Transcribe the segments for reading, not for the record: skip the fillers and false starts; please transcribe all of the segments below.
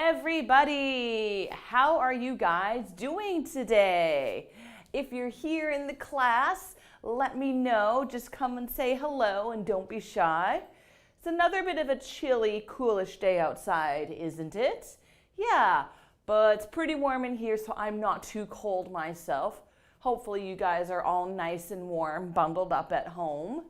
everybody! How are you guys doing today? If you're here in the class, let me know. Just come and say hello and don't be shy. It's another bit of a chilly, coolish day outside, isn't it? Yeah, but it's pretty warm in here, so I'm not too cold myself. Hopefully you guys are all nice and warm, bundled up at home.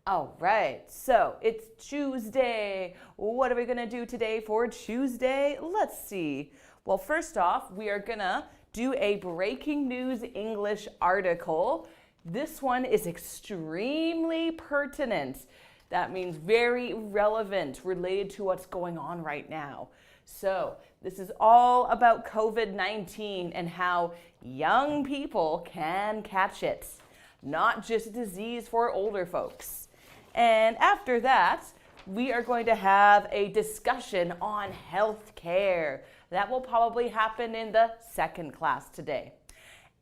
All right, so it's Tuesday. What are we gonna do today for Tuesday? Let's see. Well, first off, we are gonna do a breaking news English article. This one is extremely pertinent. That means very relevant, related to what's going on right now. So this is all about COVID-19 and how young people can catch it, not just a disease for older folks. And after that, we are going to have a discussion on healthcare. That will probably happen in the second class today.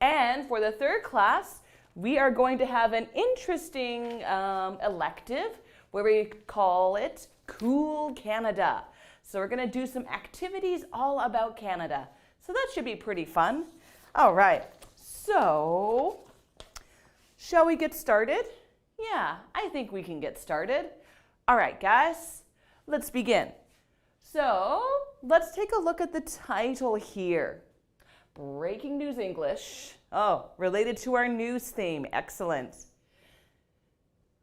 And for the third class, we are going to have an interesting elective where we call it Cool Canada. So we're going to do some activities all about Canada. So that should be pretty fun. All right, so shall we get started? Yeah, I think we can get started. All right, guys, let's begin. So let's take a look at the title here. Breaking News English. Oh, related to our news theme. Excellent.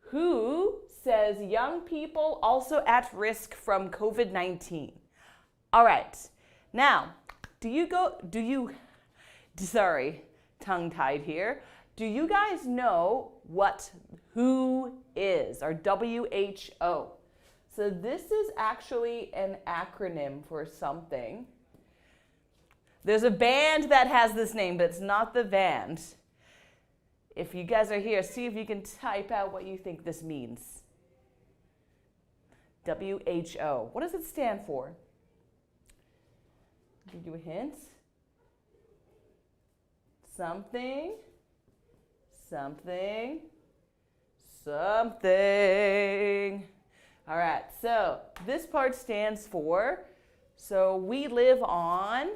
Who says young people also at risk from COVID-19? All right. Now, sorry, tongue-tied here. Do you guys know what WHO is, or WHO? So this is actually an acronym for something. There's a band that has this name, but it's not the band. If you guys are here, see if you can type out what you think this means. WHO. What does it stand for? Give you a hint. Something. All right, so this part stands for, so we live on,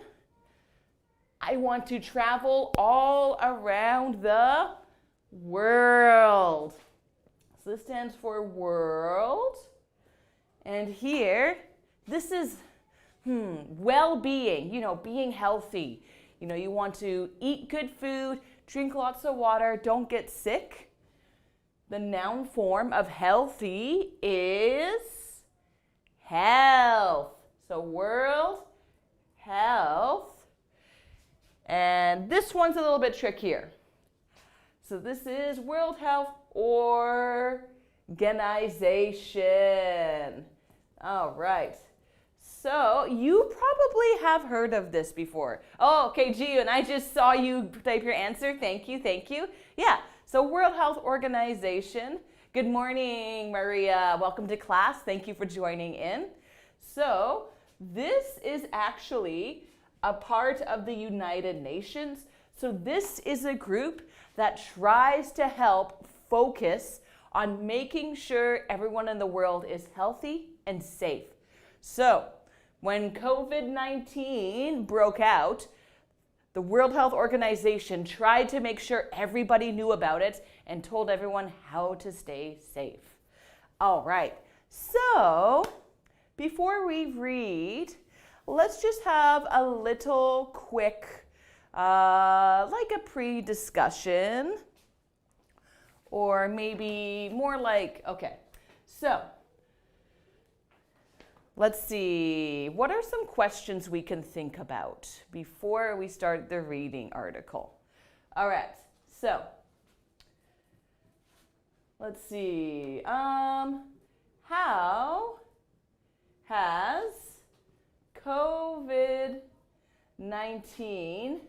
I want to travel all around the world. So this stands for world. And here, this is well-being, being healthy. You want to eat good food, drink lots of water, don't get sick. The noun form of healthy is health. So world, health. And this one's a little bit trickier. So this is World Health Organization. All right. So you probably have heard of this before. Oh, okay, Jiyoon, I just saw you type your answer. Thank you. Yeah, so World Health Organization. Good morning, Maria. Welcome to class. Thank you for joining in. So this is actually a part of the United Nations. So this is a group that tries to help focus on making sure everyone in the world is healthy and safe. So when COVID-19 broke out, the World Health Organization tried to make sure everybody knew about it and told everyone how to stay safe. All right, so before we read, let's just have a little quick, like a pre-discussion, or maybe more like, okay, so let's see, what are some questions we can think about before we start the reading article? All right, so let's see, how has COVID-19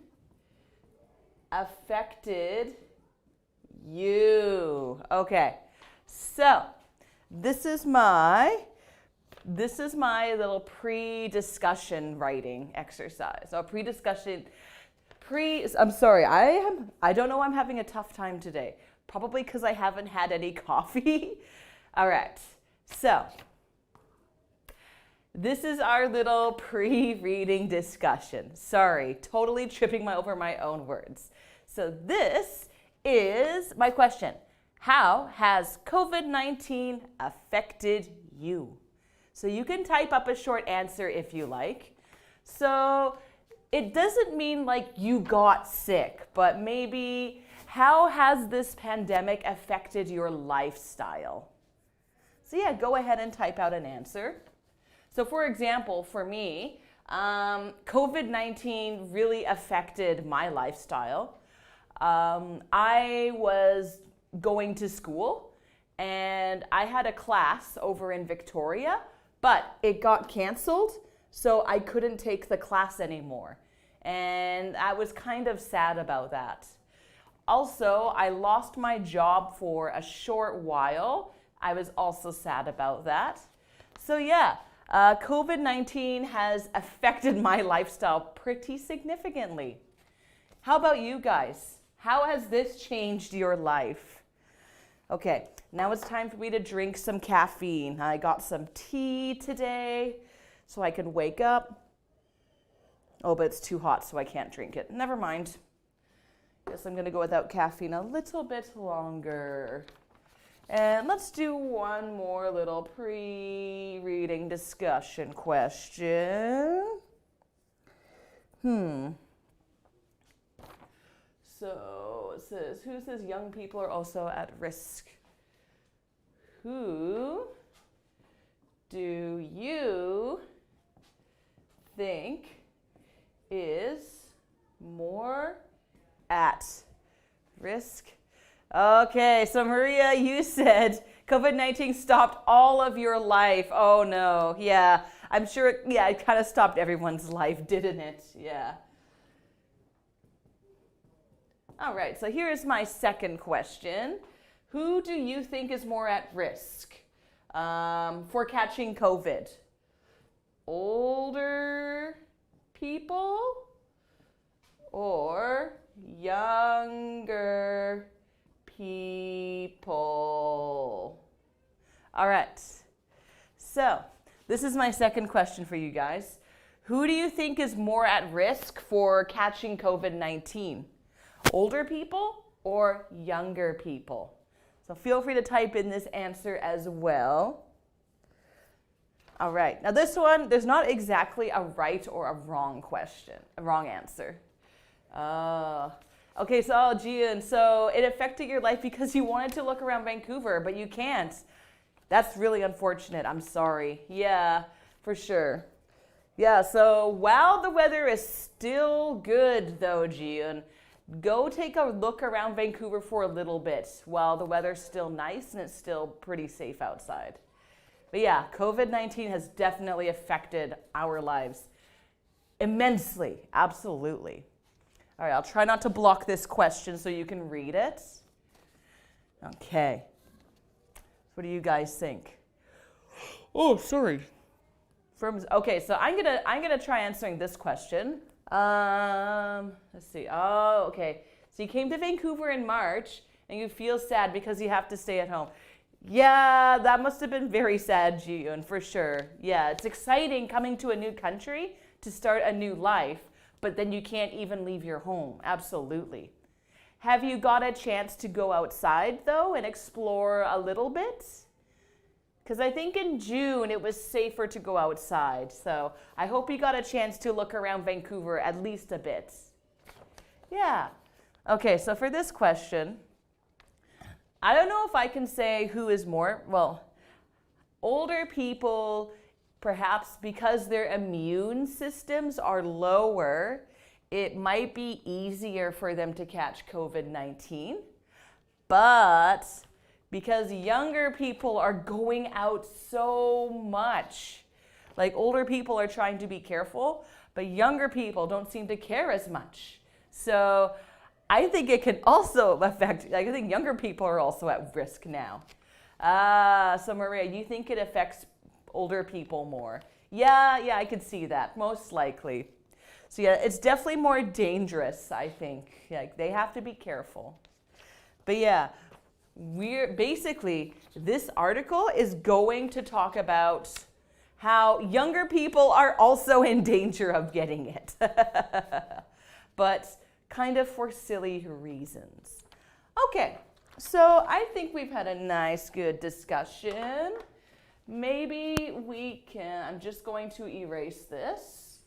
affected you? Okay, so this is my little pre-discussion writing exercise. So I'm sorry, I don't know, I'm having a tough time today. Probably because I haven't had any coffee. All right, so This is our little pre-reading discussion. Sorry, totally tripping over my own words. So this is my question. How has COVID-19 affected you? So you can type up a short answer if you like. So it doesn't mean like you got sick, but maybe how has this pandemic affected your lifestyle? So yeah, go ahead and type out an answer. So for example, for me, COVID-19 really affected my lifestyle. I was going to school and I had a class over in Victoria, but it got canceled, so I couldn't take the class anymore. And I was kind of sad about that. Also, I lost my job for a short while. I was also sad about that. So yeah, COVID-19 has affected my lifestyle pretty significantly. How about you guys? How has this changed your life? Okay, now it's time for me to drink some caffeine. I got some tea today so I can wake up. Oh, but it's too hot, so I can't drink it. Never mind. Guess I'm gonna go without caffeine a little bit longer. And let's do one more little pre-reading discussion question. So it says, who says young people are also at risk? Who do you think is more at risk? Okay, so Maria, you said COVID-19 stopped all of your life. Oh no, yeah. I'm sure, it kind of stopped everyone's life, didn't it? Yeah. All right, so here's my second question. Who do you think is more at risk for catching COVID? Older people or younger people? All right, so this is my second question for you guys. Who do you think is more at risk for catching COVID-19? Older people or younger people? So feel free to type in this answer as well. All right, now this one, there's not exactly a right or a wrong question, a wrong answer. Okay, so Gian, so it affected your life because you wanted to look around Vancouver, but you can't. That's really unfortunate, I'm sorry. Yeah, for sure. Yeah, so while the weather is still good though, Gian, go take a look around Vancouver for a little bit while the weather's still nice and it's still pretty safe outside. But yeah, COVID-19 has definitely affected our lives immensely, absolutely. All right, I'll try not to block this question so you can read it. Okay. What do you guys think? Oh, sorry. Okay, so I'm gonna try answering this question. Let's see. Oh, okay. So you came to Vancouver in March and you feel sad because you have to stay at home. Yeah, that must have been very sad, Jiyun, for sure. Yeah, it's exciting coming to a new country to start a new life, but then you can't even leave your home. Absolutely. Have you got a chance to go outside though and explore a little bit? Because I think in June it was safer to go outside. So I hope you got a chance to look around Vancouver at least a bit. Yeah. Okay, so for this question, I don't know if I can say who is more. Well, older people, perhaps because their immune systems are lower, it might be easier for them to catch COVID-19. But because younger people are going out so much, like older people are trying to be careful, but younger people don't seem to care as much. So I think it can also affect, I think younger people are also at risk now. So Maria, you think it affects older people more? Yeah, I could see that, most likely. So yeah, it's definitely more dangerous, I think. Like they have to be careful. But yeah, we're basically, this article is going to talk about how younger people are also in danger of getting it, but kind of for silly reasons. Okay, so I think we've had a nice, good discussion. Maybe we can, I'm just going to erase this.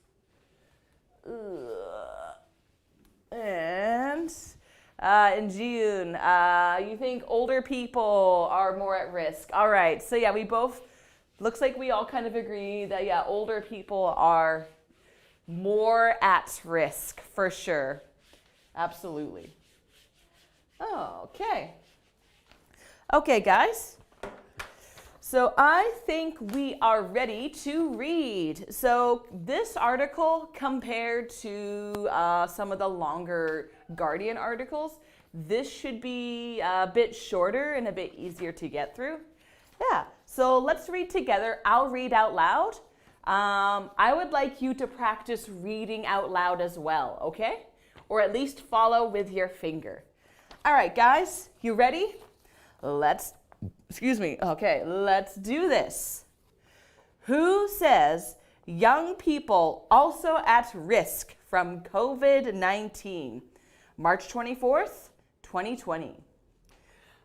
And in June, you think older people are more at risk. All right, so yeah, we both, looks like we all kind of agree that, yeah, older people are more at risk for sure. Absolutely. Okay. Okay, guys. So I think we are ready to read. So this article compared to some of the longer Guardian articles, this should be a bit shorter and a bit easier to get through. Yeah, so let's read together. I'll read out loud. I would like you to practice reading out loud as well, okay? Or at least follow with your finger. All right, guys, you ready? Okay, let's do this. Who says young people also at risk from COVID-19? March 24th, 2020.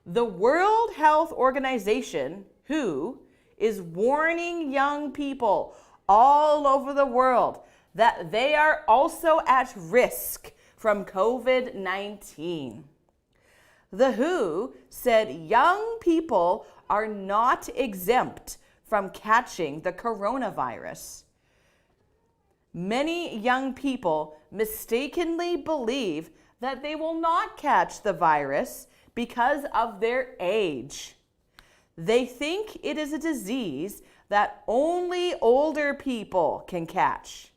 The World Health Organization, WHO, is warning young people all over the world that they are also at risk from COVID-19. The WHO said young people are not exempt from catching the coronavirus. Many young people mistakenly believe that they will not catch the virus because of their age. They think it is a disease that only older people can catch.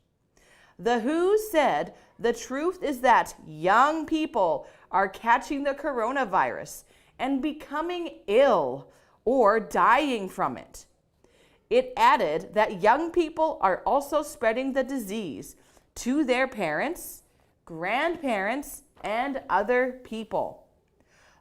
The WHO said the truth is that young people are catching the coronavirus and becoming ill or dying from it. It added that young people are also spreading the disease to their parents, grandparents, and other people.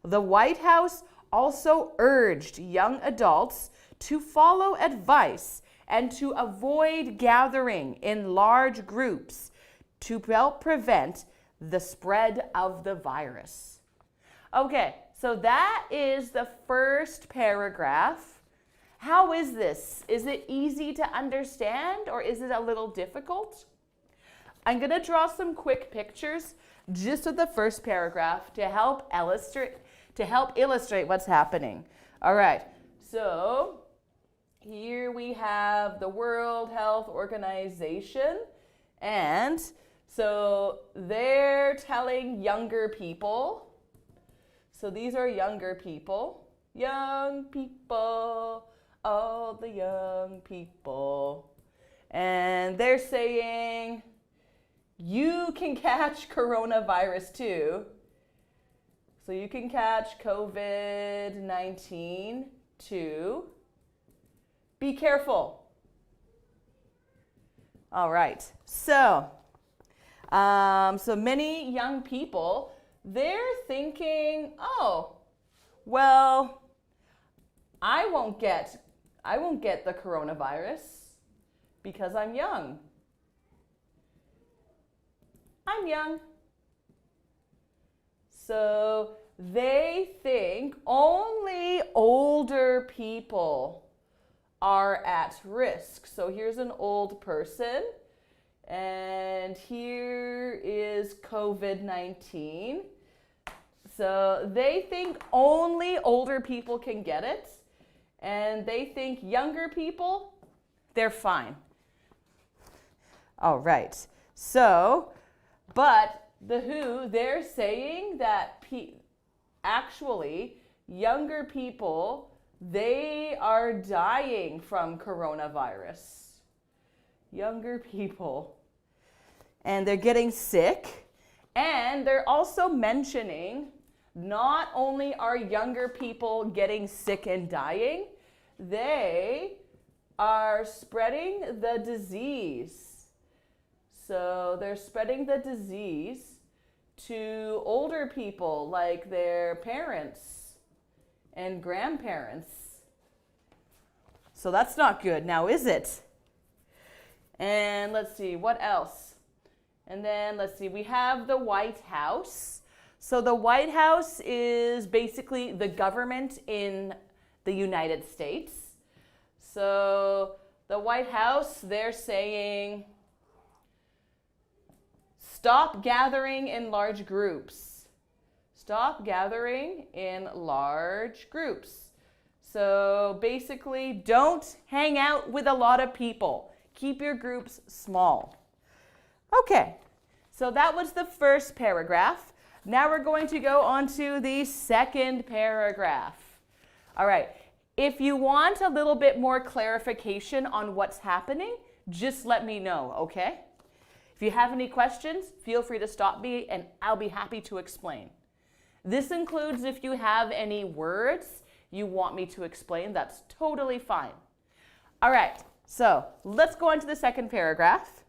The White House also urged young adults to follow advice and to avoid gathering in large groups to help prevent the spread of the virus. Okay, so that is the first paragraph. How is this? Is it easy to understand or is it a little difficult? I'm going to draw some quick pictures just of the first paragraph to help illustrate what's happening. All right, so here we have the World Health Organization, and so they're telling younger people, so these are younger people, all the young people, and they're saying, you can catch coronavirus too. So you can catch COVID-19 too. Be careful. All right. So many young people, they're thinking, oh, well, I won't get the coronavirus because I'm young. I'm young. So they think only older people are at risk. So here's an old person, and here is COVID-19. So they think only older people can get it, and they think younger people, they're fine. All right. So, but the WHO, they're saying that actually younger people, they are dying from coronavirus. Younger people. And they're getting sick. And they're also mentioning not only are younger people getting sick and dying, they are spreading the disease. So they're spreading the disease to older people like their parents and grandparents. So that's not good now, is it? And let's see, what else? And then let's see, we have the White House. So the White House is basically the government in the United States. So the White House, they're saying, stop gathering in large groups. Stop gathering in large groups. So basically, don't hang out with a lot of people. Keep your groups small. Okay, so that was the first paragraph. Now we're going to go on to the second paragraph. All right, if you want a little bit more clarification on what's happening, just let me know, okay? If you have any questions, feel free to stop me and I'll be happy to explain. This includes if you have any words you want me to explain, that's totally fine. All right, so let's go on to the second paragraph.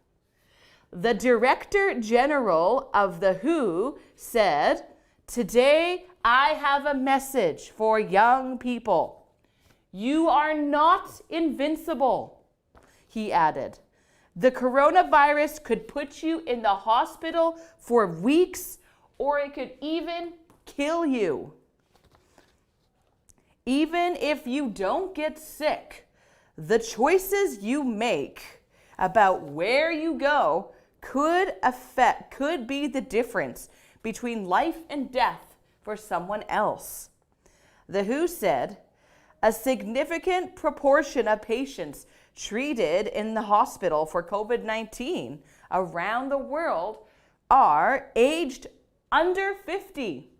The Director General of the WHO said, "Today I have a message for young people. You are not invincible," he added. "The coronavirus could put you in the hospital for weeks, or it could even kill you. Even if you don't get sick, the choices you make about where you go could be the difference between life and death for someone else." The WHO said, "A significant proportion of patients treated in the hospital for COVID-19 around the world are aged under 50.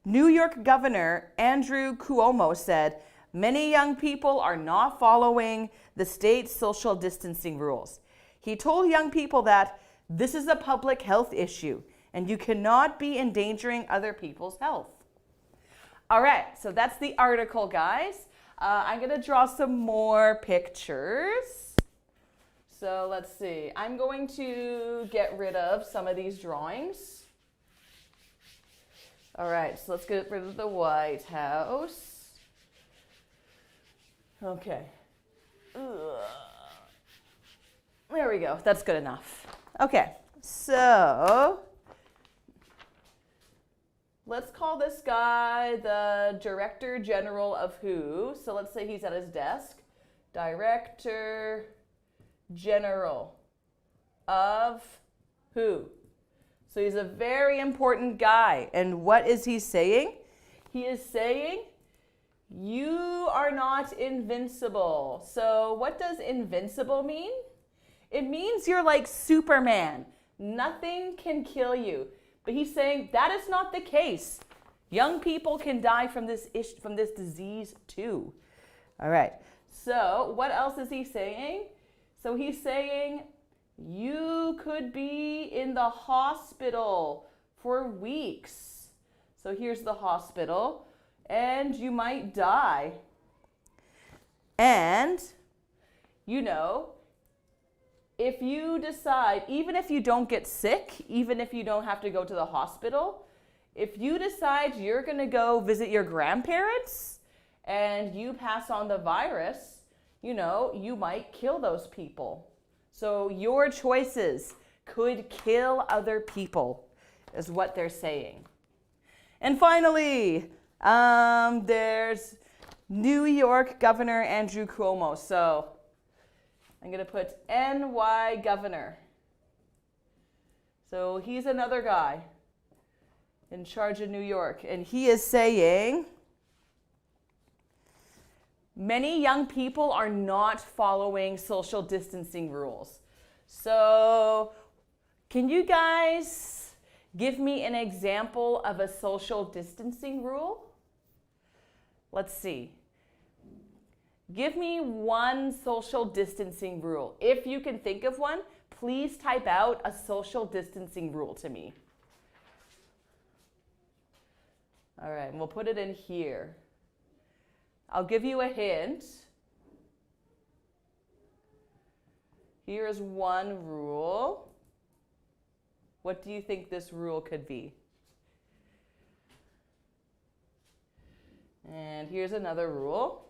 New York Governor Andrew Cuomo said many young people are not following the state's social distancing rules. He told young people that this is a public health issue and you cannot be endangering other people's health." All right, so that's the article, guys. I'm going to draw some more pictures. So let's see. I'm going to get rid of some of these drawings. All right, so let's get rid of the White House. Okay. Ugh. There we go. That's good enough. Okay, so let's call this guy the Director General of WHO. So let's say he's at his desk. Director General of WHO. So he's a very important guy. And what is he saying? He is saying, you are not invincible. So what does invincible mean? It means you're like Superman. Nothing can kill you. But he's saying that is not the case. Young people can die from this disease too. All right. So what else is he saying? So he's saying you could be in the hospital for weeks. So here's the hospital, and you might die. And, you know, if you decide, even if you don't get sick, even if you don't have to go to the hospital, if you decide you're going to go visit your grandparents and you pass on the virus, you know, you might kill those people. So your choices could kill other people, is what they're saying. And finally, there's New York Governor Andrew Cuomo. So I'm going to put NY Governor. So he's another guy in charge of New York. And he is saying, many young people are not following social distancing rules. So can you guys give me an example of a social distancing rule? Let's see. Give me one social distancing rule. If you can think of one, please type out a social distancing rule to me. All right, and we'll put it in here. I'll give you a hint. Here is one rule. What do you think this rule could be? And here's another rule.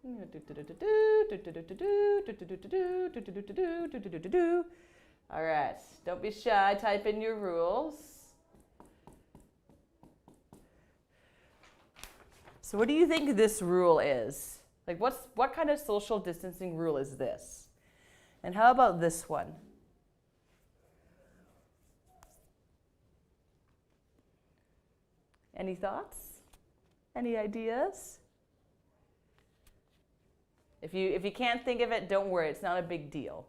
All right, don't be shy, type in your rules. So what do you think this rule is? Like what kind of social distancing rule is this? And how about this one? Any thoughts? Any ideas? If you can't think of it, don't worry, it's not a big deal.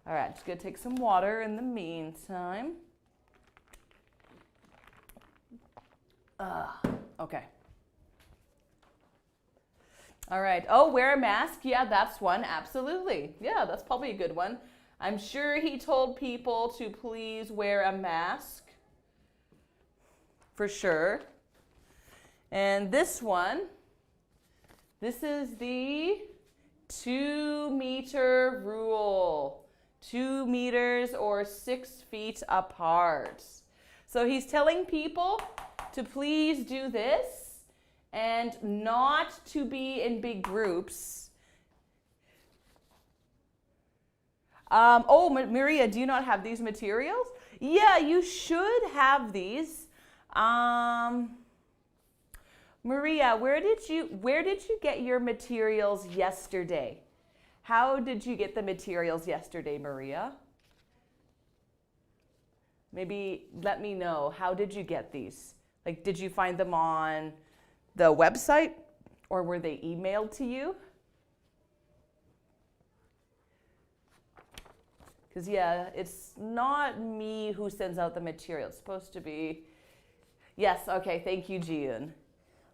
All right, just gonna take some water in the meantime. Okay. All right. Oh, wear a mask. Yeah, that's one. Absolutely. Yeah, that's probably a good one. I'm sure he told people to please wear a mask. For sure. And this one, this is the 2-meter rule. 2 meters or 6 feet apart. So he's telling people to please do this and not to be in big groups. Oh, Maria, do you not have these materials? Yeah, you should have these. Maria, where did you get your materials yesterday? How did you get the materials yesterday, Maria? Maybe let me know. How did you get these? Like, did you find them on the website or were they emailed to you? Because, yeah, it's not me who sends out the material. It's supposed to be. Yes, okay, thank you, Jiyun.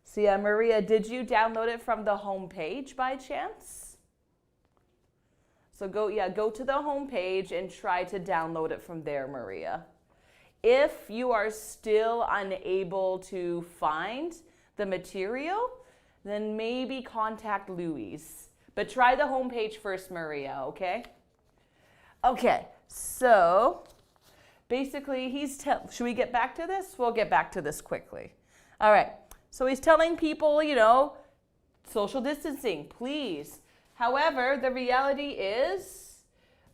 So, yeah, Maria, did you download it from the home page by chance? So go to the home page and try to download it from there, Maria. If you are still unable to find the material, then maybe contact Louise. But try the home page first, Maria, okay? Okay, so basically should we get back to this? We'll get back to this quickly. All right, so he's telling people, social distancing, please. However, the reality is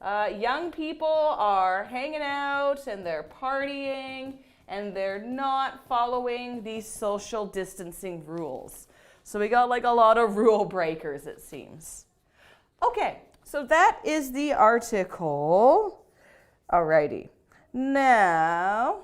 young people are hanging out and they're partying and they're not following these social distancing rules. So we got like a lot of rule breakers, it seems. Okay, so that is the article. Alrighty. Now,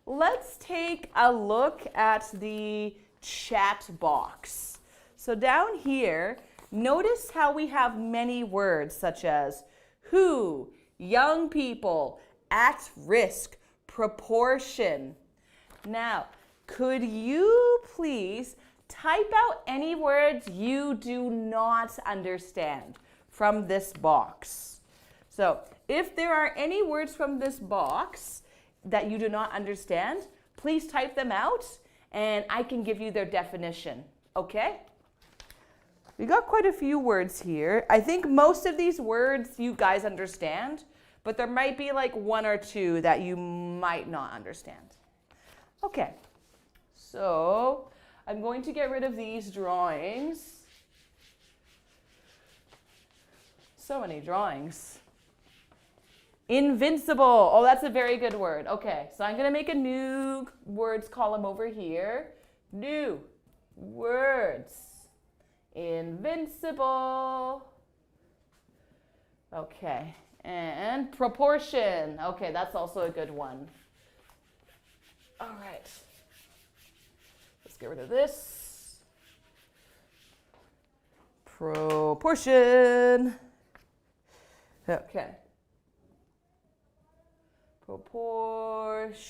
let's take a look at the chat box. So down here, notice how we have many words such as who, young people, at risk, proportion. Now, could you please type out any words you do not understand from this box? So, if there are any words from this box that you do not understand, please type them out and I can give you their definition, okay? We got quite a few words here. I think most of these words you guys understand, but there might be like one or two that you might not understand. Okay, so I'm going to get rid of these drawings. So many drawings. Invincible. Oh, that's a very good word. Okay, so I'm going to make a new words column over here. New words. Invincible. Okay, and proportion. Okay, that's also a good one. All right. Let's get rid of this. Proportion. Okay. Proportion.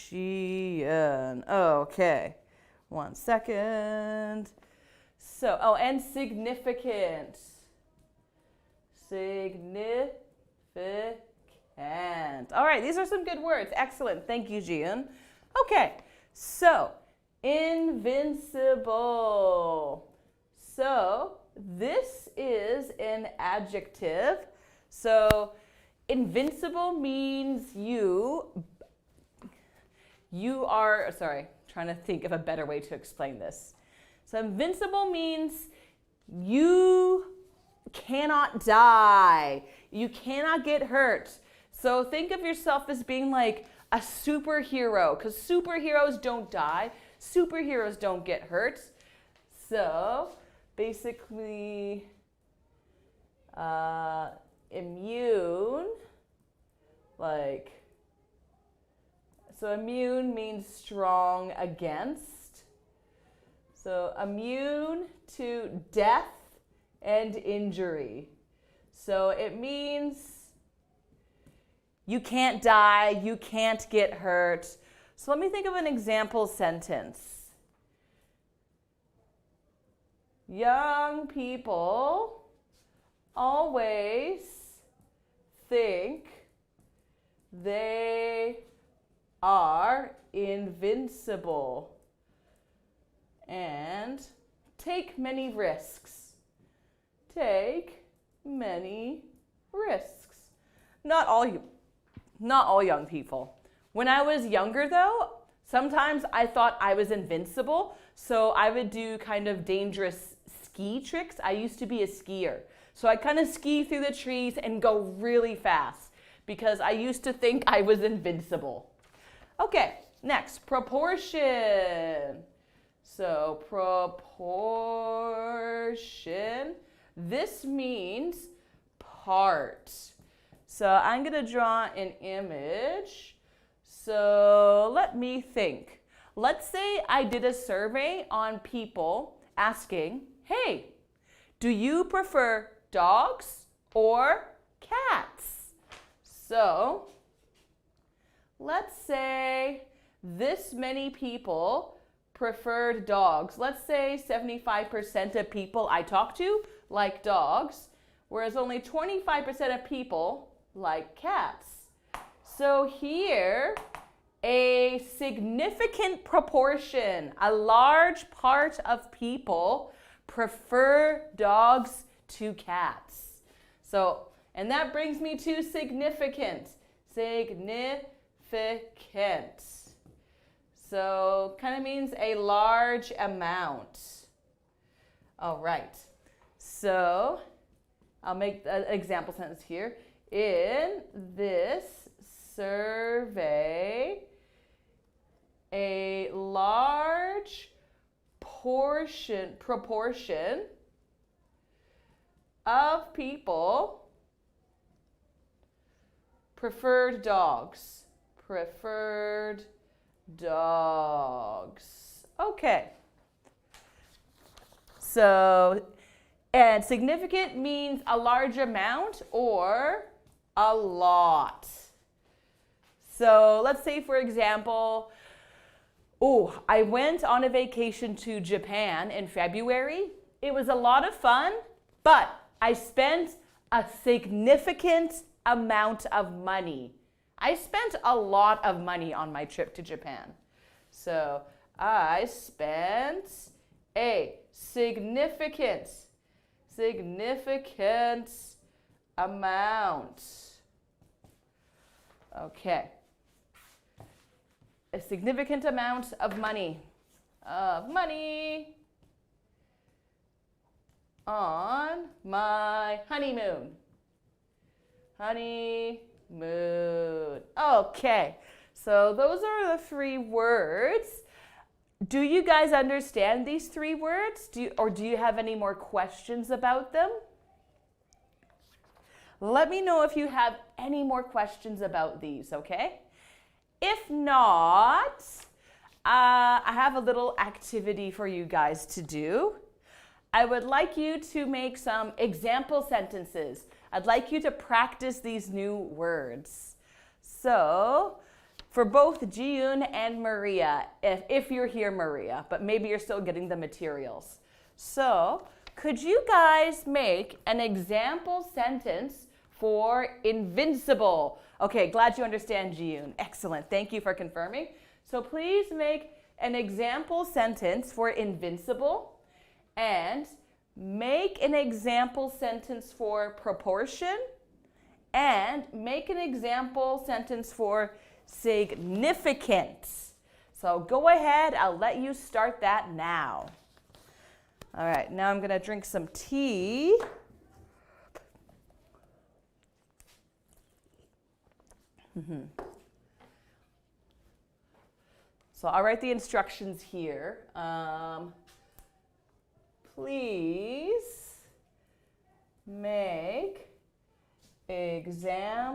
Okay. 1 second. So, oh, and significant. Significant. All right, these are some good words. Excellent. Thank you, Jian. Okay, so invincible. So this is an adjective. So invincible means you are, sorry, trying to think of a better way to explain this. So invincible means You cannot die. You cannot get hurt. So think of yourself as being like a superhero, because superheroes don't die. Superheroes don't get hurt. So basically, immune, so immune means strong against. So immune to death and injury. So it means you can't die, you can't get hurt. So let me think of an example sentence. Young people always think they are invincible and take many risks. Take many risks. Not all young people. When I was younger though, sometimes I thought I was invincible, so I would do kind of dangerous ski tricks. I used to be a skier. So I kind of ski through the trees and go really fast because I used to think I was invincible. Okay, next, proportion. So proportion, this means part. So I'm going to draw an image. So let me think. Let's say I did a survey on people asking, hey, do you prefer dogs or cats? So let's say this many people preferred dogs. Let's say 75% of people I talk to like dogs, whereas only 25% of people like cats. So here, a significant proportion, a large part of people prefer dogs to cats. So, and that brings me to significant. Significant. So, kind of means a large amount. All right. So, I'll make an example sentence here. In this survey, a large proportion of people preferred dogs. Preferred dogs. Okay. So, and significant means a large amount or a lot. So let's say, for example, I went on a vacation to Japan in February. It was a lot of fun, but I spent a significant amount of money. I spent a lot of money on my trip to Japan. So I spent a significant amount. Okay. A significant amount of money. On my honeymoon. Honeymoon. Okay. So those are the 3 words. Do you guys understand these 3 words? Do you have any more questions about them? Let me know if you have any more questions about these, okay? If not, I have a little activity for you guys to do. I would like you to make some example sentences. I'd like you to practice these new words. So, for both Jiyoon and Maria, if you're here, Maria, but maybe you're still getting the materials. So, could you guys make an example sentence for invincible? Okay, glad you understand, Jiyoon. Excellent. Thank you for confirming. So please make an example sentence for invincible and make an example sentence for proportion and make an example sentence for significant. So go ahead, I'll let you start that now. All right, now I'm gonna drink some tea. So I'll write the instructions here. Please make example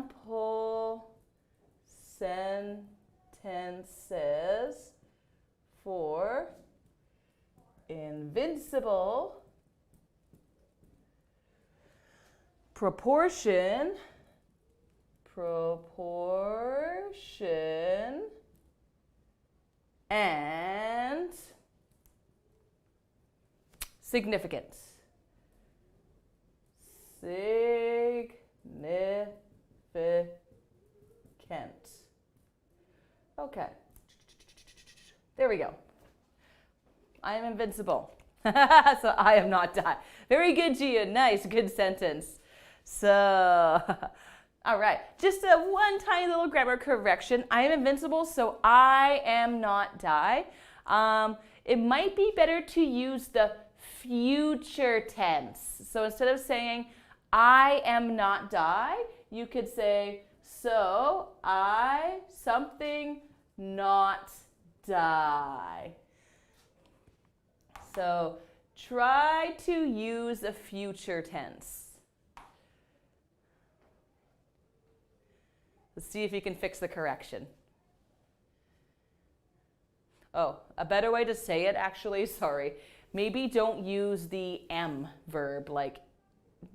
sentences for invincible, proportion, and significance. Okay. There we go. I am invincible. So I am not die. Very good, Gia. Nice. Good sentence. So, all right. Just a one tiny little grammar correction. I am invincible, so I am not die. It might be better to use the future tense. So instead of saying I am not die, you could say so I something not die. So try to use a future tense. Let's see if you can fix the correction. Oh, a better way to say it actually, sorry. Maybe don't use the am verb, like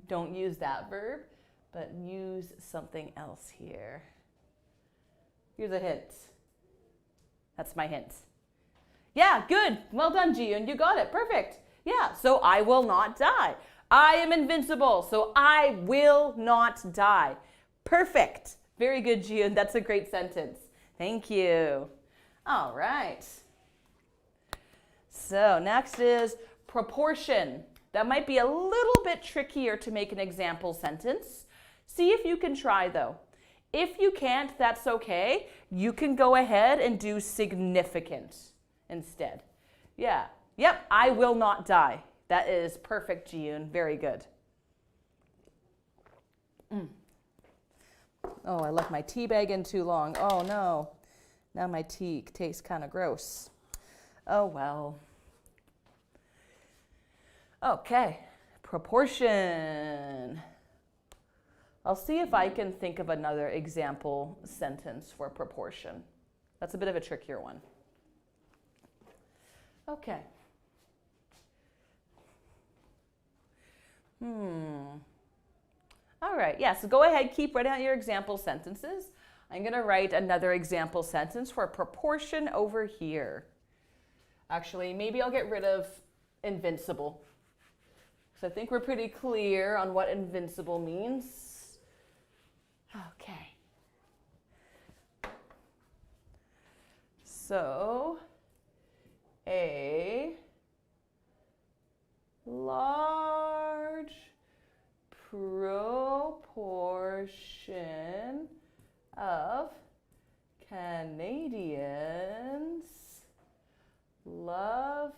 don't use that verb, but use something else here. Here's a hint. That's my hint. Yeah, good. Well done, Jiyoon. You got it. Perfect. Yeah, so I will not die. I am invincible, so I will not die. Perfect. Very good, Jiyoon. That's a great sentence. Thank you. All right. So next is proportion. That might be a little bit trickier to make an example sentence. See if you can try though. If you can't, that's okay. You can go ahead and do significant instead. Yeah. Yep, I will not die. That is perfect, Jiyoon. Very good. Oh, I left my tea bag in too long. Oh no. Now my tea tastes kind of gross. Oh well. Okay, proportion. I'll see if I can think of another example sentence for proportion. That's a bit of a trickier one. Okay. All right, yeah, so go ahead, keep writing out your example sentences. I'm gonna write another example sentence for proportion over here. Actually, maybe I'll get rid of invincible. So I think we're pretty clear on what invincible means. Okay. So, a large proportion of Canadians love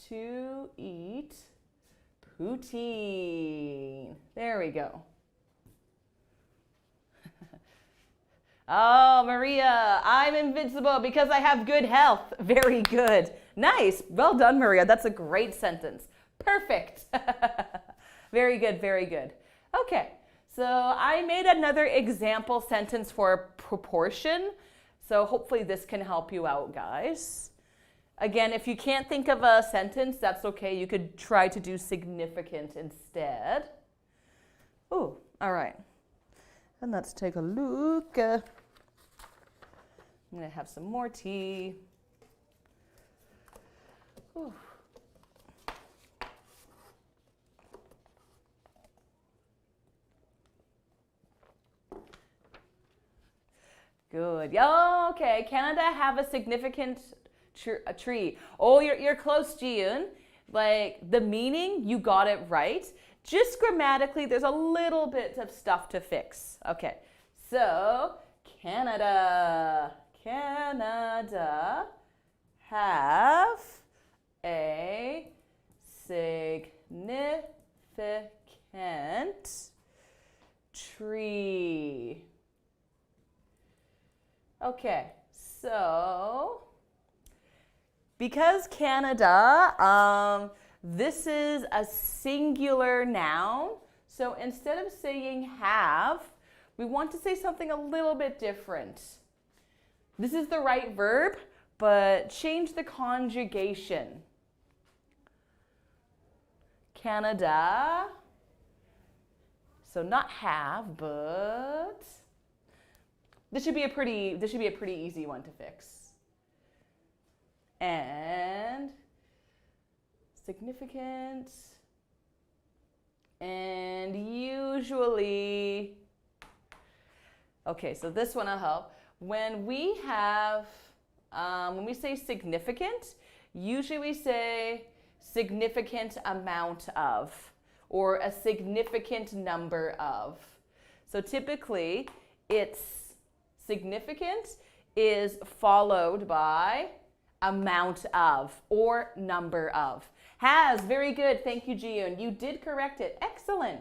to eat poutine. There we go. Oh, Maria, I'm invincible because I have good health. Very good. Nice. Well done, Maria. That's a great sentence. Perfect. Very good, very good. Okay, so I made another example sentence for proportion. So hopefully this can help you out, guys. Again, if you can't think of a sentence, that's okay. You could try to do significant instead. Oh, all right. And let's take a look. I'm going to have some more tea. Ooh. Good. Okay, Canada have a significant tree. Oh, you're close, Jiyoon. Like the meaning, you got it right. Just grammatically, there's a little bit of stuff to fix. Okay, so Canada have a significant tree. Okay, so because Canada, this is a singular noun, so instead of saying have, we want to say something a little bit different. This is the right verb, but change the conjugation. Canada, so not have, but this should be a pretty easy one to fix. And significant, and usually, okay, so this one will help. When we have, when we say significant, usually we say significant amount of, or a significant number of. So typically, it's significant is followed by amount of or number of. Has, very good, thank you, Jiyun. You did correct it, excellent.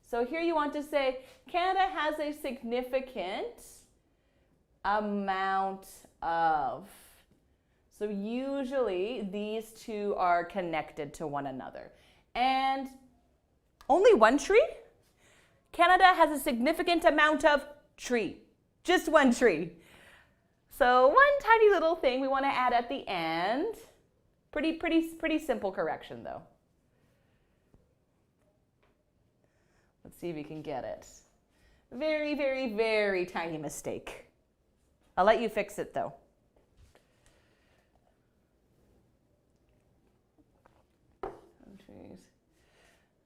So here you want to say, Canada has a significant amount of. So usually these two are connected to one another. And only one tree? Canada has a significant amount of tree. Just one tree. So one tiny little thing we want to add at the end. Pretty simple correction though. Let's see if we can get it. Very, very, very tiny mistake. I'll let you fix it though.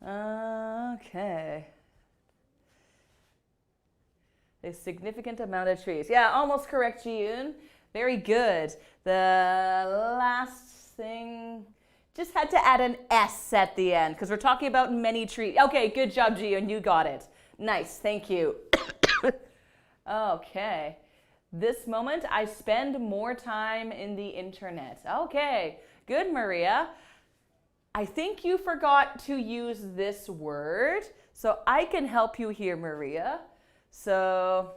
Okay. A significant amount of trees. Yeah, almost correct, Jiyun. Very good. The last thing, just had to add an S at the end because we're talking about many trees. Okay, good job, Jiyun. You got it. Nice, thank you. Okay. This moment, I spend more time in the internet. Okay, good, Maria. I think you forgot to use this word, so I can help you here, Maria. So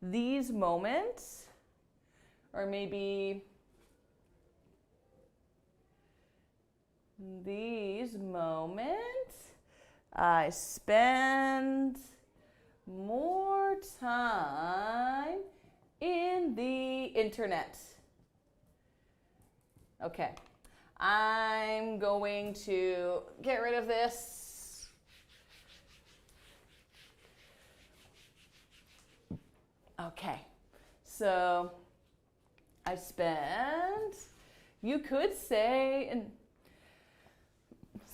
these moments, or maybe these moments, I spend more time in the internet. Okay. I'm going to get rid of this. Okay, so I spend, you could say, and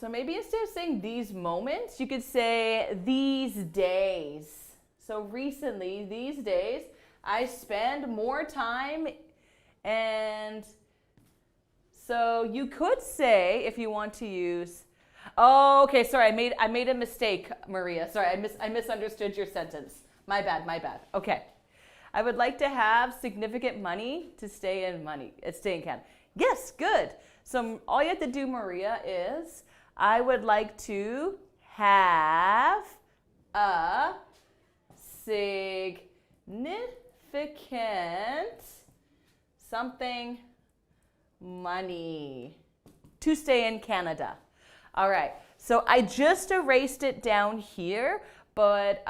so maybe instead of saying these moments, you could say these days. So recently, these days, I spend more time, and so you could say, if you want to use, oh, okay, sorry, I made a mistake, Maria. Sorry, I misunderstood your sentence. My bad. Okay. I would like to have significant money to stay in Canada. Yes, good. So all you have to do, Maria, is I would like to have a significant something money to stay in Canada. All right, so I just erased it down here, but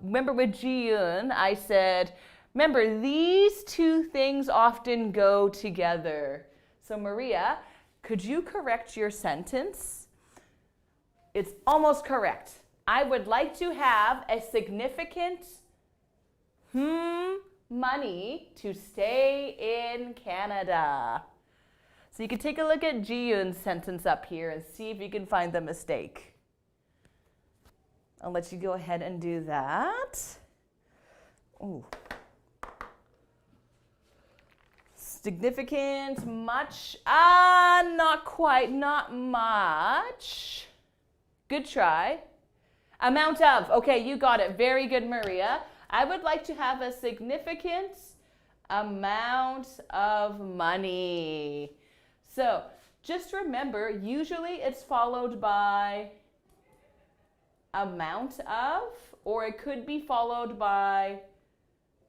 remember with Jiyun, I said, remember these two things often go together. So Maria, could you correct your sentence? It's almost correct. I would like to have a significant money to stay in Canada. So you can take a look at Jiyun's sentence up here and see if you can find the mistake. I'll let you go ahead and do that. Ooh. Significant, much, not quite, not much. Good try. Amount of, okay, you got it. Very good, Maria. I would like to have a significant amount of money. So just remember, usually it's followed by amount of, or it could be followed by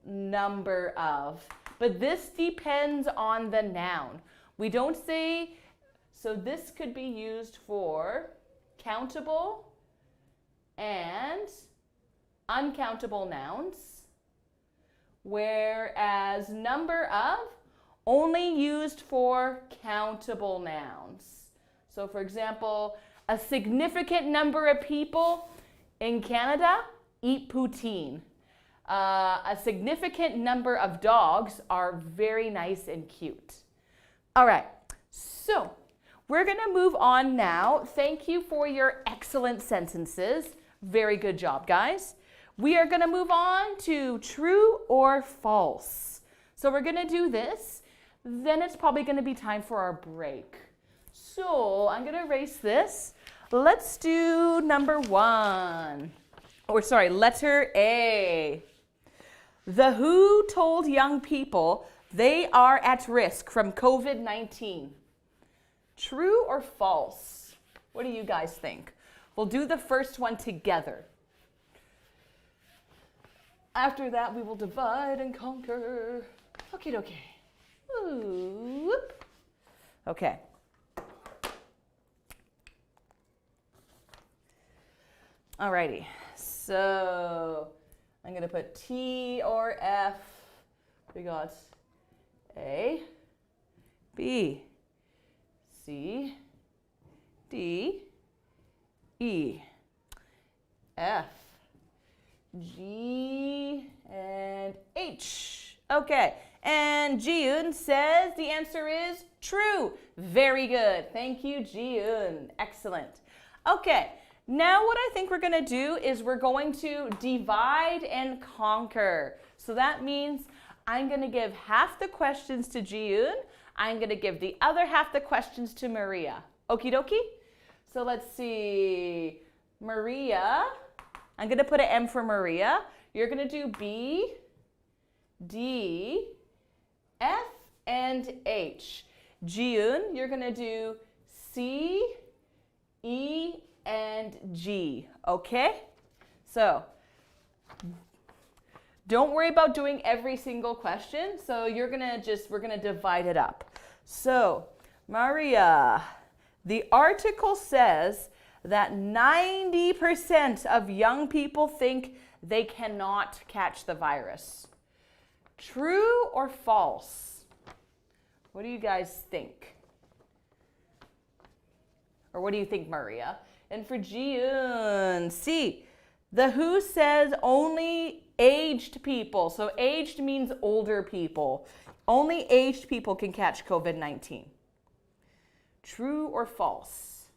number of. But this depends on the noun. We don't say, so this could be used for countable and uncountable nouns, whereas number of only used for countable nouns. So for example, a significant number of people in Canada eat poutine. A significant number of dogs are very nice and cute. All right, so we're gonna move on now. Thank you for your excellent sentences. Very good job, guys. We are gonna move on to true or false. So we're gonna do this, then it's probably gonna be time for our break. So I'm gonna erase this. Let's do number one. Letter A. The WHO told young people they are at risk from COVID-19. True or false? What do you guys think? We'll do the first one together. After that, we will divide and conquer. Okay. Whoop. Okay. Alrighty. So I'm going to put T or F. We got A, B, C, D, E, F, G, and H. Okay, and Jiyoon says the answer is true. Very good. Thank you, Jiyoon. Excellent. Okay. Now what I think we're going to do is we're going to divide and conquer. So that means I'm going to give half the questions to Jiyoon. I'm going to give the other half the questions to Maria. Okie dokie? So let's see. Maria, I'm going to put an M for Maria. You're going to do B, D, F, and H. Jiyoon, you're going to do C, E, and G, okay? So, don't worry about doing every single question. So we're gonna divide it up. So, Maria, the article says that 90% of young people think they cannot catch the virus. True or false? What do you guys think? Or what do you think, Maria? And for Jiyoon, C, the WHO says only aged people, so aged means older people, only aged people can catch COVID-19. True or false?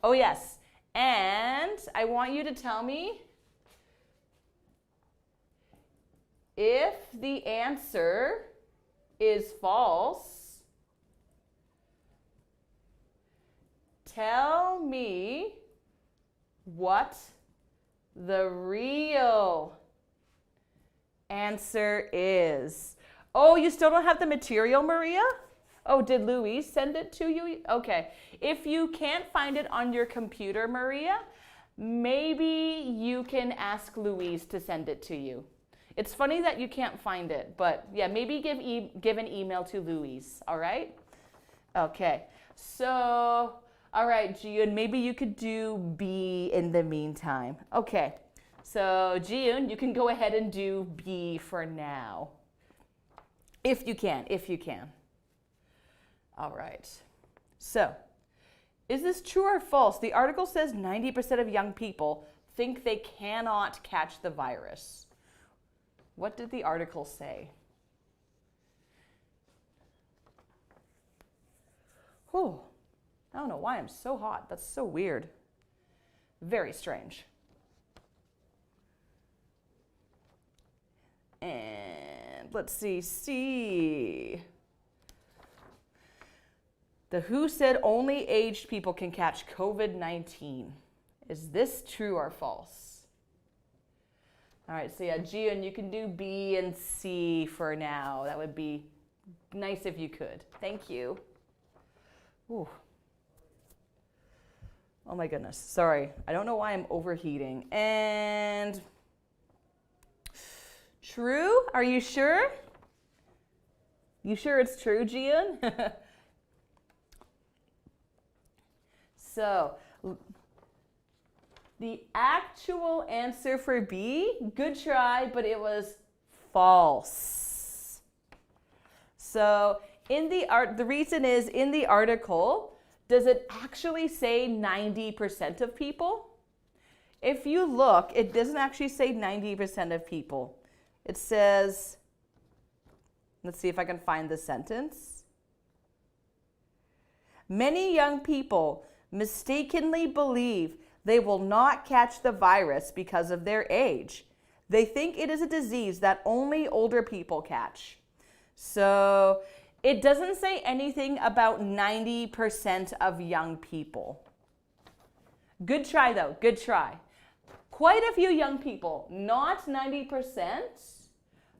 Oh yes, and I want you to tell me if the answer is false. Tell me what the real answer is. Oh, you still don't have the material, Maria? Oh, did Louise send it to you? Okay. If you can't find it on your computer, Maria, maybe you can ask Louise to send it to you. It's funny that you can't find it, but yeah, maybe give an email to Louise, all right? Okay. So, all right, Jiyoon, maybe you could do B in the meantime. Okay, so Jiyoon, you can go ahead and do B for now. If you can. All right. So, is this true or false? The article says 90% of young people think they cannot catch the virus. What did the article say? Whew. I don't know why I'm so hot. That's so weird. Very strange. And let's see, C. The WHO said only aged people can catch COVID-19. Is this true or false? All right, so yeah, Jiyoon, you can do B and C for now. That would be nice if you could. Thank you. Ooh. Oh my goodness. Sorry. I don't know why I'm overheating. And true? Are you sure? You sure it's true, Gian? So, the actual answer for B, good try, but it was false. So, the reason is in the article, does it actually say 90% of people? If you look, it doesn't actually say 90% of people. It says, let's see if I can find the sentence. Many young people mistakenly believe they will not catch the virus because of their age. They think it is a disease that only older people catch. So it doesn't say anything about 90% of young people. Good try though, good try. Quite a few young people, not 90%,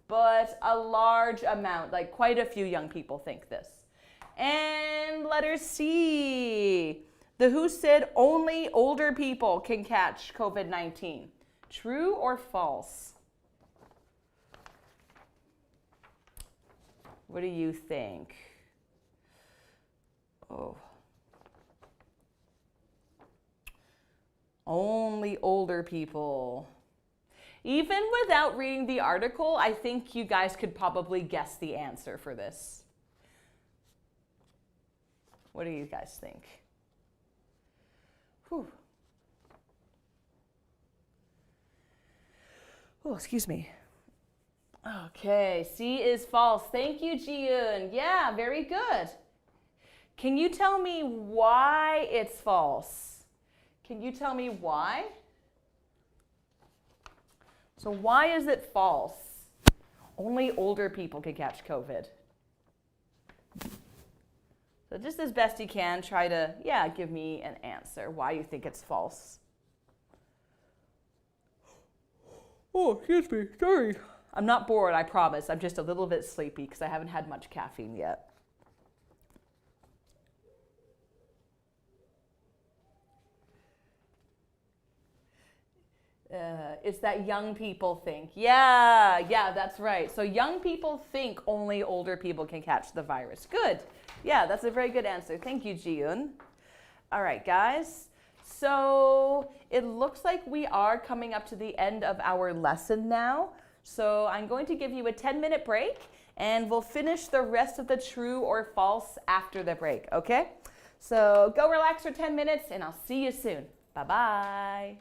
but a large amount, like quite a few young people think this. And letter C. The WHO said only older people can catch COVID-19. True or false? What do you think? Oh. Only older people. Even without reading the article, I think you guys could probably guess the answer for this. What do you guys think? Whew. Oh, excuse me. Okay, C is false. Thank you, Jiyoon. Yeah, very good. Can you tell me why it's false? Can you tell me why? So why is it false? Only older people can catch COVID. So just as best you can, try to, give me an answer why you think it's false. Oh, excuse me, sorry. I'm not bored, I promise. I'm just a little bit sleepy because I haven't had much caffeine yet. It's that young people think. Yeah, that's right. So young people think only older people can catch the virus. Good. Yeah, that's a very good answer. Thank you, Jiyoon. All right, guys. So it looks like we are coming up to the end of our lesson now. So I'm going to give you a 10-minute break, and we'll finish the rest of the true or false after the break, okay? So go relax for 10 minutes, and I'll see you soon. Bye-bye.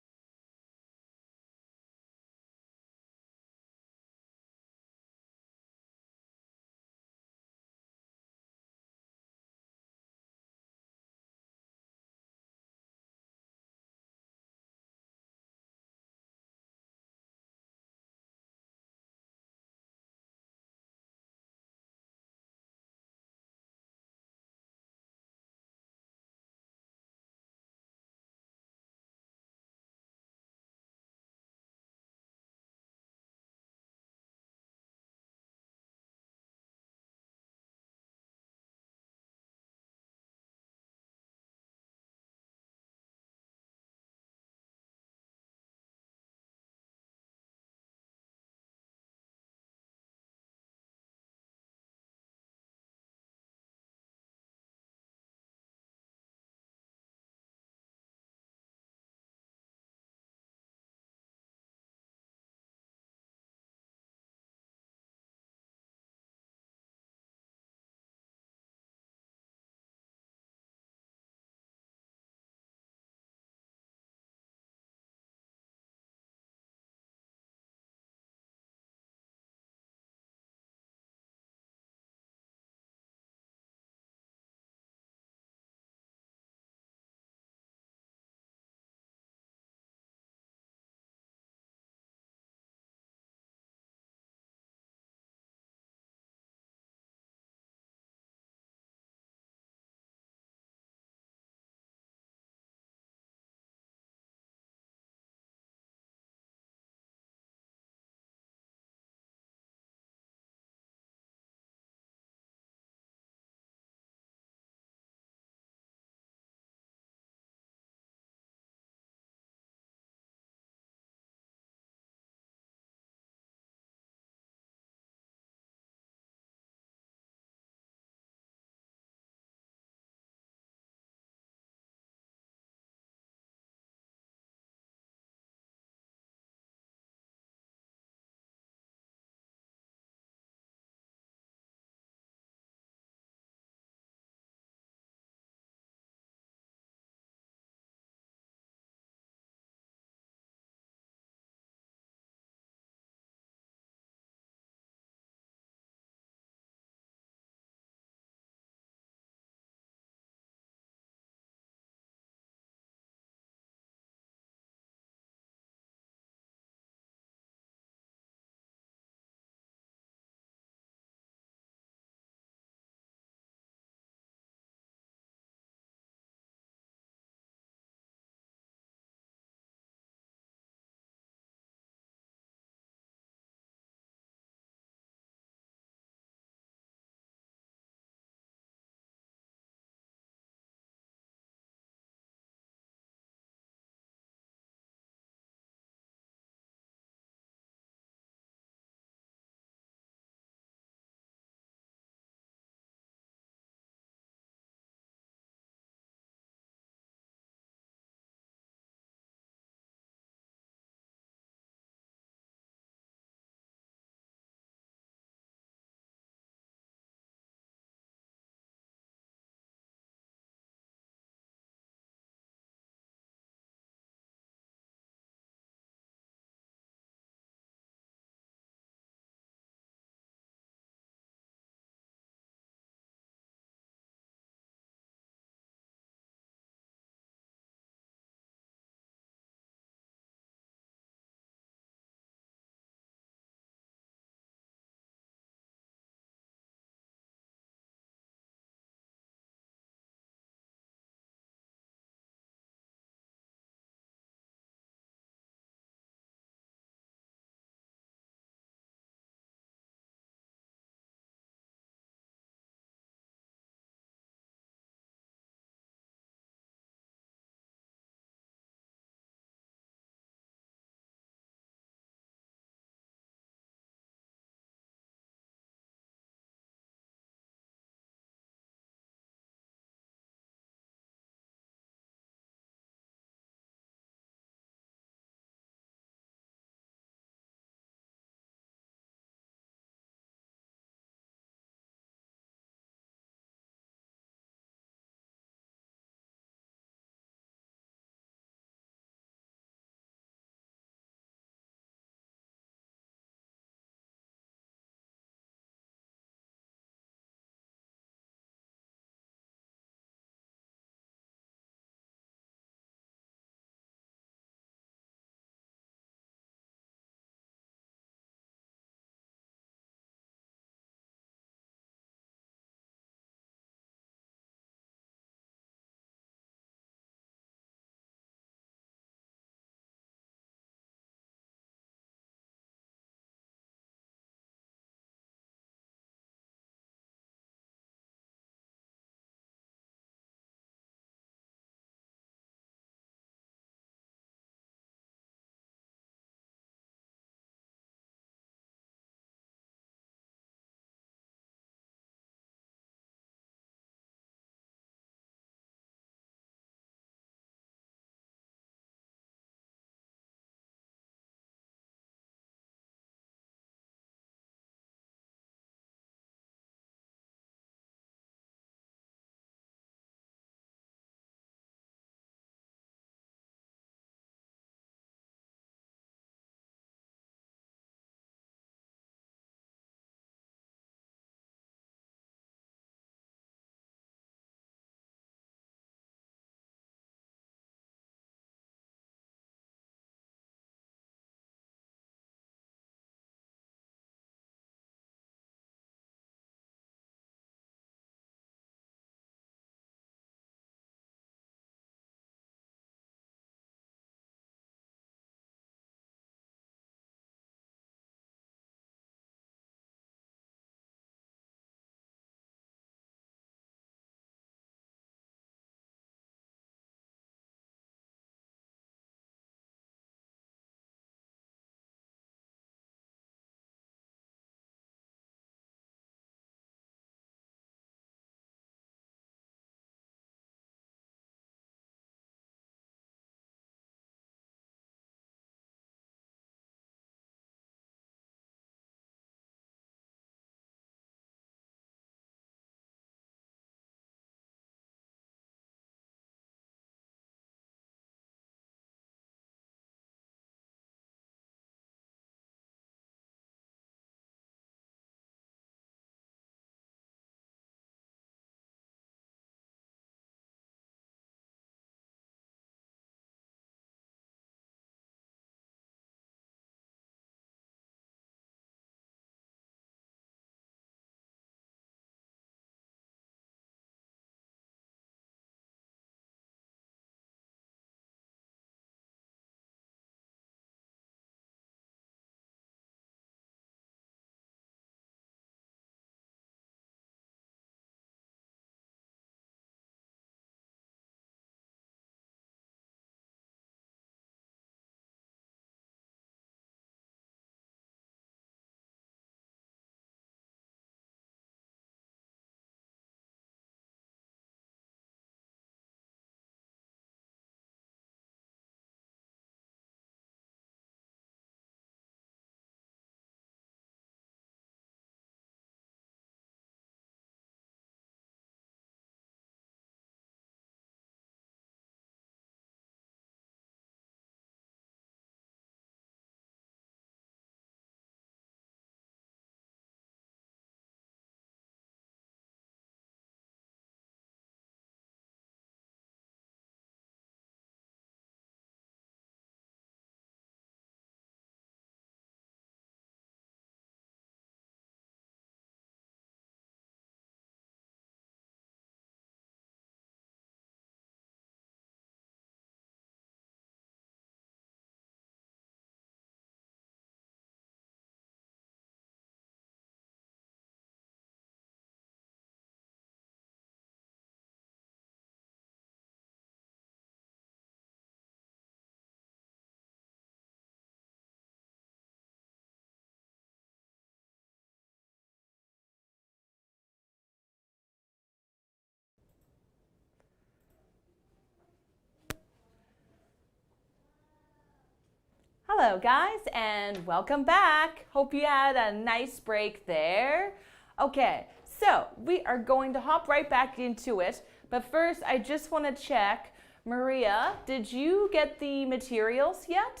Hello guys and welcome back. Hope you had a nice break there. Okay, so we are going to hop right back into it. But first, I just want to check. Maria, did you get the materials yet?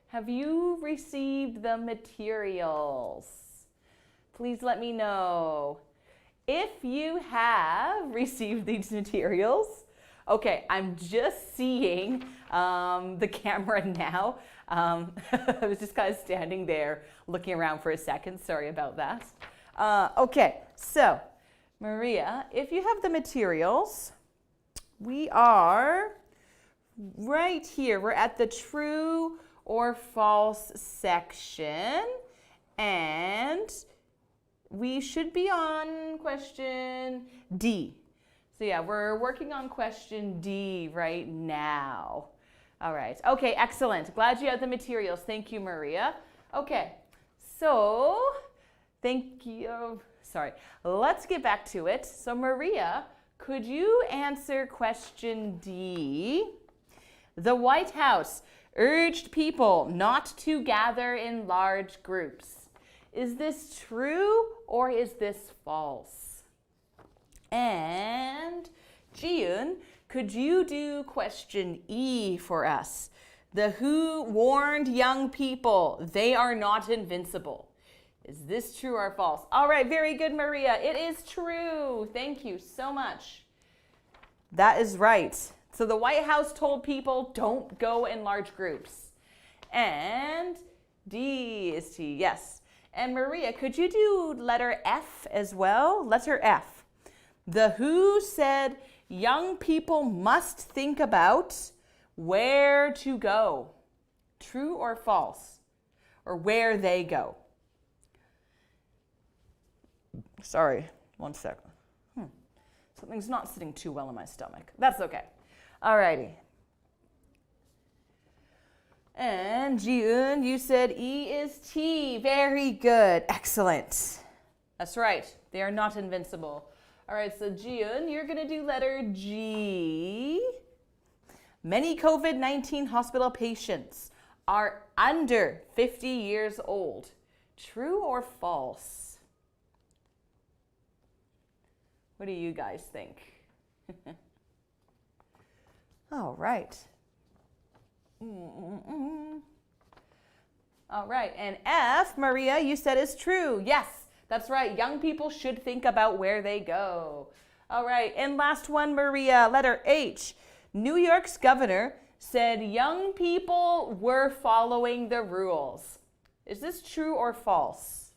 Have you received the materials? Please let me know. If you have received these materials, okay, I'm just seeing the camera now. I was just kind of standing there looking around for a second. Sorry about that. Okay, so Maria, if you have the materials, we are right here. We're at the true or false section, and we should be on question D. So yeah, we're working on question D right now. All right. Okay, excellent. Glad you have the materials. Thank you, Maria. Okay, so thank you. Sorry. Let's get back to it. So Maria, could you answer question D? The White House urged people not to gather in large groups. Is this true or is this false? And Jiun, could you do question E for us? The WHO warned young people they are not invincible. Is this true or false? All right, very good, Maria. It is true. Thank you so much. That is right. So the White House told people don't go in large groups. And D is T, yes. And Maria, could you do letter F as well? Letter F. The WHO said young people must think about where to go. True or false? Or where they go. Sorry, one second. Something's not sitting too well in my stomach. That's okay. Alrighty. And Jiun, you said E is T. Very good. Excellent. That's right. They are not invincible. All right, so Jiun, you're going to do letter G. Many COVID-19 hospital patients are under 50 years old. True or false? What do you guys think? All right. All right, and F, Maria, you said is true. Yes, that's right. Young people should think about where they go. All right, and last one, Maria, letter H. New York's governor said young people were following the rules. Is this true or false?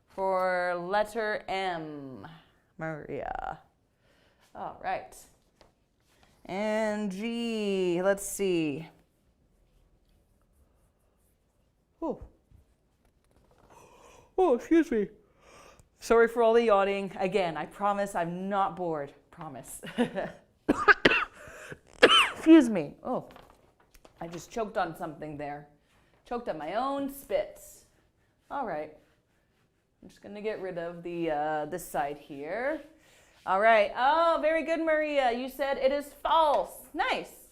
For letter M, Maria. All right. And G, let's see. Oh, excuse me. Sorry for all the yawning. Again, I promise I'm not bored. Promise. Excuse me. Oh, I just choked on something there. Choked on my own spits. All right. I'm just going to get rid of this side here. All right. Oh, very good, Maria. You said it is false. Nice.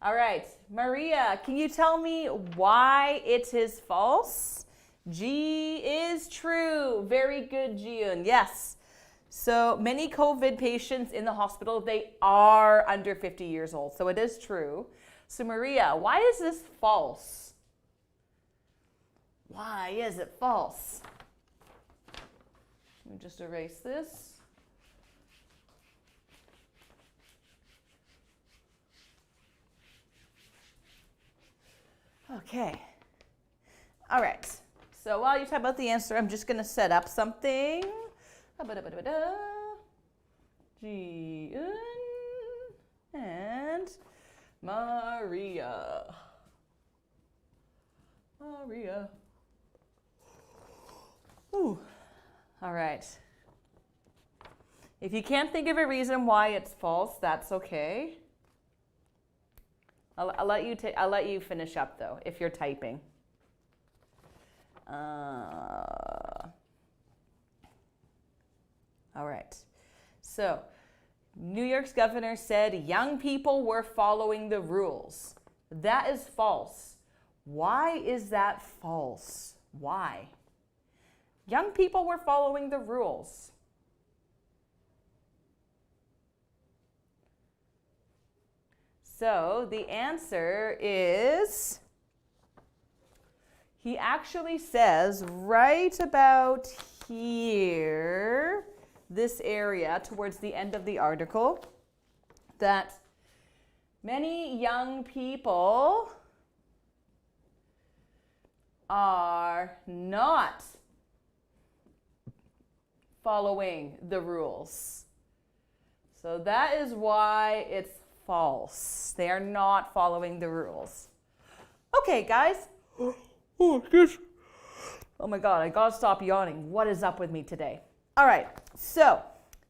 All right. Maria, can you tell me why it is false? G is true. Very good, Jiun. Yes. So many COVID patients in the hospital, they are under 50 years old. So it is true. So Maria, why is this false? Why is it false? Let me just erase this. Okay. All right. So while you talk about the answer, I'm just going to set up something. Jiun and Maria. Maria. Ooh. All right. If you can't think of a reason why it's false, that's okay. I'll let you finish up though if you're typing. All right. So, New York's governor said young people were following the rules. That is false. Why is that false? Why? Young people were following the rules. So the answer is, he actually says right about here, this area towards the end of the article, that many young people are not following the rules. So that is why it's false. They are not following the rules. Okay, guys. Oh my God, I gotta stop yawning. What is up with me today? All right, so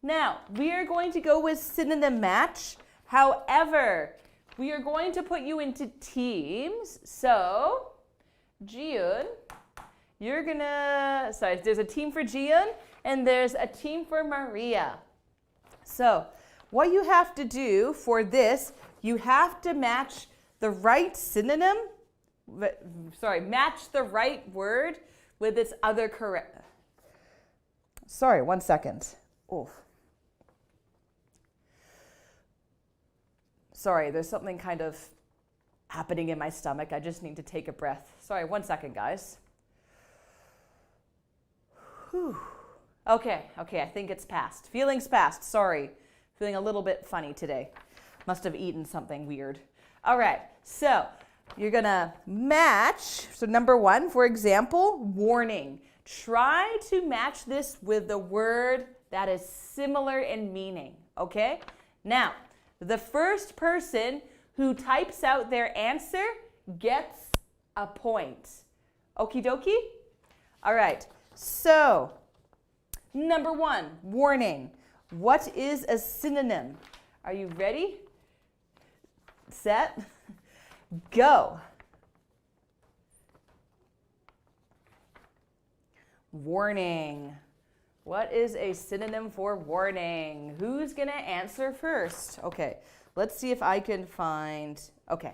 now we are going to go with synonym match. However, we are going to put you into teams. So, Jiyoon, you're gonna, sorry, there's a team for Jiyoon and there's a team for Maria. So, what you have to do for this, you have to match the right synonym, match the right word with its other correct. Sorry, 1 second. Oof. Sorry, there's something kind of happening in my stomach. I just need to take a breath. Sorry, 1 second, guys. Whew. Okay, I think it's passed. Feeling's passed, sorry. Feeling a little bit funny today. Must have eaten something weird. All right, so you're gonna match. So number 1, for example, warning. Try to match this with the word that is similar in meaning, okay? Now, the first person who types out their answer gets a point. Okie dokie? All right, so number 1, warning. What is a synonym? Are you ready? Set? Go. Warning. What is a synonym for warning? Who's gonna answer first? Okay, let's see if I can find, okay.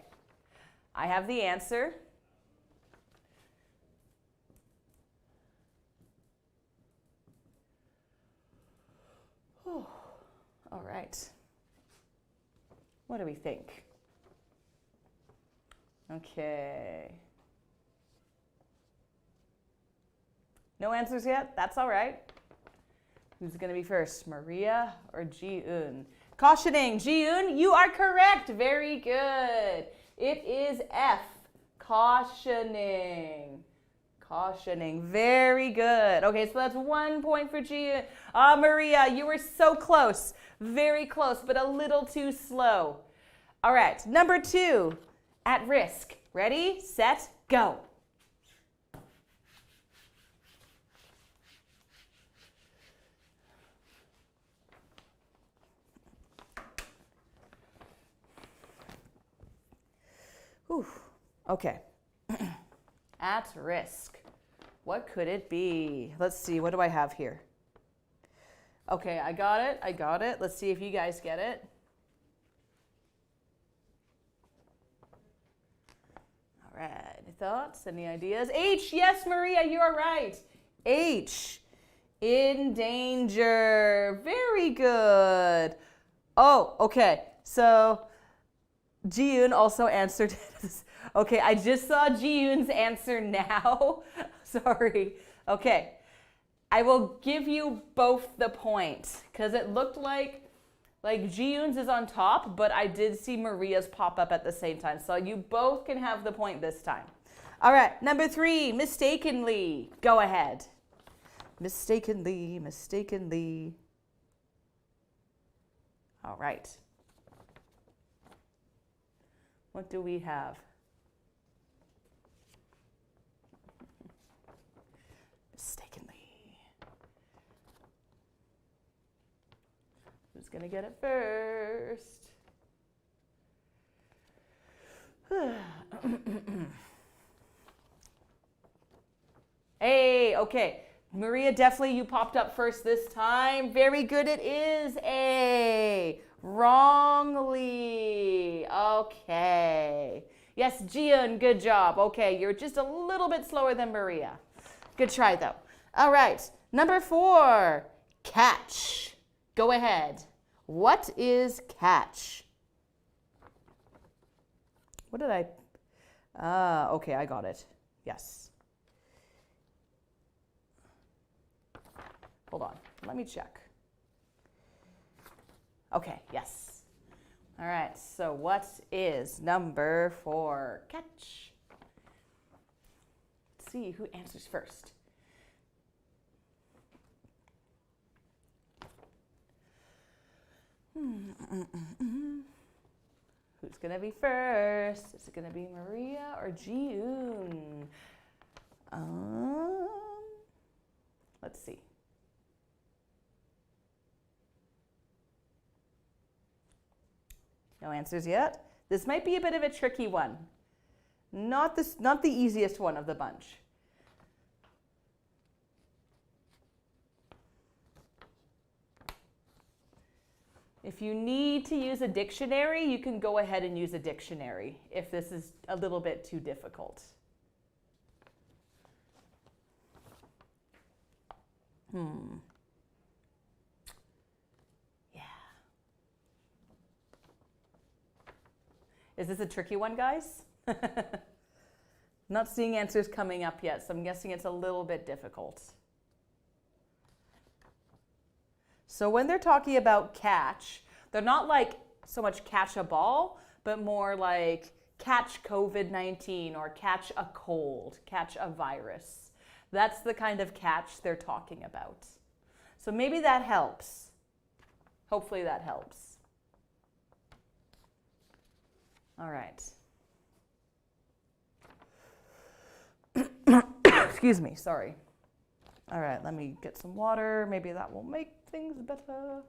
I have the answer. Oh, all right. What do we think? Okay. No answers yet? That's all right. Who's going to be first, Maria or Jiyoon? Cautioning, Jiyoon, you are correct. Very good. It is F, cautioning. Cautioning, very good. Okay, so that's 1 point for Jiyoon. Maria, you were so close. Very close, but a little too slow. All right, number 2, at risk. Ready, set, go. Whew. Okay. At risk. What could it be? Let's see. What do I have here? Okay, I got it. Let's see if you guys get it. All right. Any thoughts? Any ideas? H. Yes, Maria, you are right. H. In danger. Very good. Oh, okay. So Jiyoon also answered. Okay, I just saw Jiyoon's answer now. Sorry. Okay, I will give you both the point because it looked like Jiyoon's is on top, but I did see Maria's pop up at the same time. So you both can have the point this time. All right, number 3, mistakenly. Go ahead. Mistakenly, mistakenly. All right. What do we have? Mistakenly. Who's going to get it first? Hey, okay. Maria, definitely you popped up first this time. Very good, it is A. Wrongly. Okay. Yes, Jian, good job. Okay, you're just a little bit slower than Maria. Good try, though. All right, number 4, catch. Go ahead. What is catch? What did I... okay, I got it. Yes. Hold on, let me check. Okay, yes. All right, so what is number 4? Catch. Let's see who answers first. Who's going to be first? Is it going to be Maria or Jiun? Let's see. No answers yet. This might be a bit of a tricky one. Not the easiest one of the bunch. If you need to use a dictionary, you can go ahead and use a dictionary if this is a little bit too difficult. Yeah. Is this a tricky one, guys? Not seeing answers coming up yet, so I'm guessing it's a little bit difficult. So when they're talking about catch, they're not like so much catch a ball, but more like catch COVID-19 or catch a cold, catch a virus. That's the kind of catch they're talking about. So maybe that helps. Hopefully that helps. All right. Excuse me, sorry. All right, let me get some water. Maybe that will make things better.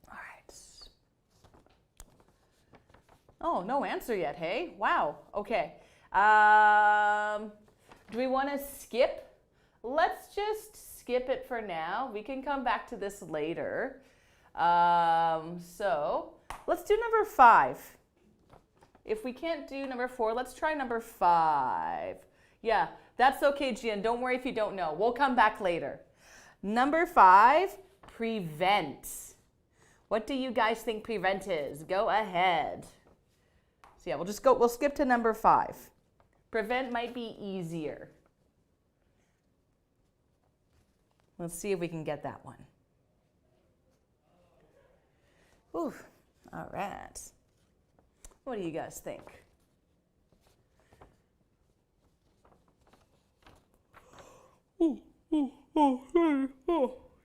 All right. Oh, no answer yet, hey? Wow, okay. Do we want to skip? Let's just skip it for now. We can come back to this later. So let's do number 5. If we can't do number 4, let's try number 5. Yeah, that's okay, Gian. Don't worry if you don't know. We'll come back later. Number 5, prevent. What do you guys think prevent is? Go ahead. So yeah, we'll skip to number 5. Prevent might be easier. Let's see if we can get that one. Ooh, all right. What do you guys think?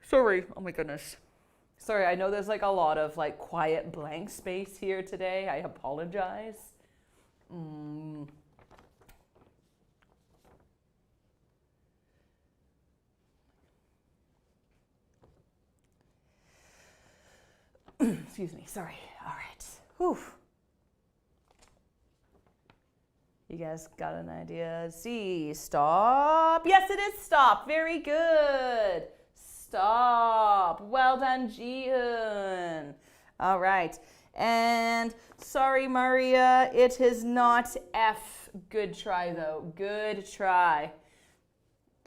Sorry. Oh my goodness. Sorry, I know there's like a lot of like quiet blank space here today. I apologize. Excuse me. Sorry. All right. Whew. You guys got an idea? C, stop. Yes, it is stop. Very good. Stop. Well done, Jihoon. All right. And sorry, Maria, it is not F. Good try, though. Good try.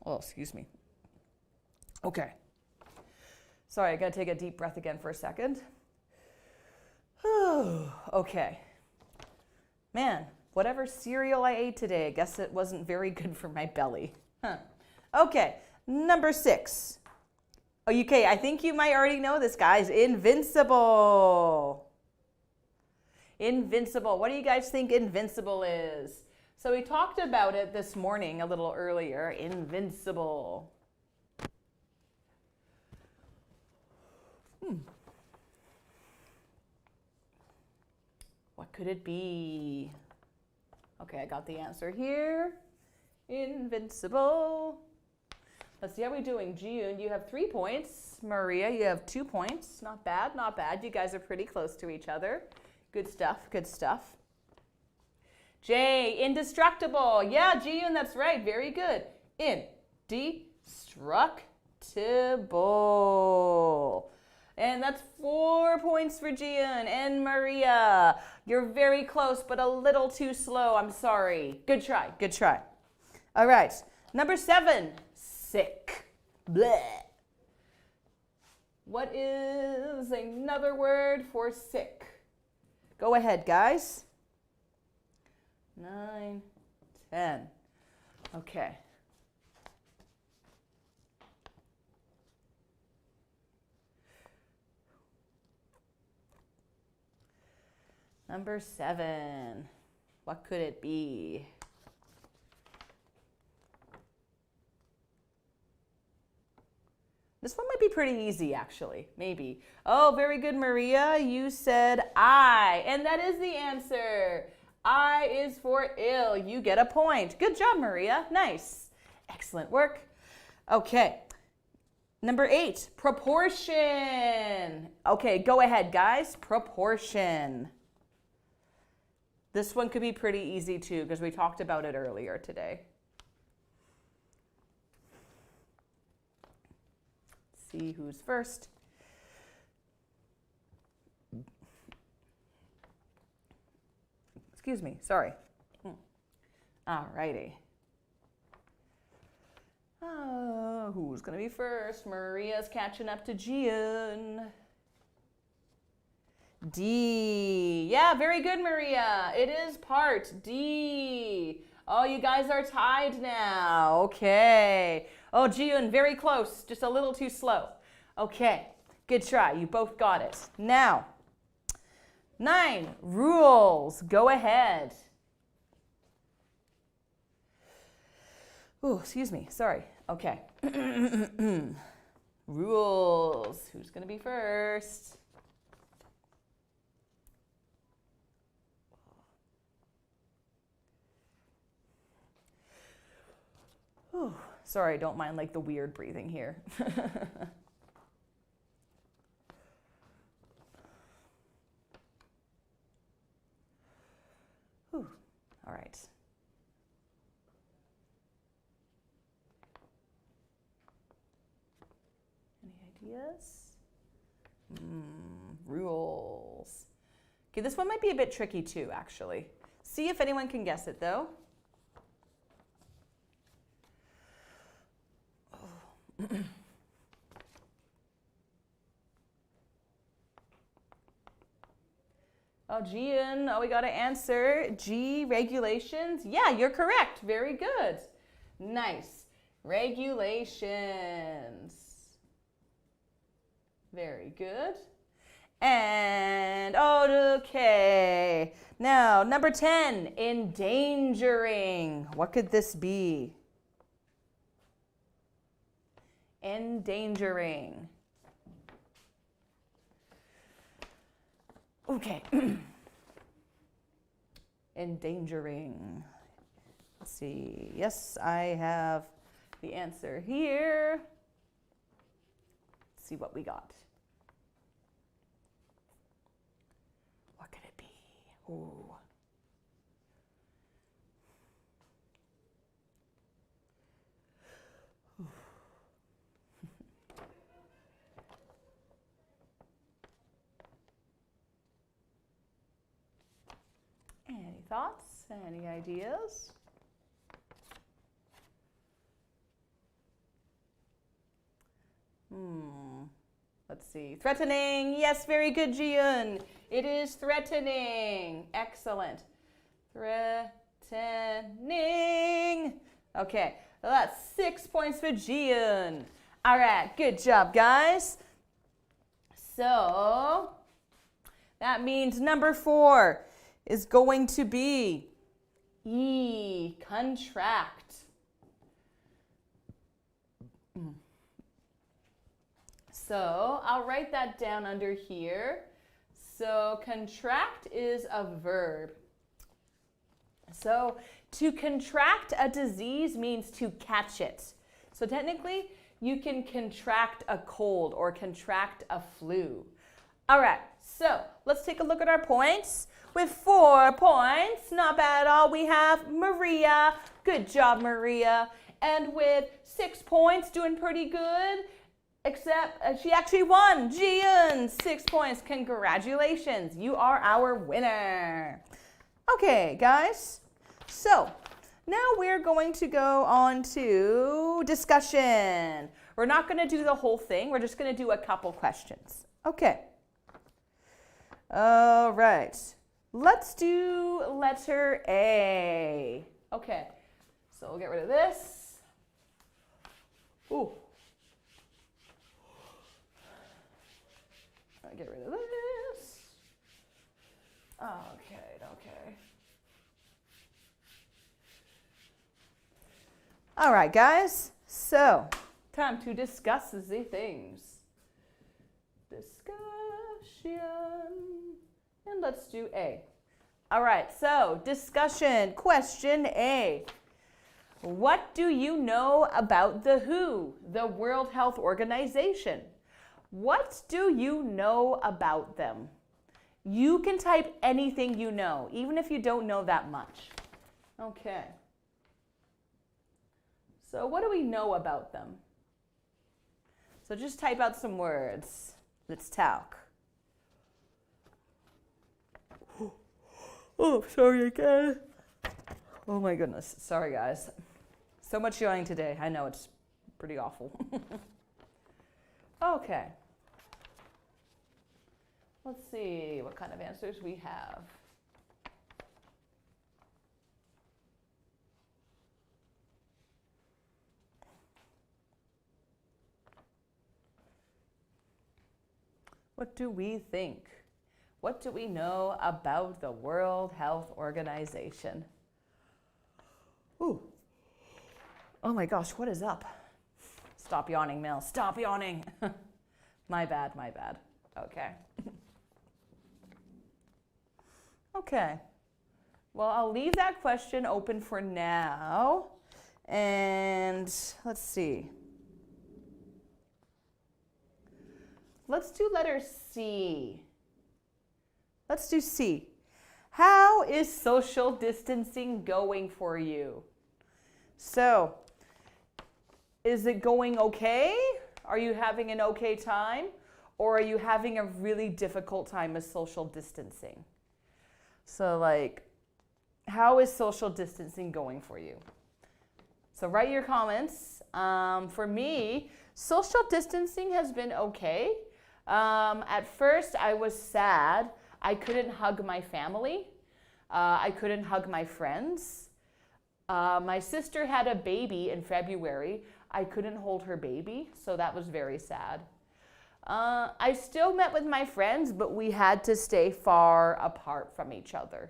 Oh, excuse me. Okay. Sorry, I got to take a deep breath again for a second. Okay. Man. Whatever cereal I ate today, I guess it wasn't very good for my belly. Okay, number 6. Oh, okay, I think you might already know this, guys. Invincible. Invincible. What do you guys think invincible is? So we talked about it this morning a little earlier. Invincible. What could it be? Okay, I got the answer here. Invincible. Let's see how we're doing. Jihoon, you have 3 points. Maria, you have 2 points. Not bad, not bad. You guys are pretty close to each other. Good stuff, good stuff. J, indestructible. Yeah, Jihoon, that's right. Very good. Indestructible. And that's 4 points for Gian and Maria. You're very close, but a little too slow. I'm sorry. Good try. Good try. All right. Number 7, sick. Bleh. What is another word for sick? Go ahead, guys. 9, 10. Okay. Number 7. What could it be? This one might be pretty easy, actually. Maybe. Oh, very good, Maria. You said I, and that is the answer. I is for ill. You get a point. Good job, Maria. Nice. Excellent work. Okay. Number 8, proportion. Okay, go ahead, guys. Proportion. This one could be pretty easy, too, because we talked about it earlier today. See who's first. Excuse me, sorry. All righty. Who's going to be first? Maria's catching up to Gian. D. Yeah, very good, Maria. It is part D. Oh, you guys are tied now. Okay. Oh, Gian, very close. Just a little too slow. Okay. Good try. You both got it. Now, 9, rules. Go ahead. Oh, excuse me. Sorry. Okay. Rules. Who's going to be first? Whew. Sorry, don't mind like the weird breathing here. Whew. All right. Any ideas? Rules. Okay, this one might be a bit tricky too, actually. See if anyone can guess it though. Oh, Gian, oh, we got to answer. G, regulations. Yeah, you're correct. Very good. Nice. Regulations. Very good. And, okay. Now, number 10, endangering. What could this be? Endangering. Okay. Endangering. Let's see. Yes, I have the answer here. Let's see what we got. What could it be? Ooh. Any thoughts? Any ideas? Let's see. Threatening. Yes, very good, Gian. It is threatening. Excellent. Threatening. Okay, well, that's 6 points for Gian. All right, good job, guys. So that means number 4 is going to be E, contract. So I'll write that down under here. So contract is a verb. So to contract a disease means to catch it. So technically, you can contract a cold or contract a flu. All right, so let's take a look at our points. With 4 points, not bad at all, we have Maria. Good job, Maria. And with 6 points, doing pretty good, Except she actually won. Jian, 6 points. Congratulations. You are our winner. Okay, guys. So now we're going to go on to discussion. We're not going to do the whole thing. We're just going to do a couple questions. Okay. All right. Let's do letter A. Okay. So we'll get rid of this. Ooh. I'll get rid of this. Okay. All right, guys. So, time to discuss the things. Discussion. And let's do A. All right, so discussion. Question A. What do you know about the WHO, the World Health Organization? What do you know about them? You can type anything you know, even if you don't know that much. Okay. So what do we know about them? So just type out some words. Let's talk. Oh, sorry again. Oh my goodness. Sorry, guys. So much yawning today. I know it's pretty awful. Okay. Let's see what kind of answers we have. What do we think? What do we know about the World Health Organization? Ooh. Oh my gosh, what is up? Stop yawning, Mel. Stop yawning. My bad. Okay. Okay. Well, I'll leave that question open for now. And let's see. Let's do letter C. Let's do C. How is social distancing going for you? So, is it going okay? Are you having an okay time? Or are you having a really difficult time with social distancing? So like, how is social distancing going for you? So write your comments. For me, social distancing has been okay. At first, I was sad. I couldn't hug my family. I couldn't hug my friends. My sister had a baby in February. I couldn't hold her baby, so that was very sad. I still met with my friends, but we had to stay far apart from each other.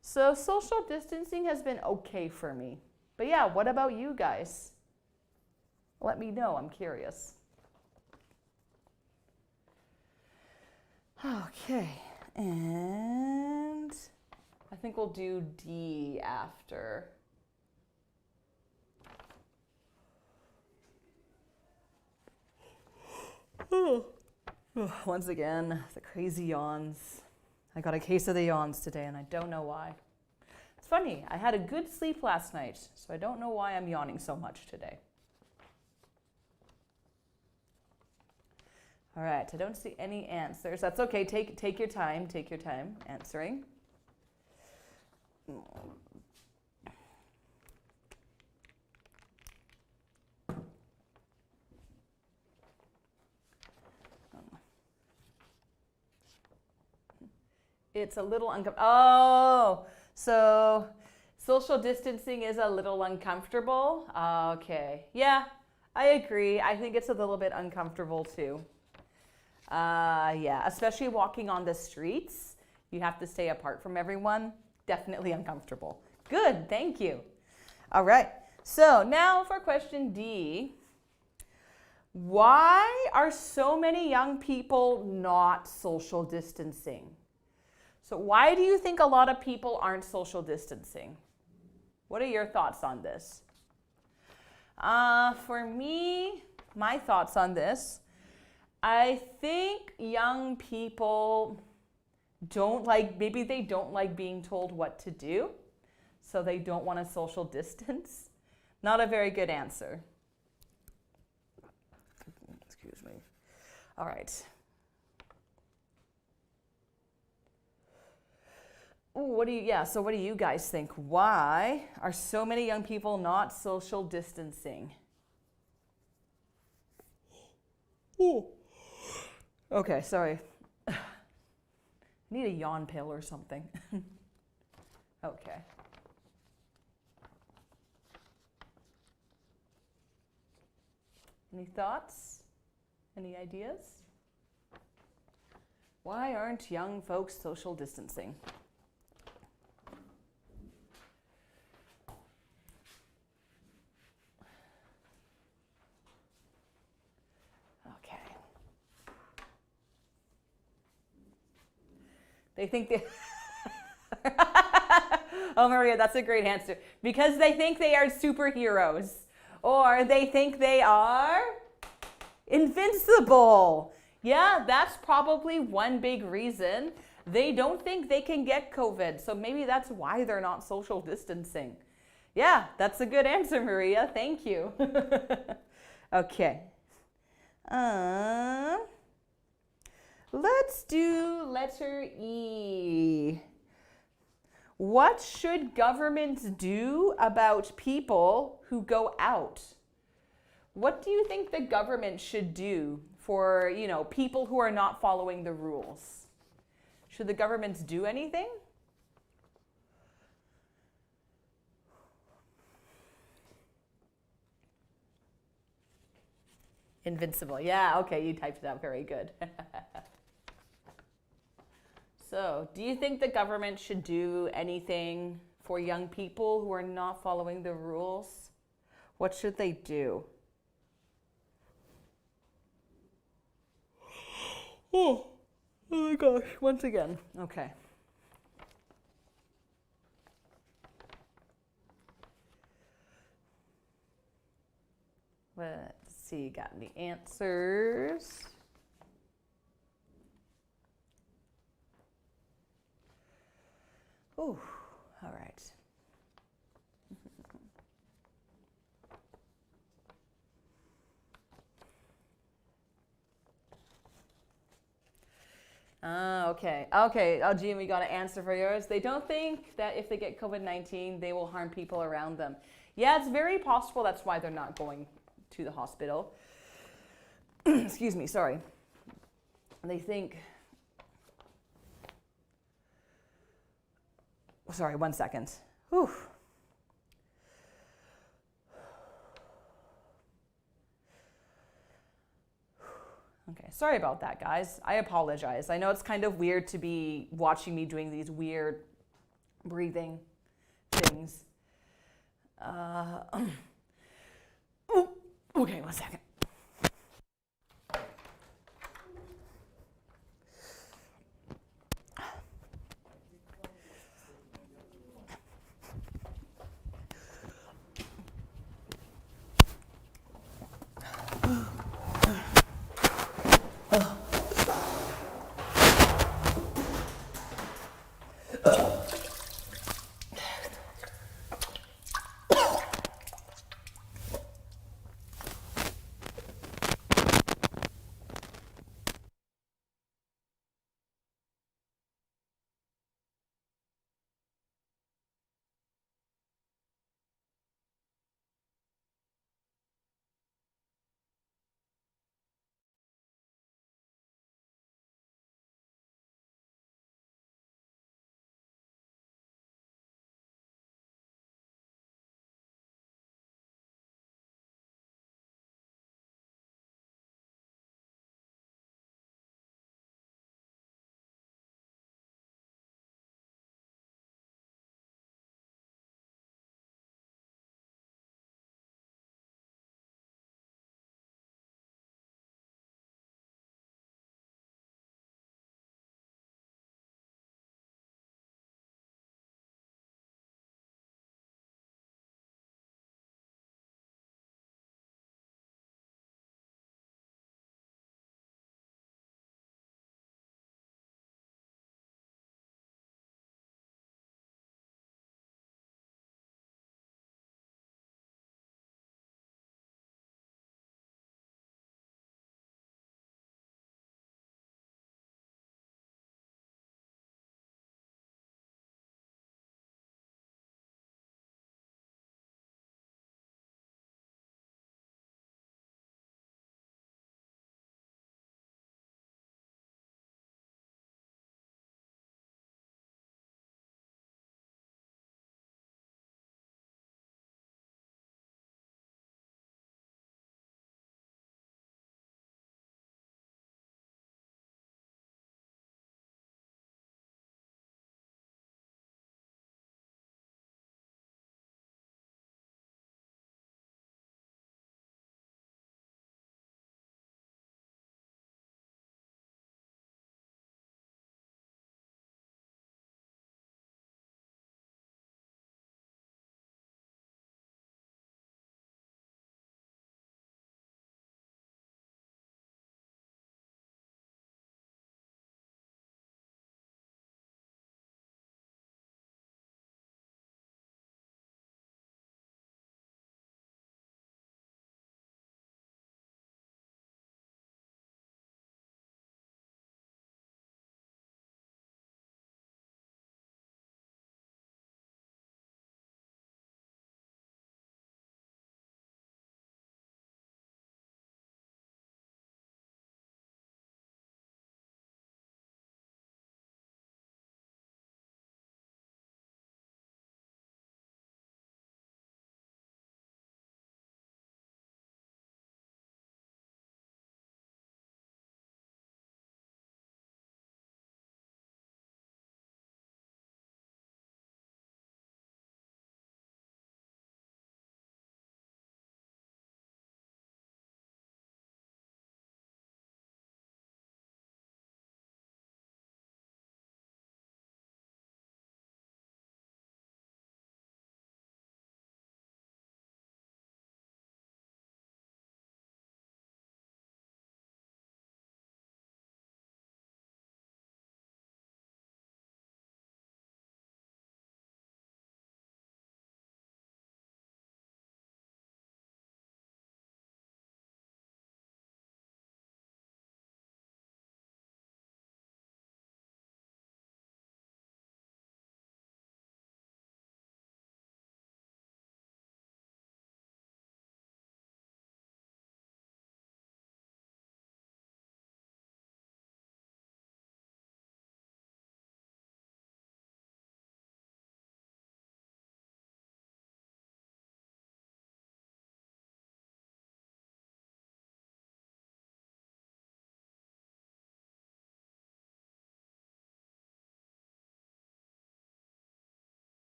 So social distancing has been okay for me. But yeah, what about you guys? Let me know, I'm curious. Okay, and I think we'll do D after. Once again, the crazy yawns. I got a case of the yawns today and I don't know why. It's funny, I had a good sleep last night, so I don't know why I'm yawning so much today. All right, I don't see any answers. That's okay, take your time answering. It's a little uncomfortable. Oh, so social distancing is a little uncomfortable. Okay, yeah, I agree. I think it's a little bit uncomfortable too. Yeah, especially walking on the streets. You have to stay apart from everyone. Definitely uncomfortable. Good, thank you. All right, so now for question D. Why are so many young people not social distancing? So why do you think a lot of people aren't social distancing? What are your thoughts on this? For me, my thoughts on this, I think young people maybe they don't like being told what to do, so they don't want to social distance. Not a very good answer. All right. Ooh, so what do you guys think? Why are so many young people not social distancing? Ooh. Okay, sorry. I need a yawn pill or something. Okay. Any thoughts? Any ideas? Why aren't young folks social distancing? Okay. They think they... Oh, Maria, that's a great answer. Because they think they are superheroes. Or they think they are invincible. Yeah, that's probably one big reason. They don't think they can get COVID. So maybe that's why they're not social distancing. Yeah, that's a good answer, Maria. Thank you. Okay. Let's do letter E. What should governments do about people who go out? What do you think the government should do for, people who are not following the rules? Should the governments do anything? Invincible. Yeah, okay, you typed it out. Very good. So, do you think the government should do anything for young people who are not following the rules? What should they do? Oh my gosh, once again. Okay. Let's see, got any answers? Ooh, all right. Okay. Oh, Jean, we got an answer for yours. They don't think that if they get COVID-19, they will harm people around them. Yeah, it's very possible that's why they're not going to the hospital. Excuse me, sorry. They think... Sorry, 1 second. Whew. Okay, sorry about that, guys. I apologize. I know it's kind of weird to be watching me doing these weird breathing things. Okay, 1 second.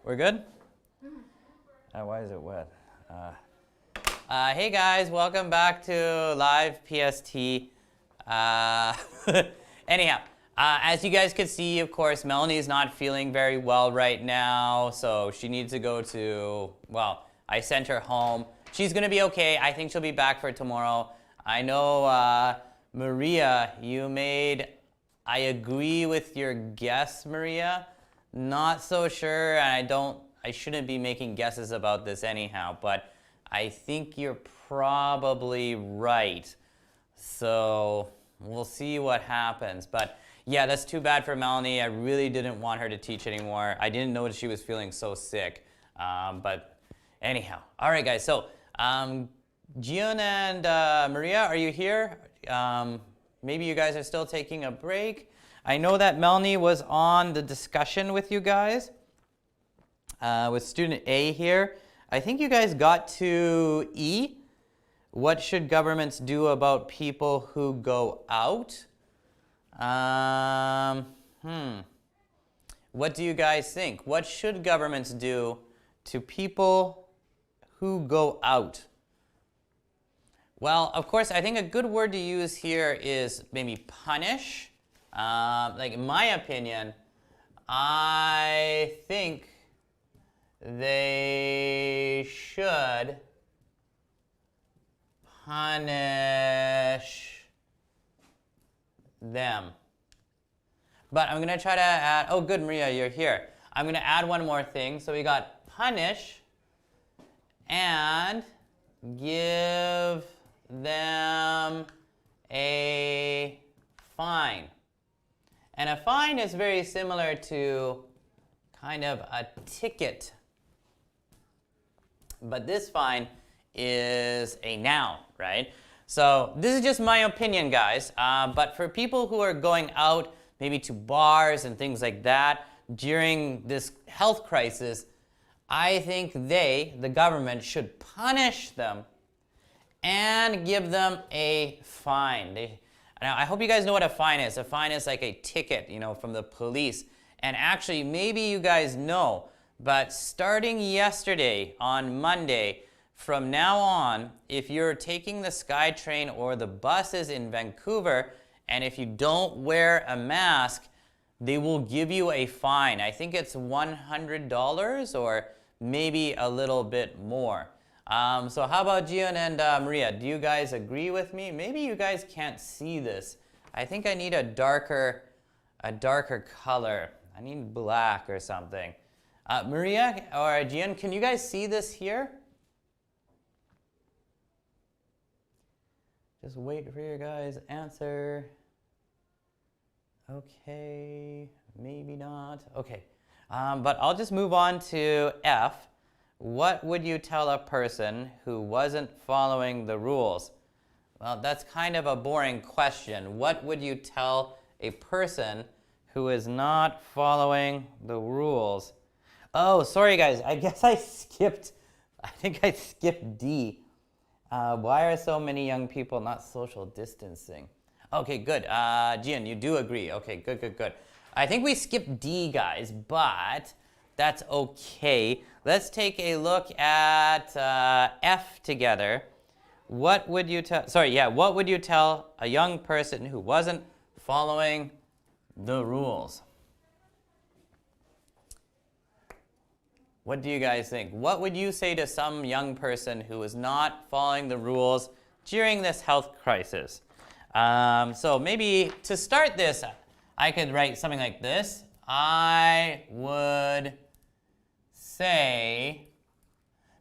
We're good? Why is it wet? Hey guys, welcome back to live PST. Anyhow, as you guys could see, of course, Melanie's not feeling very well right now, so she needs to go to, well, I sent her home. She's gonna be okay. I think she'll be back for tomorrow. I know, Maria, you made, I agree with your guess, Maria. Not so sure, and I shouldn't be making guesses about this anyhow, but I think you're probably right. So we'll see what happens. But yeah, that's too bad for Melanie. I really didn't want her to teach anymore. I didn't know she was feeling so sick. But anyhow, all right, guys. So Gian and Maria, are you here? Maybe you guys are still taking a break. I know that Melanie was on the discussion with you guys, with student A here. I think you guys got to E. What should governments do about people who go out? What do you guys think? What should governments do to people who go out? Well, of course, I think a good word to use here is maybe punish. Like in my opinion, I think they should punish them. But I'm going to try to add, oh good, Maria, you're here. I'm going to add one more thing. So we got punish and give them a fine. And a fine is very similar to kind of a ticket. But this fine is a noun, right? So this is just my opinion, guys. But for people who are going out, maybe to bars and things like that, during this health crisis, I think the government, should punish them and give them a fine. Now, I hope you guys know what a fine is. A fine is like a ticket, from the police. And actually, maybe you guys know, but starting yesterday, on Monday, from now on, if you're taking the SkyTrain or the buses in Vancouver, and if you don't wear a mask, they will give you a fine. I think it's $100 or maybe a little bit more. So how about Gian and Maria? Do you guys agree with me? Maybe you guys can't see this. I think I need a darker color. I need black or something. Maria or Gian, can you guys see this here? Just wait for your guys' answer. Okay, maybe not. Okay, but I'll just move on to F. What would you tell a person who wasn't following the rules? Well, that's kind of a boring question. What would you tell a person who is not following the rules? Oh, sorry guys, I guess I think I skipped D. Why are so many young people not social distancing? Okay, good. Gian, you do agree. Okay, good. I think we skipped D, guys, but that's okay. Let's take a look at F together. What would you tell? What would you tell a young person who wasn't following the rules? What do you guys think? What would you say to some young person who is not following the rules during this health crisis? So maybe to start this, I could write something like this. I would say,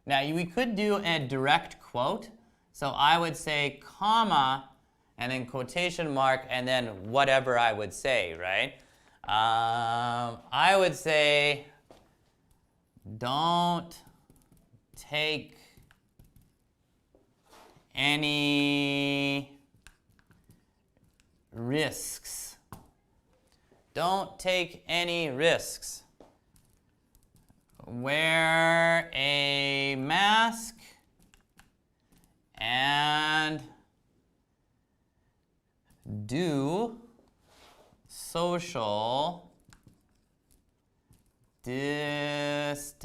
now we could do a direct quote. So I would say comma, and then quotation mark, and then whatever I would say, right? I would say, don't take any risks. Don't take any risks. Wear a mask and do social distancing.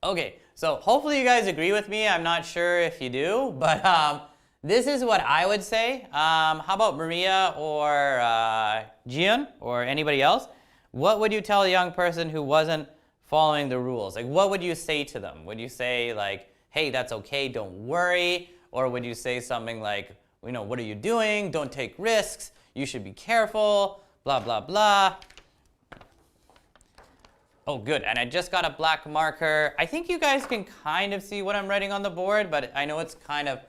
Okay, so hopefully you guys agree with me. I'm not sure if you do, but this is what I would say. How about Maria or Gian or anybody else? What would you tell a young person who wasn't following the rules? Like, what would you say to them? Would you say like, hey, that's okay, don't worry? Or would you say something like, you know, what are you doing? Don't take risks. You should be careful, blah, blah, blah. Oh, good, and I just got a black marker. I think you guys can kind of see what I'm writing on the board, but I know it's kind of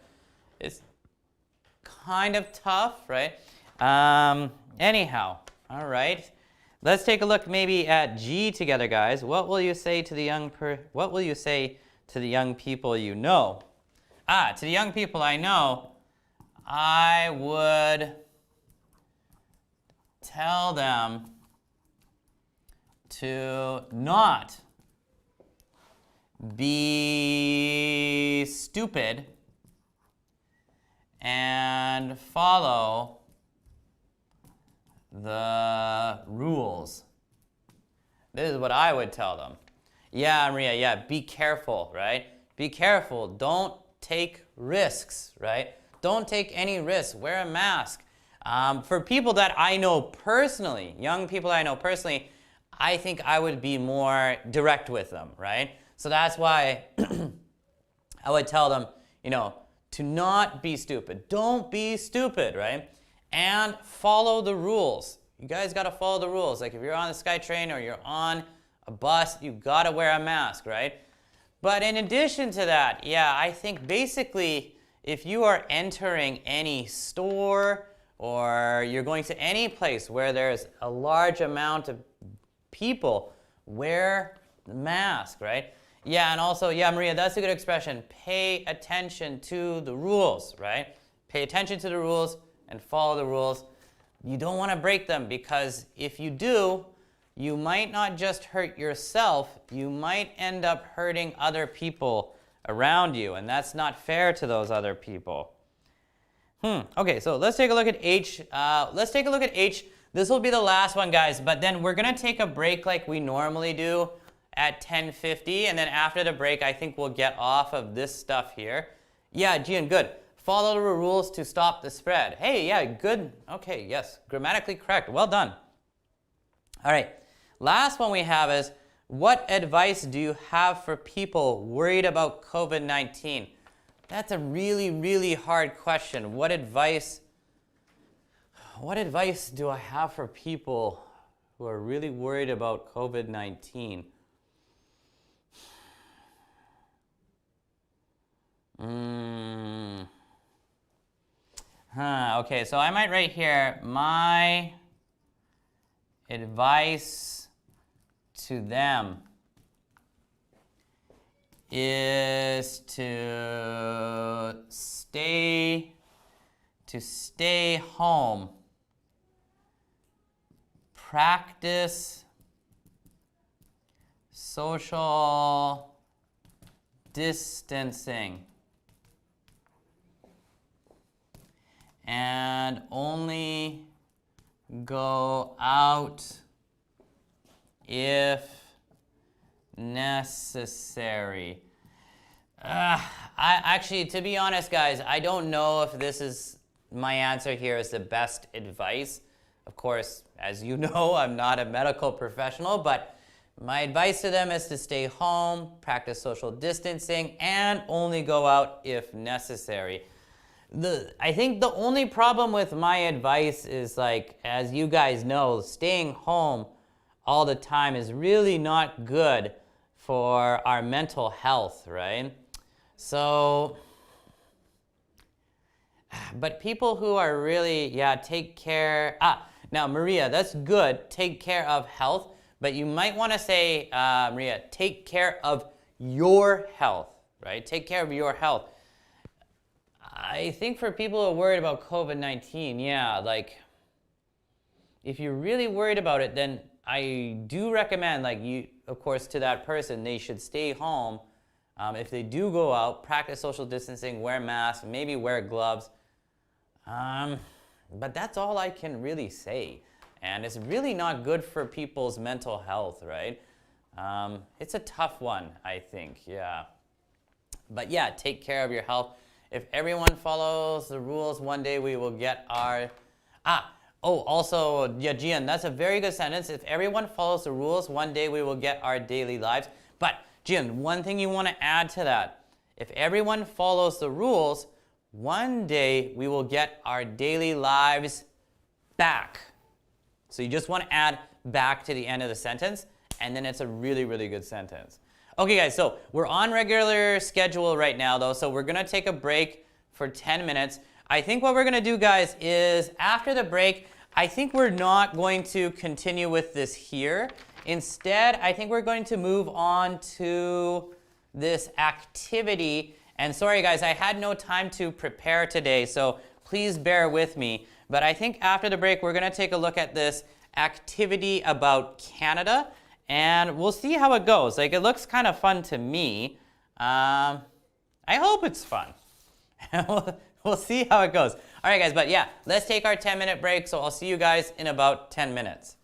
tough, right? Anyhow, all right. Let's take a look maybe at G together, guys. What will you say to the young people you know? To the young people I know, I would tell them to not be stupid and follow the rules. This is what I would tell them. Yeah, Maria, yeah, be careful, right? Be careful. Don't take risks, right? Don't take any risks. Wear a mask. For people that I know personally, young people I know personally, I think I would be more direct with them, right? So that's why I would tell them, you know, to not be stupid. Don't be stupid, right? And follow the rules. You guys got to follow the rules. Like if you're on the SkyTrain or you're on a bus, you got to wear a mask, right? But in addition to that, yeah, I think basically if you are entering any store or you're going to any place where there's a large amount of people, wear the mask, right? Yeah, and also, yeah, Maria, that's a good expression. Pay attention to the rules, right? Pay attention to the rules and follow the rules. You don't want to break them because if you do, you might not just hurt yourself, you might end up hurting other people around you, and that's not fair to those other people. Okay, so let's take a look at H. This will be the last one, guys, but then we're going to take a break like we normally do at 10:50, and then after the break, I think we'll get off of this stuff here. Yeah, Gian, good. Follow the rules to stop the spread. Hey, yeah, good. Okay, yes, grammatically correct. Well done. All right, last one we have is, what advice do you have for people worried about COVID-19? That's a really, really hard question. What advice do I have for people who are really worried about COVID-19? Okay, so I might write here, my advice to them is to stay home, practice social distancing, and only go out if necessary. To be honest, guys, I don't know if this is my answer here is the best advice. Of course, as you know, I'm not a medical professional, but my advice to them is to stay home, practice social distancing, and only go out if necessary. I think the only problem with my advice is, like, as you guys know, staying home all the time is really not good for our mental health, right? So, but people who are really, take care, now Maria, that's good, take care of health, but you might want to say, Maria, take care of your health, right? Take care of your health. I think for people who are worried about COVID-19, like, if you're really worried about it, then I do recommend, like, you, of course, to that person, they should stay home. If they do go out, practice social distancing, wear masks, maybe wear gloves. Um, but that's all I can really say. And it's really not good for people's mental health, right? It's a tough one, I think, yeah. But yeah, take care of your health. If everyone follows the rules, one day we will get our... also, yeah, Gian, that's a very good sentence. If everyone follows the rules, one day we will get our daily lives. But, Gian, one thing you want to add to that. If everyone follows the rules, one day we will get our daily lives back. So you just want to add back to the end of the sentence, and then it's a really, really good sentence. Okay, guys, so we're on regular schedule right now, though, so we're going to take a break for 10 minutes. I think what we're going to do, guys, is after the break, I think we're not going to continue with this here. Instead, I think we're going to move on to this activity. And sorry, guys, I had no time to prepare today, so please bear with me. But I think after the break, we're going to take a look at this activity about Canada, and we'll see how it goes. Like, it looks kind of fun to me. I hope it's fun. We'll see how it goes. All right, guys, but yeah, let's take our 10-minute break, so I'll see you guys in about 10 minutes.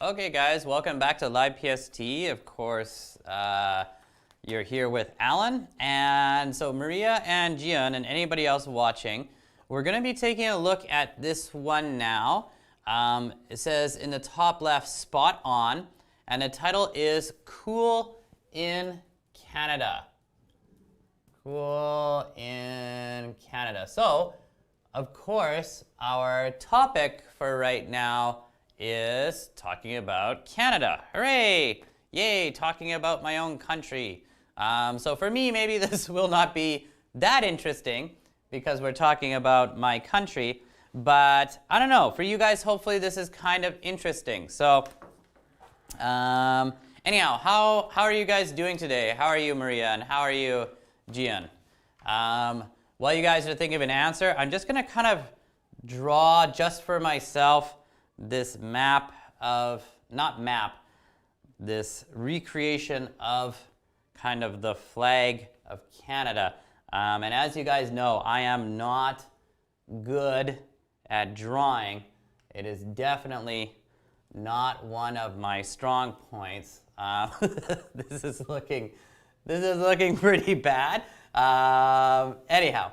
Okay, guys, welcome back to Live PST. Of course, you're here with Alan. And so Maria and Gian and anybody else watching, we're going to be taking a look at this one now. It says in the top left, spot on. And the title is Cool in Canada. Cool in Canada. So, of course, our topic for right now is talking about Canada. Hooray! Yay, talking about my own country. So for me, maybe this will not be that interesting because we're talking about my country, but I don't know. For you guys, hopefully this is kind of interesting. So anyhow, how are you guys doing today? How are you, Maria, and how are you, Gian? While you guys are thinking of an answer, I'm just going to kind of draw just for myself this map of, not map, this recreation of kind of the flag of Canada. And as you guys know, I am not good at drawing. It is definitely not one of my strong points. This is looking pretty bad. Anyhow,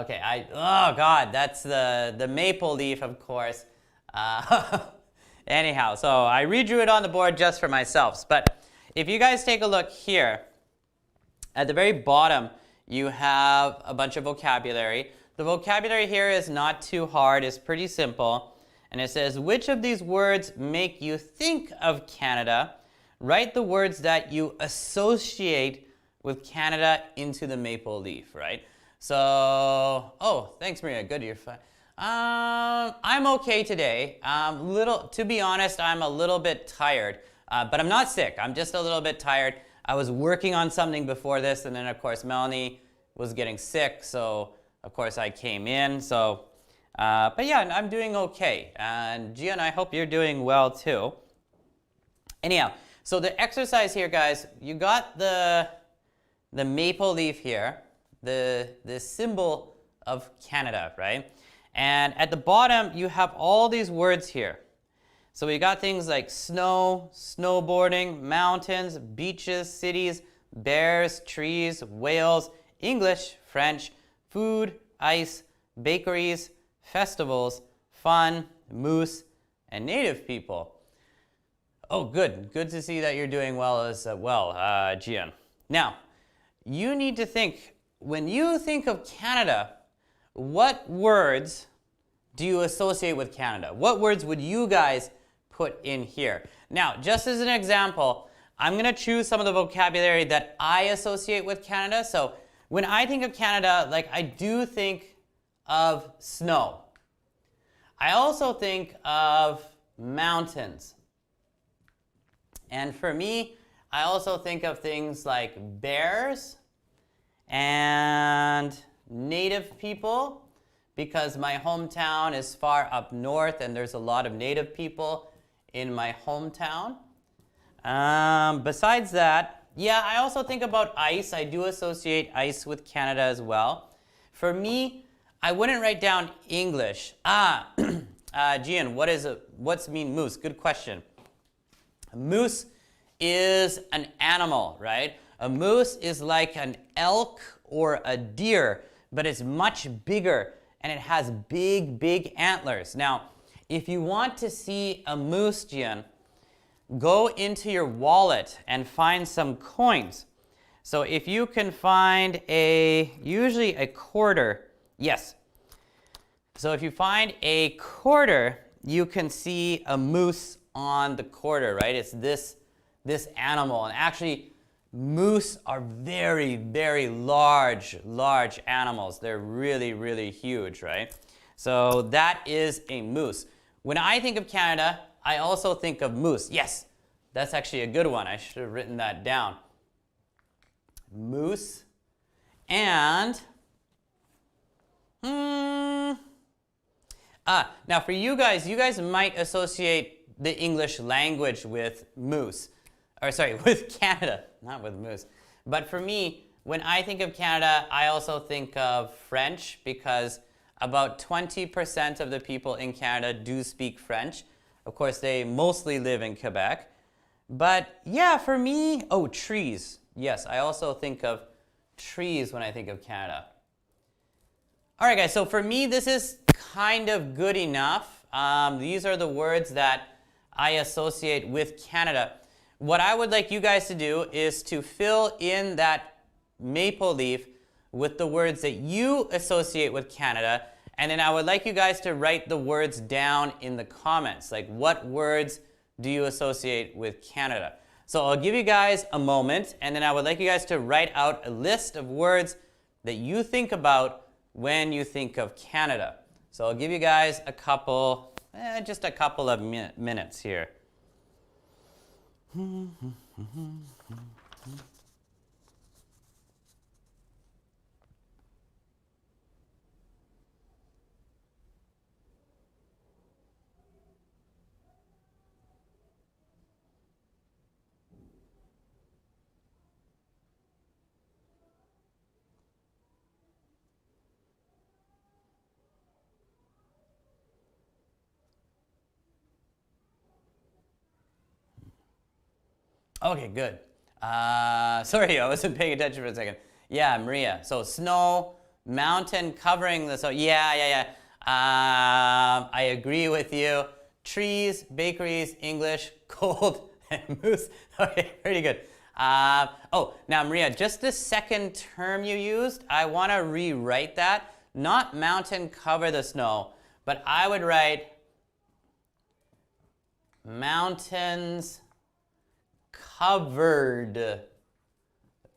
okay, oh God, that's the maple leaf, of course. Anyhow, so I redrew it on the board just for myself. But if you guys take a look here, at the very bottom, you have a bunch of vocabulary. The vocabulary here is not too hard, it's pretty simple. And it says, which of these words make you think of Canada? Write the words that you associate with Canada into the maple leaf, right? So, oh, thanks, Maria. Good, you're fine. I'm okay today. To be honest, I'm a little bit tired, but I'm not sick. I'm just a little bit tired. I was working on something before this, and then of course Melanie was getting sick, so of course I came in. So, but yeah, I'm doing okay. And Gian, I hope you're doing well too. Anyhow, so the exercise here, guys, you got the maple leaf here, the symbol of Canada, right? And at the bottom, you have all these words here. So we got things like snow, snowboarding, mountains, beaches, cities, bears, trees, whales, English, French, food, ice, bakeries, festivals, fun, moose, and native people. Oh, good. Good to see that you're doing well as well, Gian. Now, you need to think, when you think of Canada, what words do you associate with Canada? What words would you guys put in here? Now, just as an example, I'm going to choose some of the vocabulary that I associate with Canada. So when I think of Canada, like I do think of snow. I also think of mountains. And for me, I also think of things like bears and native people, because my hometown is far up north and there's a lot of native people in my hometown. Besides that, yeah, I also think about ice. I do associate ice with Canada as well. For me, I wouldn't write down English. Gian, what's mean moose? Good question. A moose is an animal, right? A moose is like an elk or a deer, but it's much bigger and it has big, big antlers. Now, if you want to see a moose, Gian, go into your wallet and find some coins. So if you can find usually a quarter, yes. So if you find a quarter, you can see a moose on the quarter, right? It's this animal. And actually, moose are very, very large animals. They're really, really huge, right? So that is a moose. When I think of Canada, I also think of moose. Yes, that's actually a good one. I should have written that down. Moose. And, now for you guys might associate the English language with moose. Or sorry, with Canada, not with moose. But for me, when I think of Canada, I also think of French, because about 20% of the people in Canada do speak French. Of course, they mostly live in Quebec. But yeah, for me, oh, trees. Yes, I also think of trees when I think of Canada. All right, guys, so for me, this is kind of good enough. These are the words that I associate with Canada. What I would like you guys to do is to fill in that maple leaf with the words that you associate with Canada, and then I would like you guys to write the words down in the comments. Like, what words do you associate with Canada? So I'll give you guys a moment, and then I would like you guys to write out a list of words that you think about when you think of Canada. So I'll give you guys a couple, just a couple of minutes here. Okay, good. Sorry, I wasn't paying attention for a second. Yeah, Maria. So snow, mountain covering the, so yeah. I agree with you. Trees, bakeries, English, cold, and moose. Okay, pretty good. Oh, now Maria, just the second term you used, I want to rewrite that. Not mountain cover the snow, but I would write mountains covered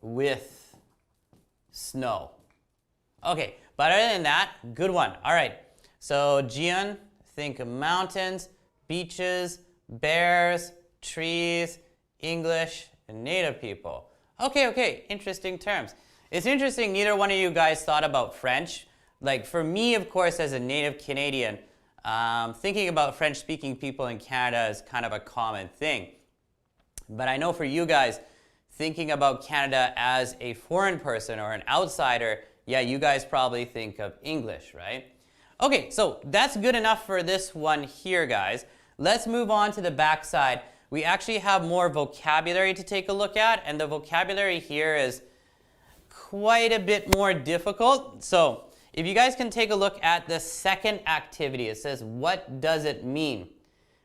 with snow. Okay, but other than that, good one. All right, so Gian, think of mountains, beaches, bears, trees, English, and Native people. Okay, interesting terms. It's interesting neither one of you guys thought about French. Like for me, of course, as a native Canadian, thinking about French-speaking people in Canada is kind of a common thing. But I know for you guys, thinking about Canada as a foreign person or an outsider, yeah, you guys probably think of English, right? Okay, so that's good enough for this one here, guys. Let's move on to the back side. We actually have more vocabulary to take a look at, and the vocabulary here is quite a bit more difficult. So if you guys can take a look at the second activity, it says, what does it mean?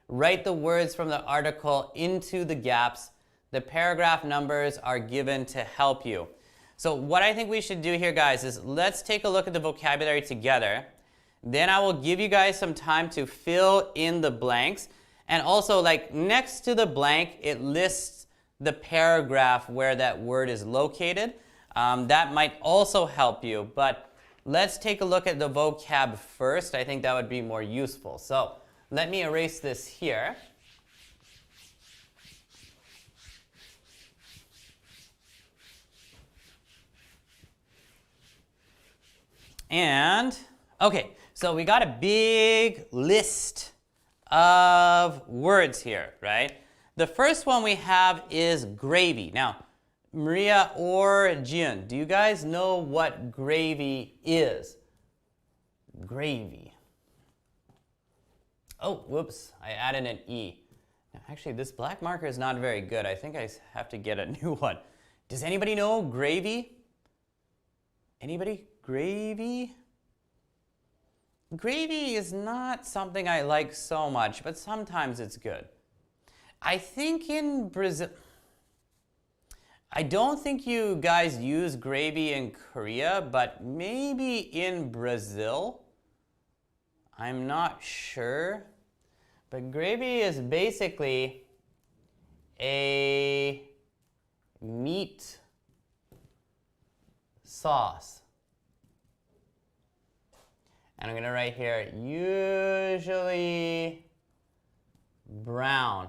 Write the words from the article into the gaps. The paragraph numbers are given to help you. So what I think we should do here, guys, is let's take a look at the vocabulary together. Then I will give you guys some time to fill in the blanks. And also, like, next to the blank, it lists the paragraph where that word is located. That might also help you. But let's take a look at the vocab first. I think that would be more useful. So let me erase this here. And, okay, so we got a big list of words here, right? The first one we have is gravy. Now, Maria or Gian, do you guys know what gravy is? Gravy. Oh, whoops, I added an E. Now, actually, this black marker is not very good. I think I have to get a new one. Does anybody know gravy? Anybody? Gravy? Gravy is not something I like so much, but sometimes it's good. I think in Brazil, I don't think you guys use gravy in Korea, but maybe in Brazil. I'm not sure. But gravy is basically a meat sauce. And I'm going to write here, usually brown.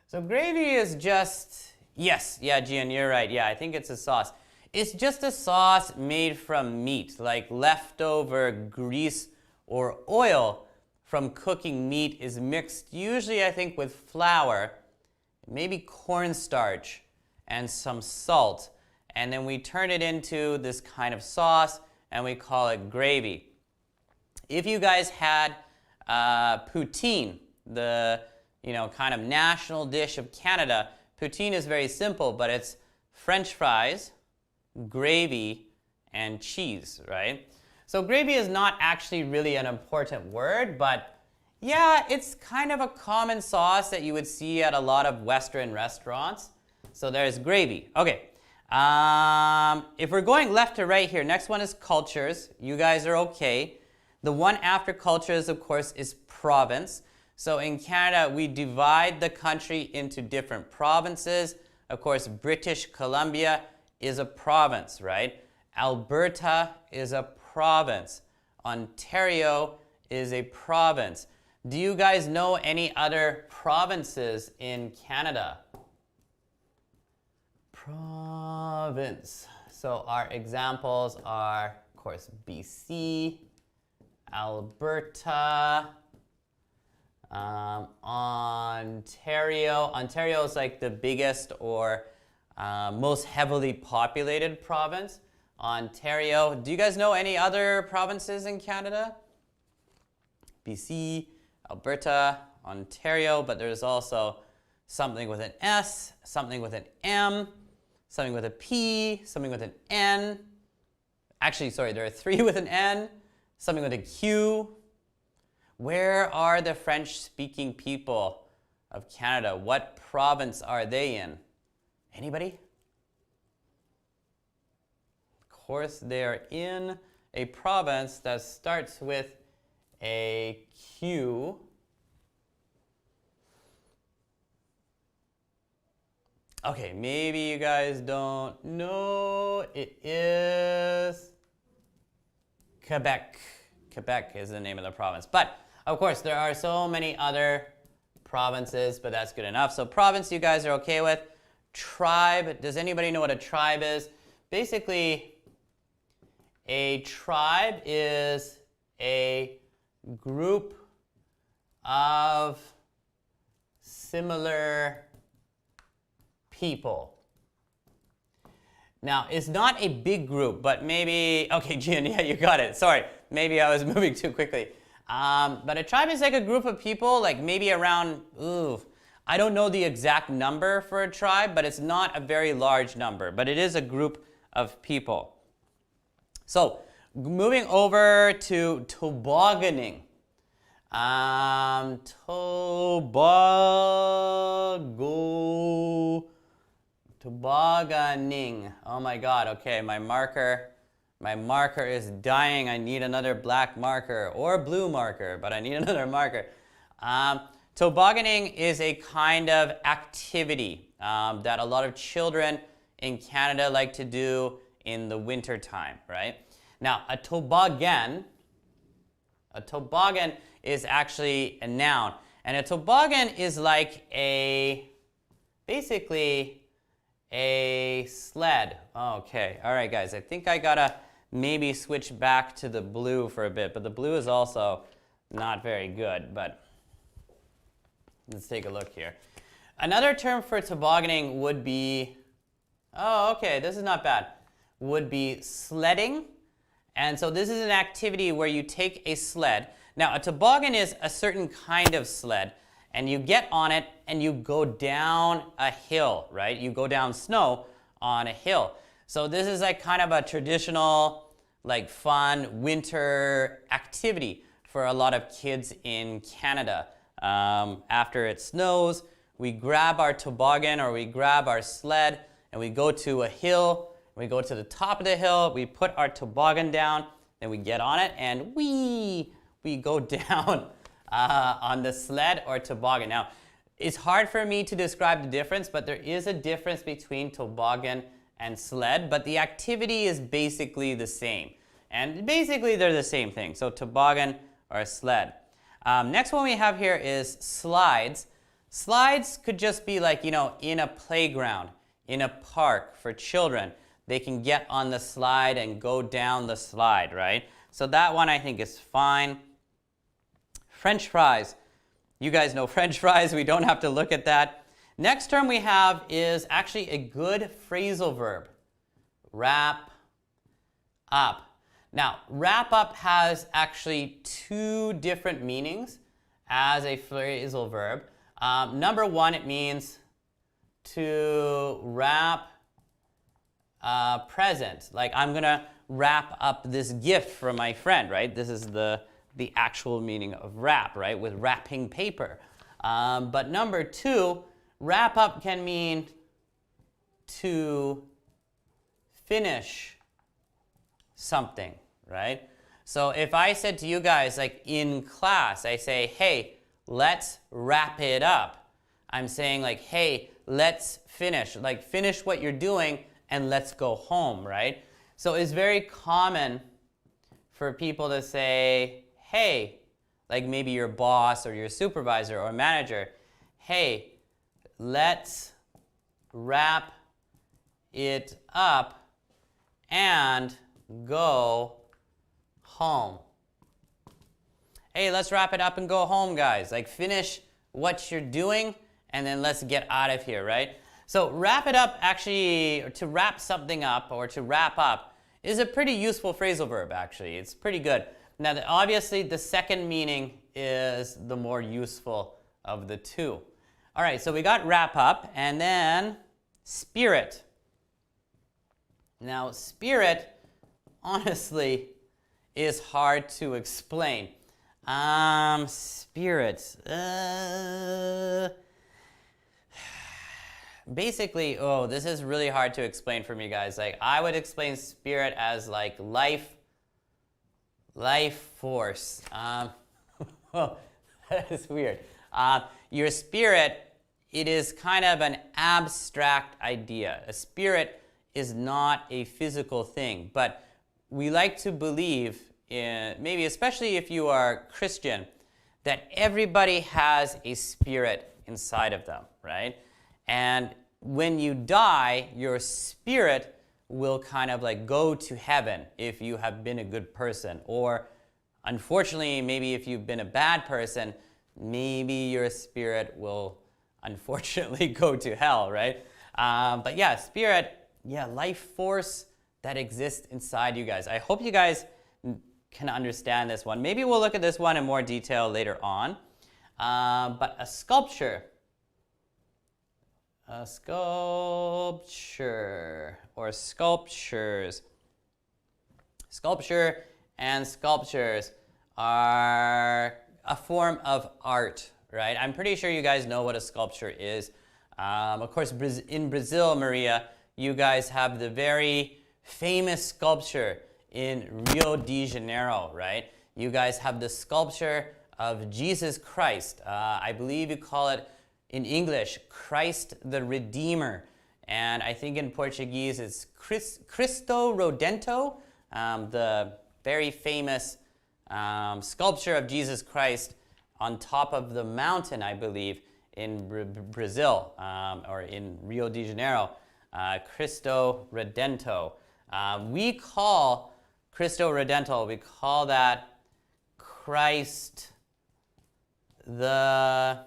So gravy is just, yes, yeah, Gian, you're right. Yeah, I think it's a sauce. It's just a sauce made from meat, like leftover grease or oil from cooking meat is mixed usually, I think, with flour, maybe cornstarch, and some salt. And then we turn it into this kind of sauce, and we call it gravy. If you guys had poutine, the kind of national dish of Canada, poutine is very simple, but it's French fries, gravy, and cheese, right? So gravy is not actually really an important word, but yeah, it's kind of a common sauce that you would see at a lot of Western restaurants. So there's gravy. Okay. If we're going left to right here, next one is cultures. You guys are okay. The one after cultures, of course, is province. So in Canada, we divide the country into different provinces. Of course, British Columbia is a province, right? Alberta is a province. Ontario is a province. Do you guys know any other provinces in Canada? Province. So our examples are, of course, BC, Alberta, Ontario. Ontario is like the biggest or most heavily populated province. Ontario. Do you guys know any other provinces in Canada? BC, Alberta, Ontario, but there's also something with an S, something with an M, something with a P, something with an N. Actually, sorry, there are 3 with an N, something with a Q. Where are the French-speaking people of Canada? What province are they in? Anybody? Of course, they are in a province that starts with a Q. Okay, maybe you guys don't know. It is Quebec. Quebec is the name of the province. But, of course, there are so many other provinces, but that's good enough. So province you guys are okay with. Tribe, does anybody know what a tribe is? Basically, a tribe is a group of similar people. Now, it's not a big group, but maybe, okay, Gian, yeah, you got it. Sorry, maybe I was moving too quickly. But a tribe is like a group of people, like maybe around, I don't know the exact number for a tribe, but it's not a very large number, but it is a group of people. So, moving over to tobogganing. Tobogganing. Oh my God, okay, my marker is dying. I need another black marker or blue marker, but I need another marker. Tobogganing is a kind of activity that a lot of children in Canada like to do in the winter time, right? Now, a toboggan is actually a noun. And a toboggan is like basically a sled. Okay, all right, guys. I think I gotta maybe switch back to the blue for a bit, but the blue is also not very good, but let's take a look here. Another term for tobogganing would be, oh, okay, this is not bad, would be sledding. And so this is an activity where you take a sled. Now, a toboggan is a certain kind of sled, and you get on it and you go down a hill, right? You go down snow on a hill. So this is like kind of a traditional, like fun winter activity for a lot of kids in Canada. After it snows, we grab our toboggan or we grab our sled and we go to a hill. We go to the top of the hill, we put our toboggan down, then we get on it, and we go down on the sled or toboggan. Now, it's hard for me to describe the difference, but there is a difference between toboggan and sled, but the activity is basically the same. And basically, they're the same thing, so toboggan or sled. Next one we have here is slides. Slides could just be like, in a playground, in a park for children. They can get on the slide and go down the slide, right? So that one I think is fine. French fries. You guys know French fries. We don't have to look at that. Next term we have is actually a good phrasal verb. Wrap up. Now, wrap up has actually 2 different meanings. as a phrasal verb. Number one, it means to wrap a present. Like I'm gonna wrap up this gift for my friend, right? This is the actual meaning of wrap, right? With wrapping paper. But number two, wrap up can mean to finish something, right? So if I said to you guys, like in class, I say, hey, let's wrap it up. I'm saying like, hey, let's finish. Like finish what you're doing and let's go home, right? So it's very common for people to say, hey, like maybe your boss or your supervisor or manager, hey, let's wrap it up and go home. Hey, let's wrap it up and go home, guys. Like finish what you're doing and then let's get out of here, right? So wrap it up, actually, or to wrap something up or to wrap up is a pretty useful phrasal verb, actually. It's pretty good. Now, obviously, the second meaning is the more useful of the two. All right, so we got wrap up and then spirit. Now, spirit, honestly, is hard to explain. Spirit. Basically, this is really hard to explain for me, guys. Like, I would explain spirit as like life force. Well, that is weird. Your spirit, it is kind of an abstract idea. A spirit is not a physical thing, but we like to believe in, maybe especially if you are Christian, that everybody has a spirit inside of them, right? And when you die, your spirit will kind of like go to heaven if you have been a good person. Or unfortunately, maybe if you've been a bad person, maybe your spirit will unfortunately go to hell, right? But yeah, spirit, yeah, life force that exists inside you guys. I hope you guys can understand this one. Maybe we'll look at this one in more detail later on. But a sculpture or sculptures. Sculpture and sculptures are a form of art, right? I'm pretty sure you guys know what a sculpture is. Of course, in Brazil, Maria, you guys have the very famous sculpture in Rio de Janeiro, right? You guys have the sculpture of Jesus Christ. I believe you call it in English, Christ the Redeemer. And I think in Portuguese it's Cristo Rodento, the very famous sculpture of Jesus Christ on top of the mountain, I believe, in Brazil, or in Rio de Janeiro, Cristo Redento. We call Cristo Redento, we call that Christ the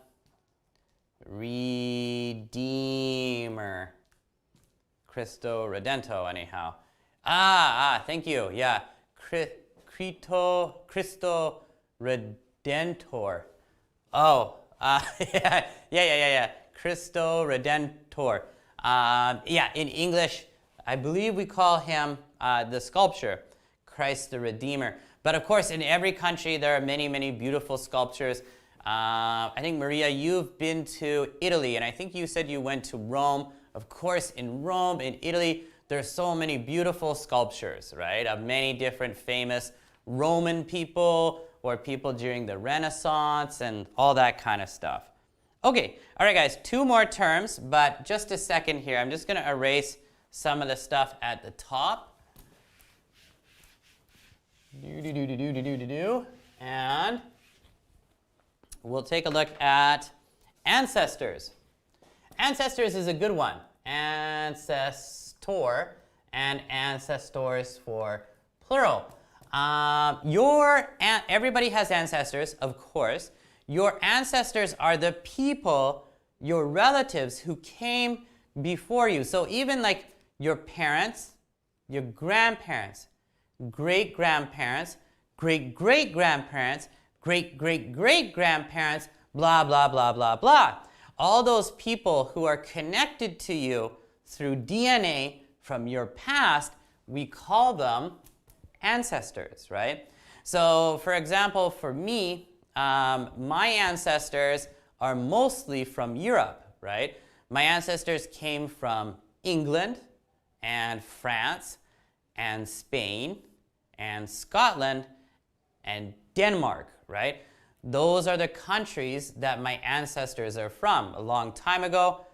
Redeemer. Cristo Redento, anyhow. Thank you. Yeah, Cristo Redentor. Oh, yeah. Cristo Redentor. Yeah, in English, I believe we call him the sculpture, Christ the Redeemer. But of course, in every country, there are many, many beautiful sculptures. I think, Maria, you've been to Italy, and I think you said you went to Rome. Of course, in Rome, in Italy, there's so many beautiful sculptures, right, of many different famous Roman people or people during the Renaissance and all that kind of stuff. Okay, all right, guys, two more terms, but just a second here. I'm just going to erase some of the stuff at the top. And we'll take a look at ancestors. Ancestors is a good one. Ancestor and ancestors for plural. Everybody has ancestors, of course. Your ancestors are the people, your relatives who came before you. So even like your parents, your grandparents, great-grandparents, great-great-grandparents, great-great-great-grandparents, blah, blah, blah, blah, blah. All those people who are connected to you through DNA from your past, we call them ancestors, right? So, for example, for me, my ancestors are mostly from Europe, right? My ancestors came from England and France and Spain and Scotland and Denmark, right? Those are the countries that my ancestors are from. A long time ago,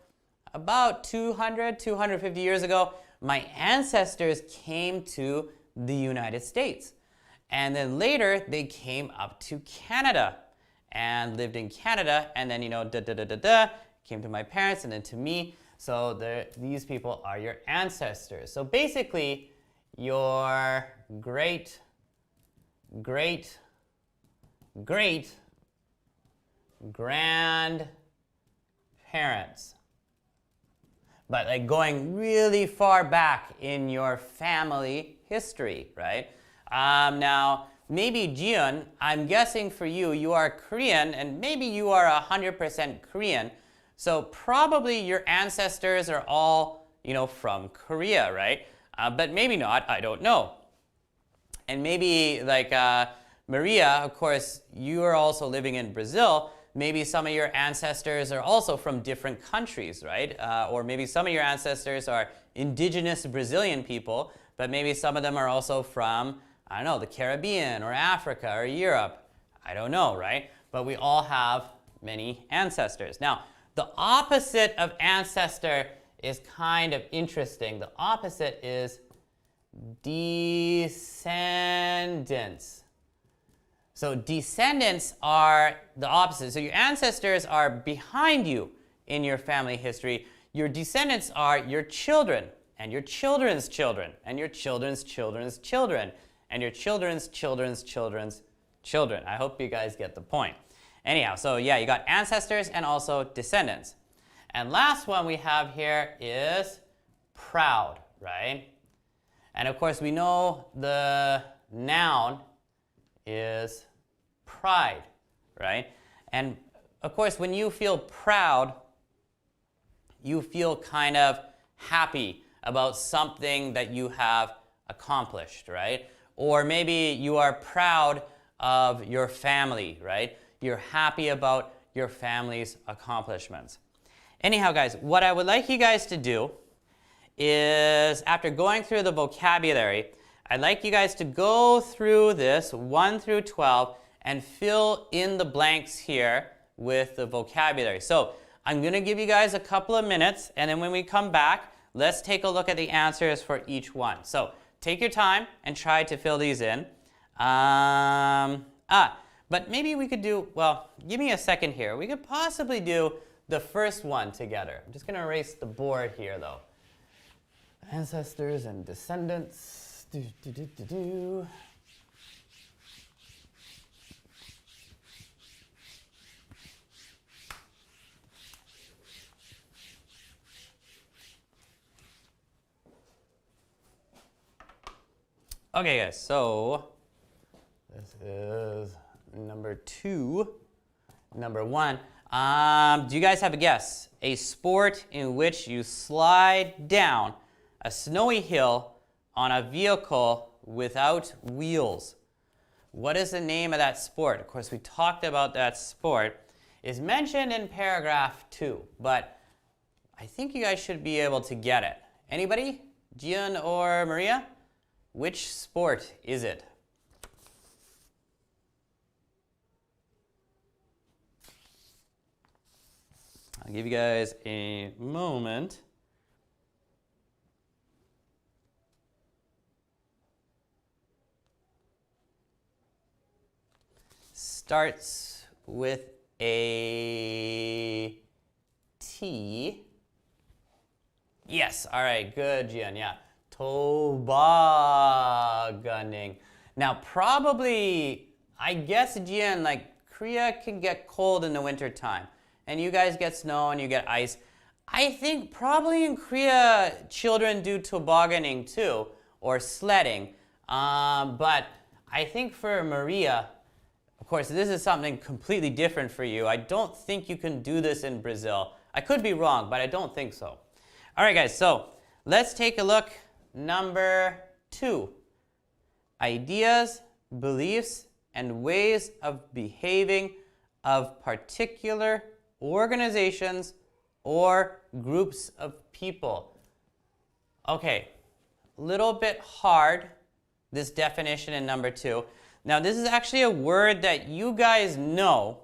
about 250 years ago, my ancestors came to the United States. And then later, they came up to Canada and lived in Canada. And then, came to my parents and then to me. So these people are your ancestors. So basically, your great grandparents. But like going really far back in your family history, right? Now, maybe Jiun, I'm guessing for you, you are Korean and maybe you are 100% Korean. So probably your ancestors are all, from Korea, right? But maybe not, I don't know. And maybe like Maria, of course, you are also living in Brazil. Maybe some of your ancestors are also from different countries, right? Or maybe some of your ancestors are indigenous Brazilian people, but maybe some of them are also from, I don't know, the Caribbean or Africa or Europe. I don't know, right? But we all have many ancestors. Now, the opposite of ancestor is kind of interesting. The opposite is descendants. So descendants are the opposite. So your ancestors are behind you in your family history. Your descendants are your children and your children's children and your children's children's children and your children's children's children's children. I hope you guys get the point. Anyhow, so yeah, you got ancestors and also descendants. And last one we have here is proud, right? And of course we know the noun is pride, right? And of course, when you feel proud, you feel kind of happy about something that you have accomplished, right? Or maybe you are proud of your family, right? You're happy about your family's accomplishments. Anyhow, guys, what I would like you guys to do is, after going through the vocabulary, I'd like you guys to go through this 1 through 12 and fill in the blanks here with the vocabulary. So I'm going to give you guys a couple of minutes, and then when we come back, let's take a look at the answers for each one. So take your time and try to fill these in. But maybe we could do, well, give me a second here. We could possibly do the first one together. I'm just going to erase the board here, though. Ancestors and descendants. Okay, guys, so this is number 2. Number 1. Do you guys have a guess? A sport in which you slide down a snowy hill on a vehicle without wheels. What is the name of that sport? Of course, we talked about that sport. It's mentioned in paragraph 2, but I think you guys should be able to get it. Anybody? Jian or Maria? Which sport is it? I'll give you guys a moment. Starts with a T. Yes, all right, good, Jian, yeah. Tobogganing. Now, probably, I guess, Jian, like, Korea can get cold in the winter time, and you guys get snow and you get ice. I think probably in Korea, children do tobogganing too, or sledding. But I think for Maria, Of course, this is something completely different for you. I don't think you can do this in Brazil. I could be wrong, but I don't think so. All right, guys, so let's take a look. Number 2, ideas, beliefs, and ways of behaving of particular organizations or groups of people. Okay, a little bit hard, this definition in number 2. Now, this is actually a word that you guys know,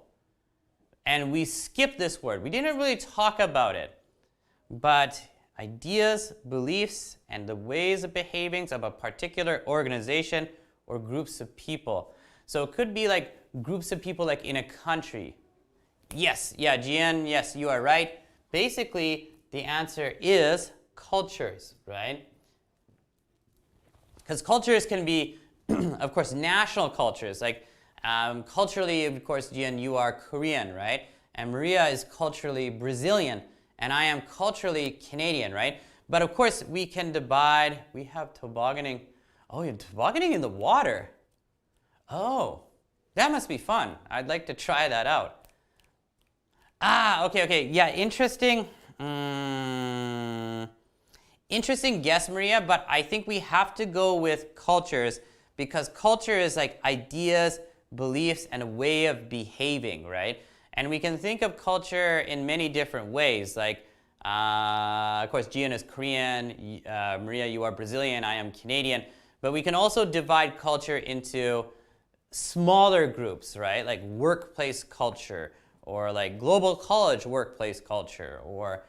and we skipped this word. We didn't really talk about it. But ideas, beliefs, and the ways of behaving of a particular organization or groups of people. So it could be like groups of people like in a country. Yes, yeah, Jian, yes, you are right. Basically, the answer is cultures, right? Because cultures can be, of course, national cultures. Like culturally, of course, Jian, you are Korean, right? And Maria is culturally Brazilian, and I am culturally Canadian, right? But of course, we can divide. We have tobogganing. Oh, you're tobogganing in the water. Oh, that must be fun. I'd like to try that out. Ah, okay. Yeah, interesting. Interesting guess, Maria, but I think we have to go with cultures because culture is like ideas, beliefs, and a way of behaving, right? And we can think of culture in many different ways. Like, of course, Jian is Korean, Maria, you are Brazilian, I am Canadian. But we can also divide culture into smaller groups, right? Like workplace culture, or like global college workplace culture, or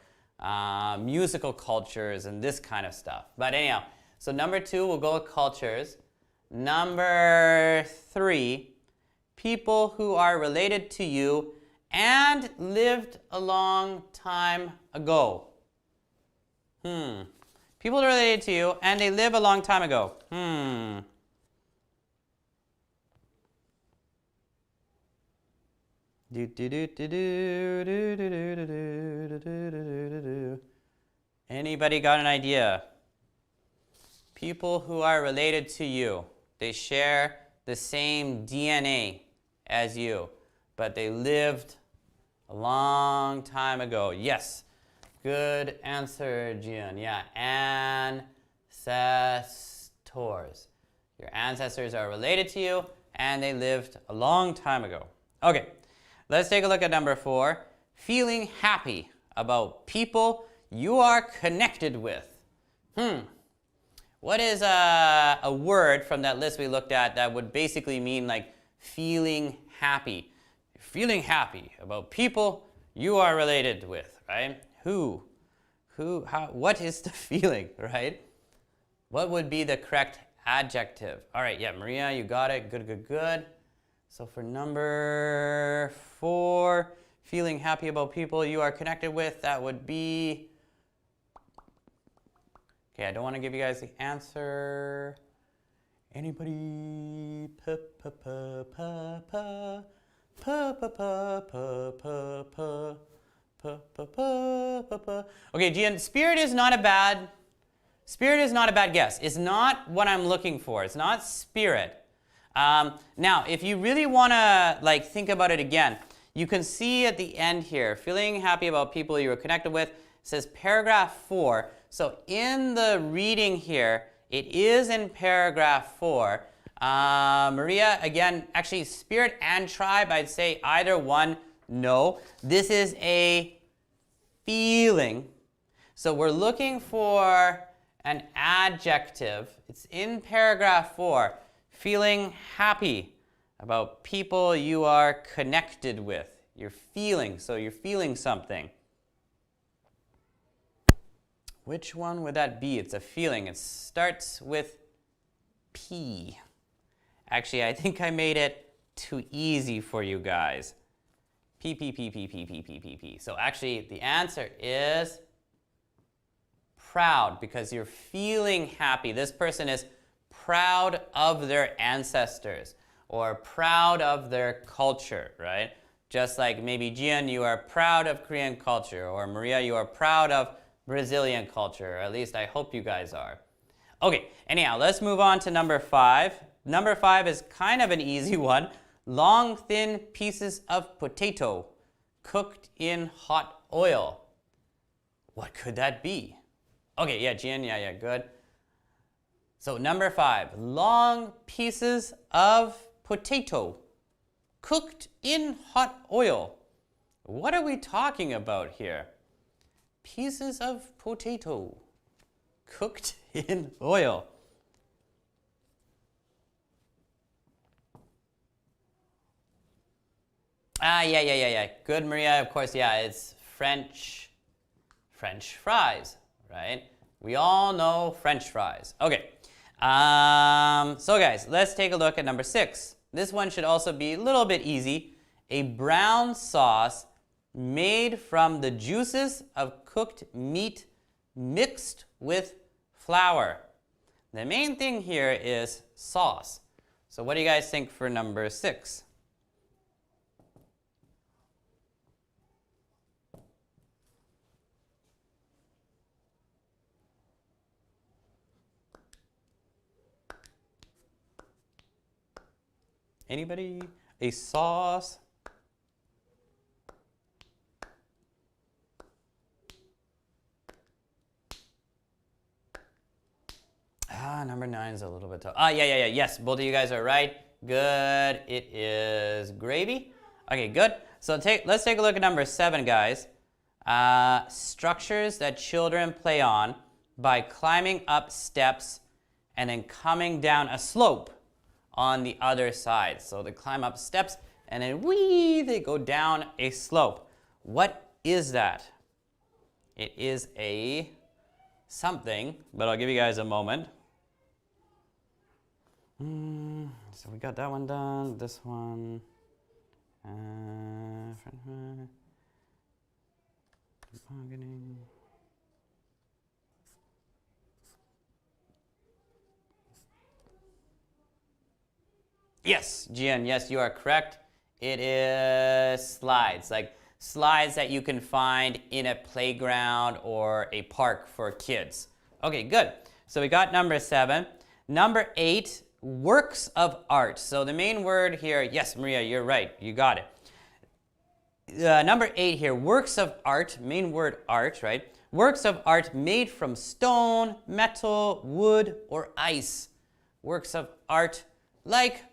musical cultures and this kind of stuff. But anyhow, so number 2, we'll go with cultures. Number 3, people who are related to you and lived a long time ago. People are related to you and they live a long time ago. Anybody got an idea? People who are related to you. They share the same DNA as you, but they lived a long time ago. Yes. Good answer, Jian. Yeah, ancestors. Your ancestors are related to you, and they lived a long time ago. Okay, let's take a look at number 4. Feeling happy about people you are connected with. What is a word from that list we looked at that would basically mean like feeling happy? Feeling happy about people you are related with, right? Who, how, what is the feeling, right? What would be the correct adjective? All right, yeah, Maria, you got it. Good. So for number 4, feeling happy about people you are connected with, that would be, okay, I don't want to give you guys the answer. Anybody? Okay, Jian, spirit is not a bad guess. It's not what I'm looking for. It's not spirit. Now, if you really want to like think about it again, you can see at the end here, feeling happy about people you were connected with. It says paragraph 4. So in the reading here, it is in paragraph 4. Maria, again, actually spirit and tribe, I'd say either one, no. This is a feeling. So we're looking for an adjective. It's in paragraph 4. Feeling happy about people you are connected with. You're feeling, so you're feeling something. Which one would that be? It's a feeling. It starts with P. Actually, I think I made it too easy for you guys. P. So actually, the answer is proud, because you're feeling happy. This person is proud of their ancestors or proud of their culture, right? Just like maybe Jian, you are proud of Korean culture, or Maria, you are proud of Brazilian culture, or at least I hope you guys are. Okay, anyhow, let's move on to number 5. Number 5 is kind of an easy one. long, thin pieces of potato cooked in hot oil. What could that be? Okay, yeah, Jian, yeah, good. So number 5, long pieces of potato cooked in hot oil. What are we talking about here? Pieces of potato cooked in oil. Yeah. Good, Maria. Of course, yeah, it's French fries, right? We all know French fries. Okay. So guys, let's take a look at number 6. This one should also be a little bit easy. A brown sauce made from the juices of cooked meat mixed with flour. The main thing here is sauce. So what do you guys think for number 6? Anybody? A sauce? Number 9 is a little bit tough. Yeah. Yes, both of you guys are right. Good. It is gravy. Okay, good. So let's take a look at number 7, guys. Structures that children play on by climbing up steps and then coming down a slope on the other side. So they climb up steps and then they go down a slope. What is that? It is a something, but I'll give you guys a moment. So we got that one done, this one. Yes, Jian, yes, you are correct. It is slides, like slides that you can find in a playground or a park for kids. Okay, good. So we got number 7. Number 8, works of art. So the main word here, yes, Maria, you're right, you got it. Number 8 here, works of art, main word art, right? Works of art made from stone, metal, wood, or ice. Works of art like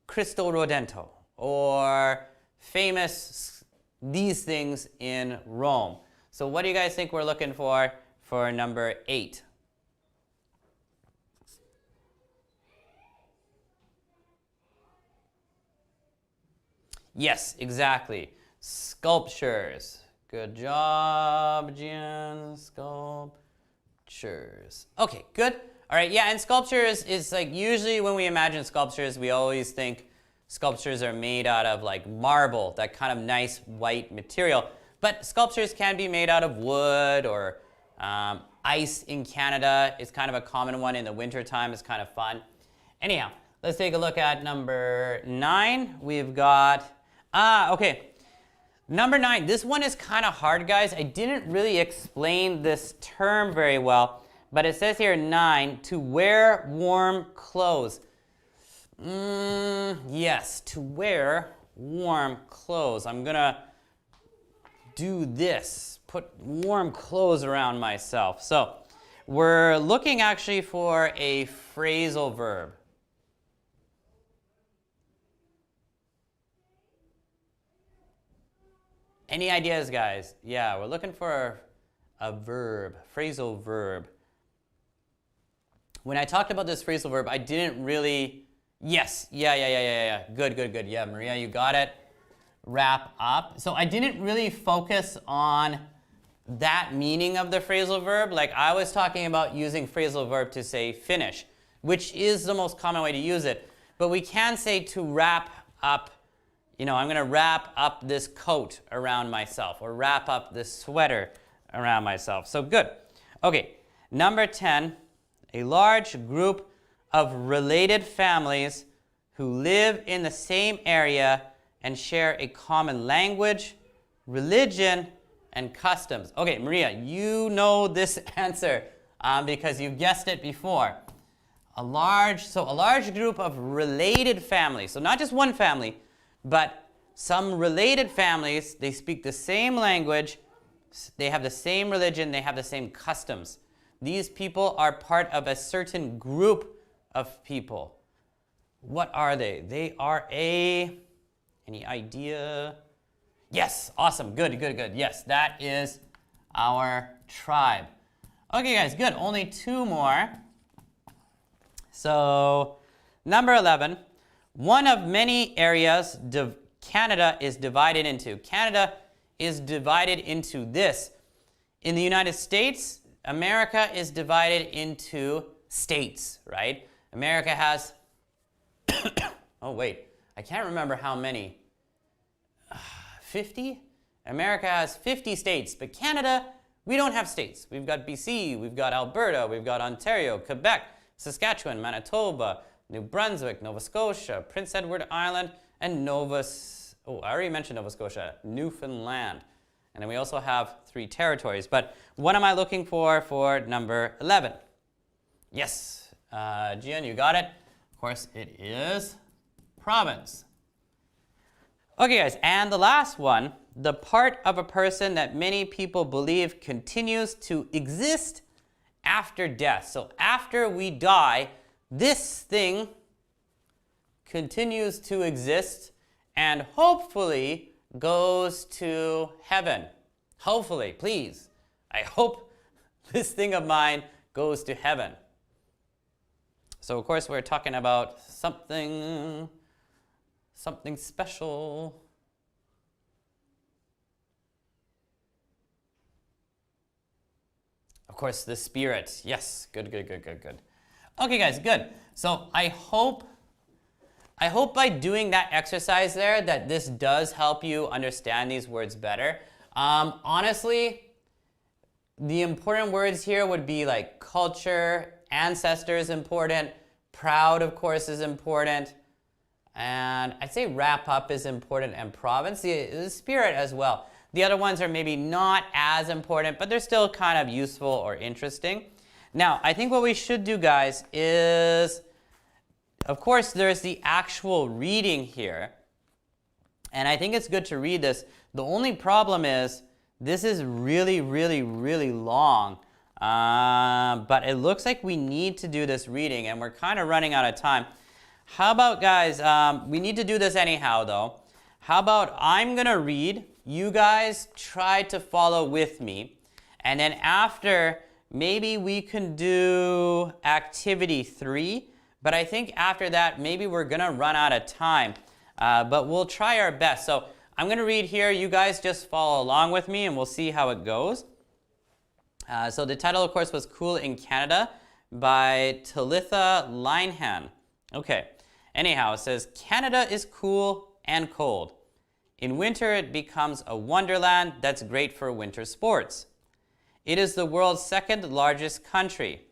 Cristo Rodento, or famous these things in Rome. So what do you guys think we're looking for number 8? Yes, exactly. Sculptures. Good job, Jian. Sculptures. Okay, good. All right, yeah, and sculptures is like usually when we imagine sculptures, we always think sculptures are made out of like marble, that kind of nice white material. But sculptures can be made out of wood or ice in Canada is kind of a common one in the wintertime. It's kind of fun. Anyhow, let's take a look at number 9. We've got, okay. Number 9, this one is kind of hard, guys. I didn't really explain this term very well, but it says here 9, to wear warm clothes. Yes, to wear warm clothes. I'm gonna do this, put warm clothes around myself. So we're looking actually for a phrasal verb. Any ideas, guys? Yeah, we're looking for a verb, phrasal verb. When I talked about this phrasal verb, I didn't really, yes, yeah. Good. Yeah, Maria, you got it. Wrap up. So I didn't really focus on that meaning of the phrasal verb. Like I was talking about using phrasal verb to say finish, which is the most common way to use it. But we can say to wrap up. You know, I'm going to wrap up this coat around myself or wrap up this sweater around myself. So good. Okay, number 10, a large group of related families who live in the same area and share a common language, religion, and customs. Okay, Maria, you know this answer because you guessed it before. A large group of related families. So not just one family, but some related families, they speak the same language, they have the same religion, they have the same customs. These people are part of a certain group of people. What are they? They are any idea? Yes, awesome, good. Yes, that is our tribe. Okay guys, good, only 2 more. So, number 11, one of many areas Canada is divided into. Canada is divided into this. In the United States, America is divided into states, right? America has, oh wait, I can't remember how many. 50? America has 50 states, but Canada, we don't have states. We've got BC, we've got Alberta, we've got Ontario, Quebec, Saskatchewan, Manitoba, New Brunswick, Nova Scotia, Prince Edward Island, and I already mentioned Nova Scotia, Newfoundland. And then we also have 3 territories. But what am I looking for number 11? Yes, Gian, you got it. Of course, it is province. Okay, guys, and the last one, the part of a person that many people believe continues to exist after death. So after we die, this thing continues to exist and hopefully goes to heaven. Hopefully, please. I hope this thing of mine goes to heaven. So of course we're talking about something special. Of course, the spirit. Yes, good. Okay guys, good. So I hope by doing that exercise there that this does help you understand these words better. Honestly, the important words here would be like culture, ancestor is important, proud of course is important, and I'd say wrap up is important, and province, the spirit as well. The other ones are maybe not as important, but they're still kind of useful or interesting. Now, I think what we should do, guys, is, of course, there's the actual reading here. And I think it's good to read this. The only problem is, this is really long. But it looks like we need to do this reading, and we're kind of running out of time. How about, guys, we need to do this anyhow, though. How about I'm going to read, you guys try to follow with me, and then after, maybe we can do activity 3, but I think after that, maybe we're going to run out of time, but we'll try our best. So I'm going to read here, you guys just follow along with me, and we'll see how it goes. So the title, of course, was Cool in Canada by Talitha Linehan. Okay, anyhow, it says, Canada is cool and cold. In winter, it becomes a wonderland that's great for winter sports. It is the world's 2nd largest country.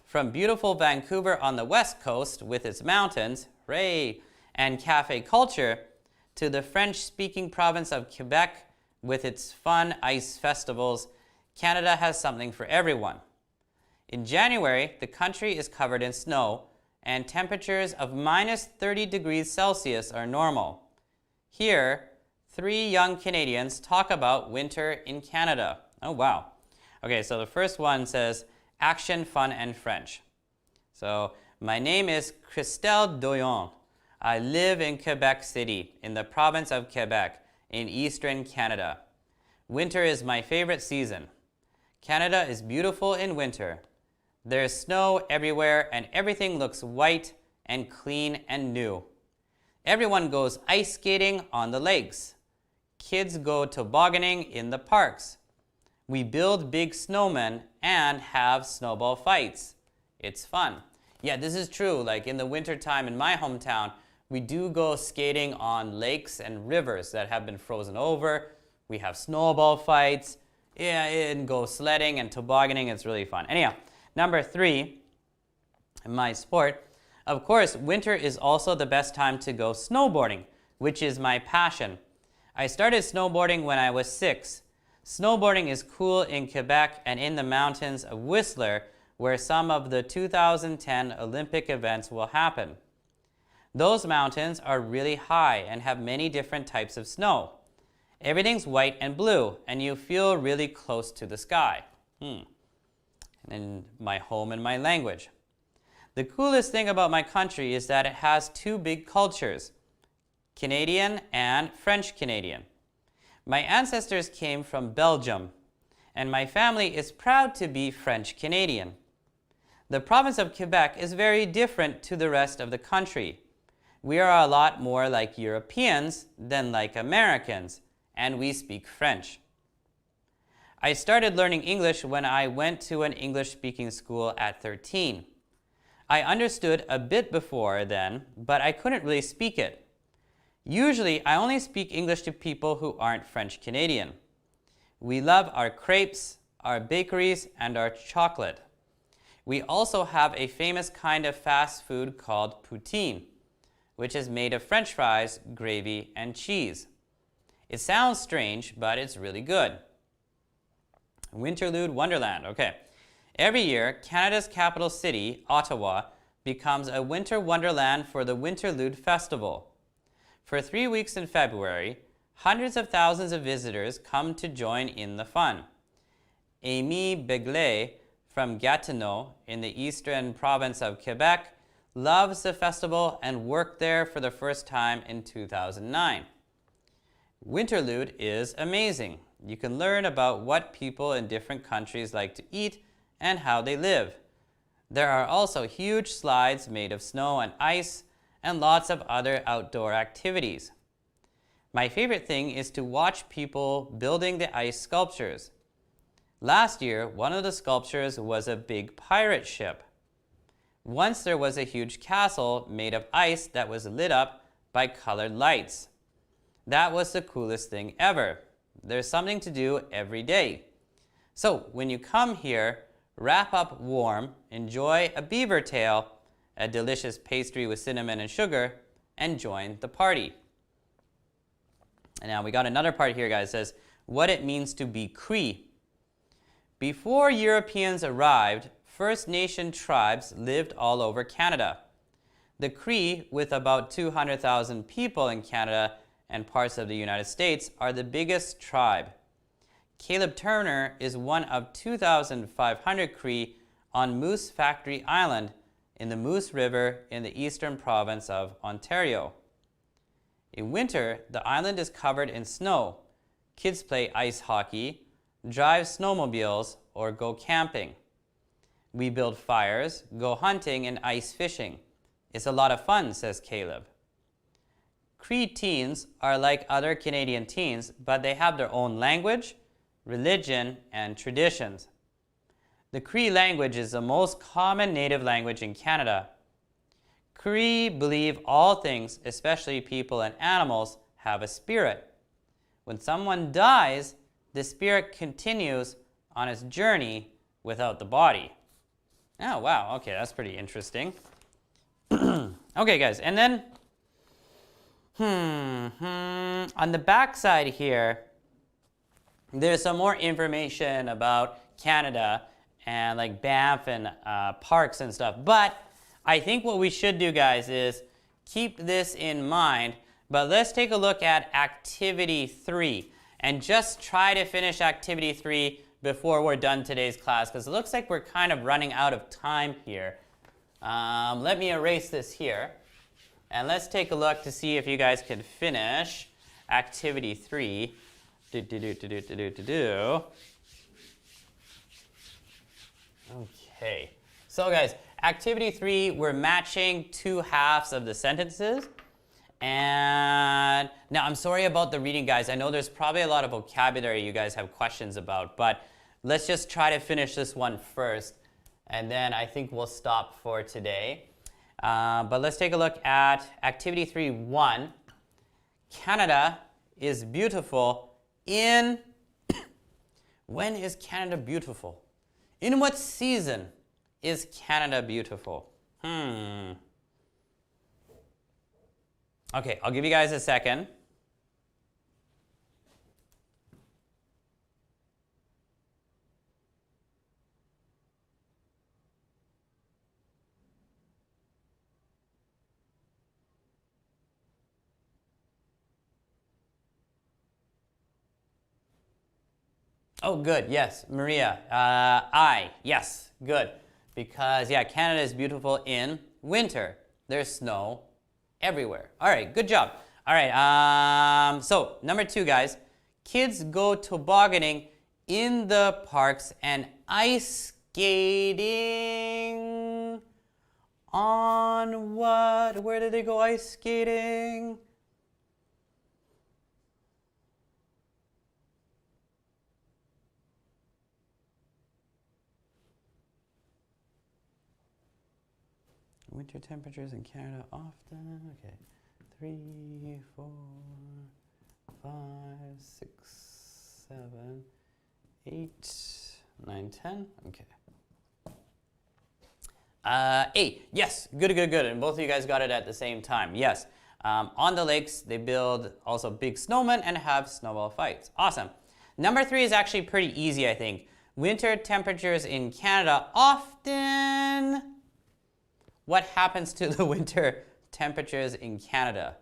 From beautiful Vancouver on the west coast with its mountains, hooray, and cafe culture, to the French-speaking province of Quebec with its fun ice festivals, Canada has something for everyone. In January, the country is covered in snow, and temperatures of minus 30 degrees Celsius are normal. Here, 3 young Canadians talk about winter in Canada. Oh, wow. Okay, so the first one says, action, fun, and French. So, my name is Christelle Doyon. I live in Quebec City, in the province of Quebec, in eastern Canada. Winter is my favorite season. Canada is beautiful in winter. There's snow everywhere, and everything looks white and clean and new. Everyone goes ice skating on the lakes. Kids go tobogganing in the parks. We build big snowmen and have snowball fights. It's fun. Yeah, this is true. Like in the wintertime in my hometown, we do go skating on lakes and rivers that have been frozen over. We have snowball fights. Yeah, and go sledding and tobogganing. It's really fun. Anyhow, number 3, my sport. Of course, winter is also the best time to go snowboarding, which is my passion. I started snowboarding when I was 6. Snowboarding is cool in Quebec and in the mountains of Whistler, where some of the 2010 Olympic events will happen. Those mountains are really high and have many different types of snow. Everything's white and blue, and you feel really close to the sky. And then my home and my language. The coolest thing about my country is that it has two big cultures, Canadian and French Canadian. My ancestors came from Belgium, and my family is proud to be French Canadian. The province of Quebec is very different to the rest of the country. We are a lot more like Europeans than like Americans, and we speak French. I started learning English when I went to an English-speaking school at 13. I understood a bit before then, but I couldn't really speak it. Usually, I only speak English to people who aren't French Canadian. We love our crepes, our bakeries, and our chocolate. We also have a famous kind of fast food called poutine, which is made of French fries, gravy, and cheese. It sounds strange, but it's really good. Winterlude Wonderland. Okay. Every year, Canada's capital city, Ottawa, becomes a winter wonderland for the Winterlude Festival. For 3 weeks in February, hundreds of thousands of visitors come to join in the fun. Amy Begley from Gatineau in the eastern province of Quebec loves the festival and worked there for the first time in 2009. Winterlude is amazing. You can learn about what people in different countries like to eat and how they live. There are also huge slides made of snow and ice and lots of other outdoor activities. My favorite thing is to watch people building the ice sculptures. Last year, one of the sculptures was a big pirate ship. Once there was a huge castle made of ice that was lit up by colored lights. That was the coolest thing ever. There's something to do every day. So when you come here, wrap up warm, enjoy a beaver tail, a delicious pastry with cinnamon and sugar, and join the party. And now we got another part here, guys. It says what it means to be Cree. Before Europeans arrived, First Nation tribes lived all over Canada. The Cree, with about 200,000 people in Canada and parts of the United States, are the biggest tribe. Caleb Turner is one of 2,500 Cree on Moose Factory Island in the Moose River in the eastern province of Ontario. In winter, the island is covered in snow. Kids play ice hockey, drive snowmobiles, or go camping. We build fires, go hunting, and ice fishing. It's a lot of fun, says Caleb. Cree teens are like other Canadian teens, but they have their own language, religion, and traditions. The Cree language is the most common native language in Canada. Cree believe all things, especially people and animals, have a spirit. When someone dies, the spirit continues on its journey without the body. Oh, wow. Okay, that's pretty interesting. Okay, guys, and then on the back side here, there's some more information about Canada and like Banff and parks and stuff. But I think what we should do, guys, is keep this in mind. But let's take a look at Activity 3 and just try to finish Activity 3 before we're done today's class, because it looks like we're kind of running out of time here. Let me erase this here. And let's take a look to see if you guys can finish Activity 3. Okay. So guys, Activity 3, we're matching two halves of the sentences. And now I'm sorry about the reading, guys. I know there's probably a lot of vocabulary you guys have questions about, but let's just try to finish this one first. And then I think we'll stop for today. But let's take a look at Activity 3.1. Canada is beautiful in... When is Canada beautiful? In what season is Canada beautiful? Okay, I'll give you guys a second. Oh, good. Yes, Maria. Yes, good. Because, yeah, Canada is beautiful in winter. There's snow everywhere. All right, good job. All right, so number 2, guys. Kids go tobogganing in the parks and ice skating on what? Where did they go ice skating? Winter temperatures in Canada often. Okay. 3, 4, 5, 6, 7, 8, 9, 10. Okay. 8. Yes. Good. And both of you guys got it at the same time. Yes. On the lakes, they build also big snowmen and have snowball fights. Awesome. Number 3 is actually pretty easy, I think. Winter temperatures in Canada often. What happens to the winter temperatures in Canada?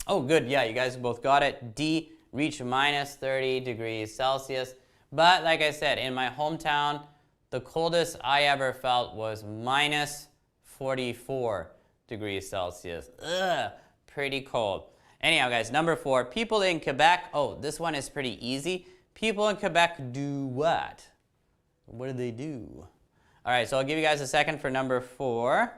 Oh, good. Yeah, you guys both got it. D, reach minus 30 degrees Celsius. But like I said, in my hometown, the coldest I ever felt was minus 44 degrees Celsius. Ugh, pretty cold. Anyhow, guys, number 4, people in Quebec. Oh, this one is pretty easy. People in Quebec do what? What do they do? All right, so I'll give you guys a second for number 4.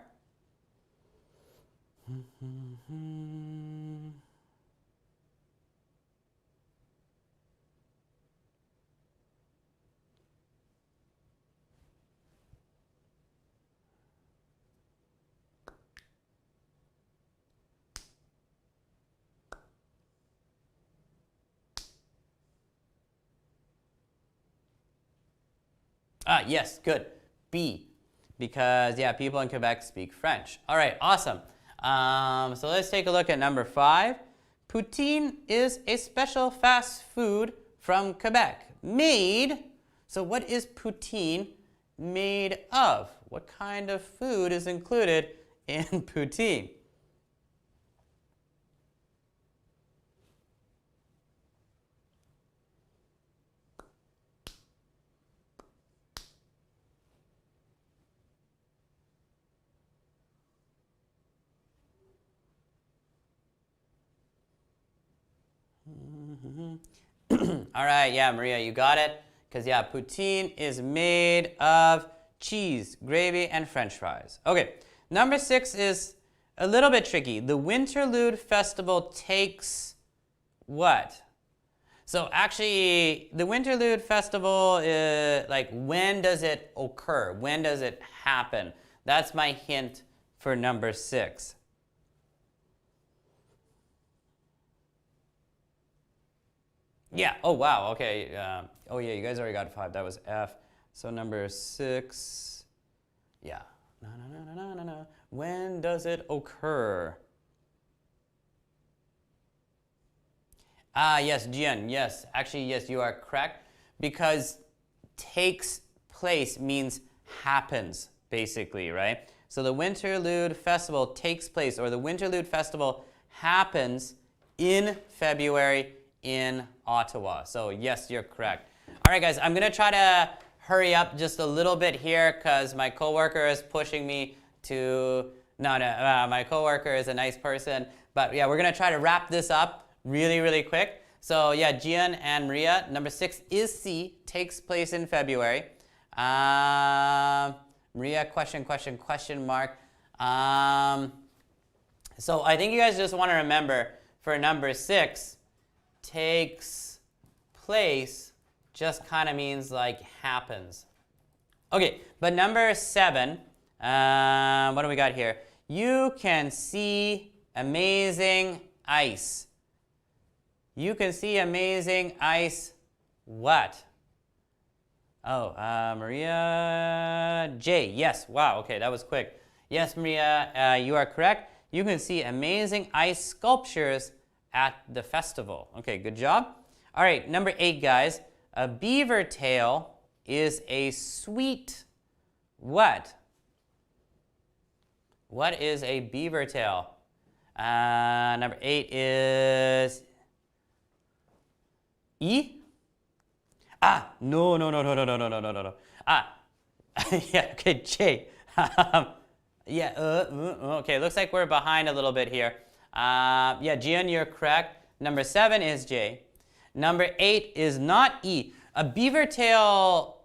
Yes, good. B, because, yeah, people in Quebec speak French. All right, awesome. So let's take a look at number 5. Poutine is a special fast food from Quebec. So what is poutine made of? What kind of food is included in poutine? All right, yeah, Maria, you got it. Because, yeah, poutine is made of cheese, gravy, and French fries. Okay, number 6 is a little bit tricky. The Winterlude Festival takes what? So actually, the Winterlude Festival is like, when does it occur? When does it happen? That's my hint for number 6. Yeah. Oh, wow. Okay. Oh, yeah. You guys already got 5. That was F. So number 6. Yeah. No. When does it occur? Yes, Jian. Yes. Actually, yes, you are correct. Because takes place means happens, basically, right? So the Winterlude Festival takes place, or the Winterlude Festival happens in February in Ottawa. So yes, you're correct. All right, guys, I'm gonna try to hurry up just a little bit here because my coworker is pushing me to, my coworker is a nice person, but yeah, we're gonna try to wrap this up really quick. So yeah, Gian and Maria, number 6 is C, takes place in February. Maria, question mark. So I think you guys just want to remember for number 6, takes place just kind of means like happens. Okay, but number 7, what do we got here? You can see amazing ice. You can see amazing ice what? Oh, Maria J. Yes, wow, okay, that was quick. Yes, Maria, you are correct. You can see amazing ice sculptures at the festival. Okay, good job. All right, number 8, guys. A beaver tail is a sweet what? What is a beaver tail? Number 8 is E? No. Yeah, okay, J. Yeah, okay, looks like we're behind a little bit here. Yeah, Gian, you're correct. Number 7 is J. Number 8 is not E. A beaver tail,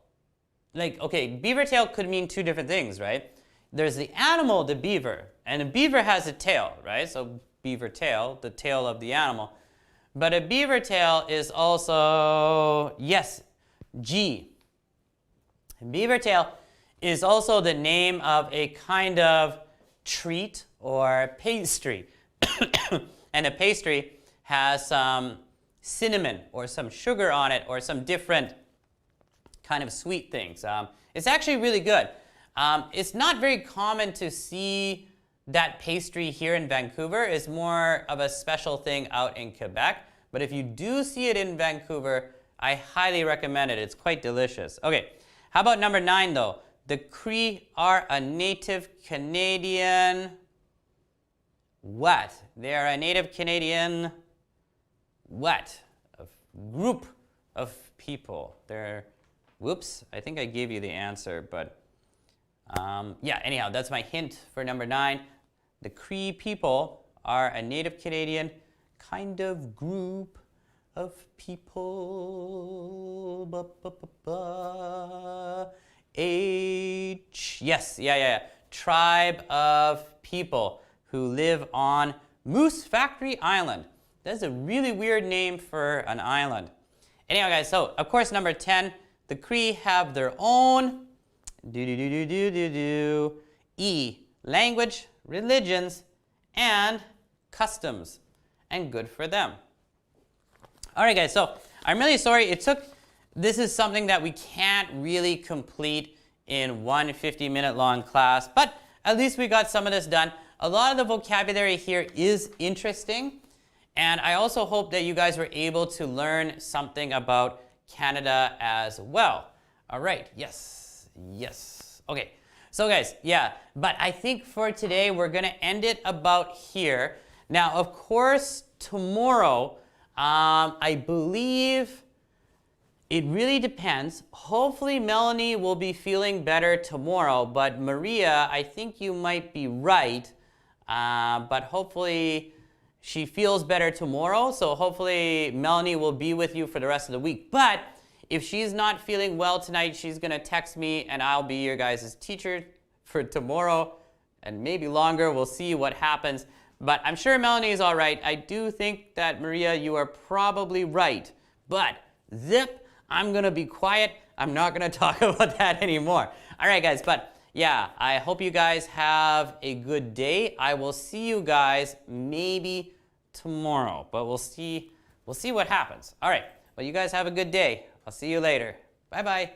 beaver tail could mean 2 different things, right? There's the animal, the beaver, and a beaver has a tail, right? So beaver tail, the tail of the animal. But a beaver tail is also, yes, G. A beaver tail is also the name of a kind of treat or pastry. And a pastry has some cinnamon or some sugar on it or some different kind of sweet things. It's actually really good. It's not very common to see that pastry here in Vancouver. It's more of a special thing out in Quebec. But if you do see it in Vancouver, I highly recommend it. It's quite delicious. Okay, how about number 9 though? The Cree are a native Canadian what? They are a native Canadian what? A group of people. They're, whoops, I think I gave you the answer, but yeah, anyhow, that's my hint for number 9. The Cree people are a native Canadian kind of group of people. Yes, yeah. Tribe of people who live on Moose Factory Island. That's a really weird name for an island. Anyhow, guys, so of course, number 10, the Cree have their own E, language, religions, and customs. And good for them. All right, guys, so I'm really sorry this is something that we can't really complete in one 50-minute long class, but at least we got some of this done. A lot of the vocabulary here is interesting, and I also hope that you guys were able to learn something about Canada as well. All right, yes. Okay, so guys, yeah, but I think for today we're gonna end it about here. Now, of course, tomorrow, I believe it really depends. Hopefully Melanie will be feeling better tomorrow, but Maria, I think you might be right. But hopefully she feels better tomorrow, so hopefully Melanie will be with you for the rest of the week. But if she's not feeling well tonight, she's gonna text me and I'll be your guys' teacher for tomorrow and maybe longer. We'll see what happens. But I'm sure Melanie is all right. I do think that, Maria, you are probably right. But zip, I'm gonna be quiet. I'm not gonna talk about that anymore. All right, guys, but yeah, I hope you guys have a good day. I will see you guys maybe tomorrow, but we'll see what happens. All right, well, you guys have a good day. I'll see you later. Bye-bye.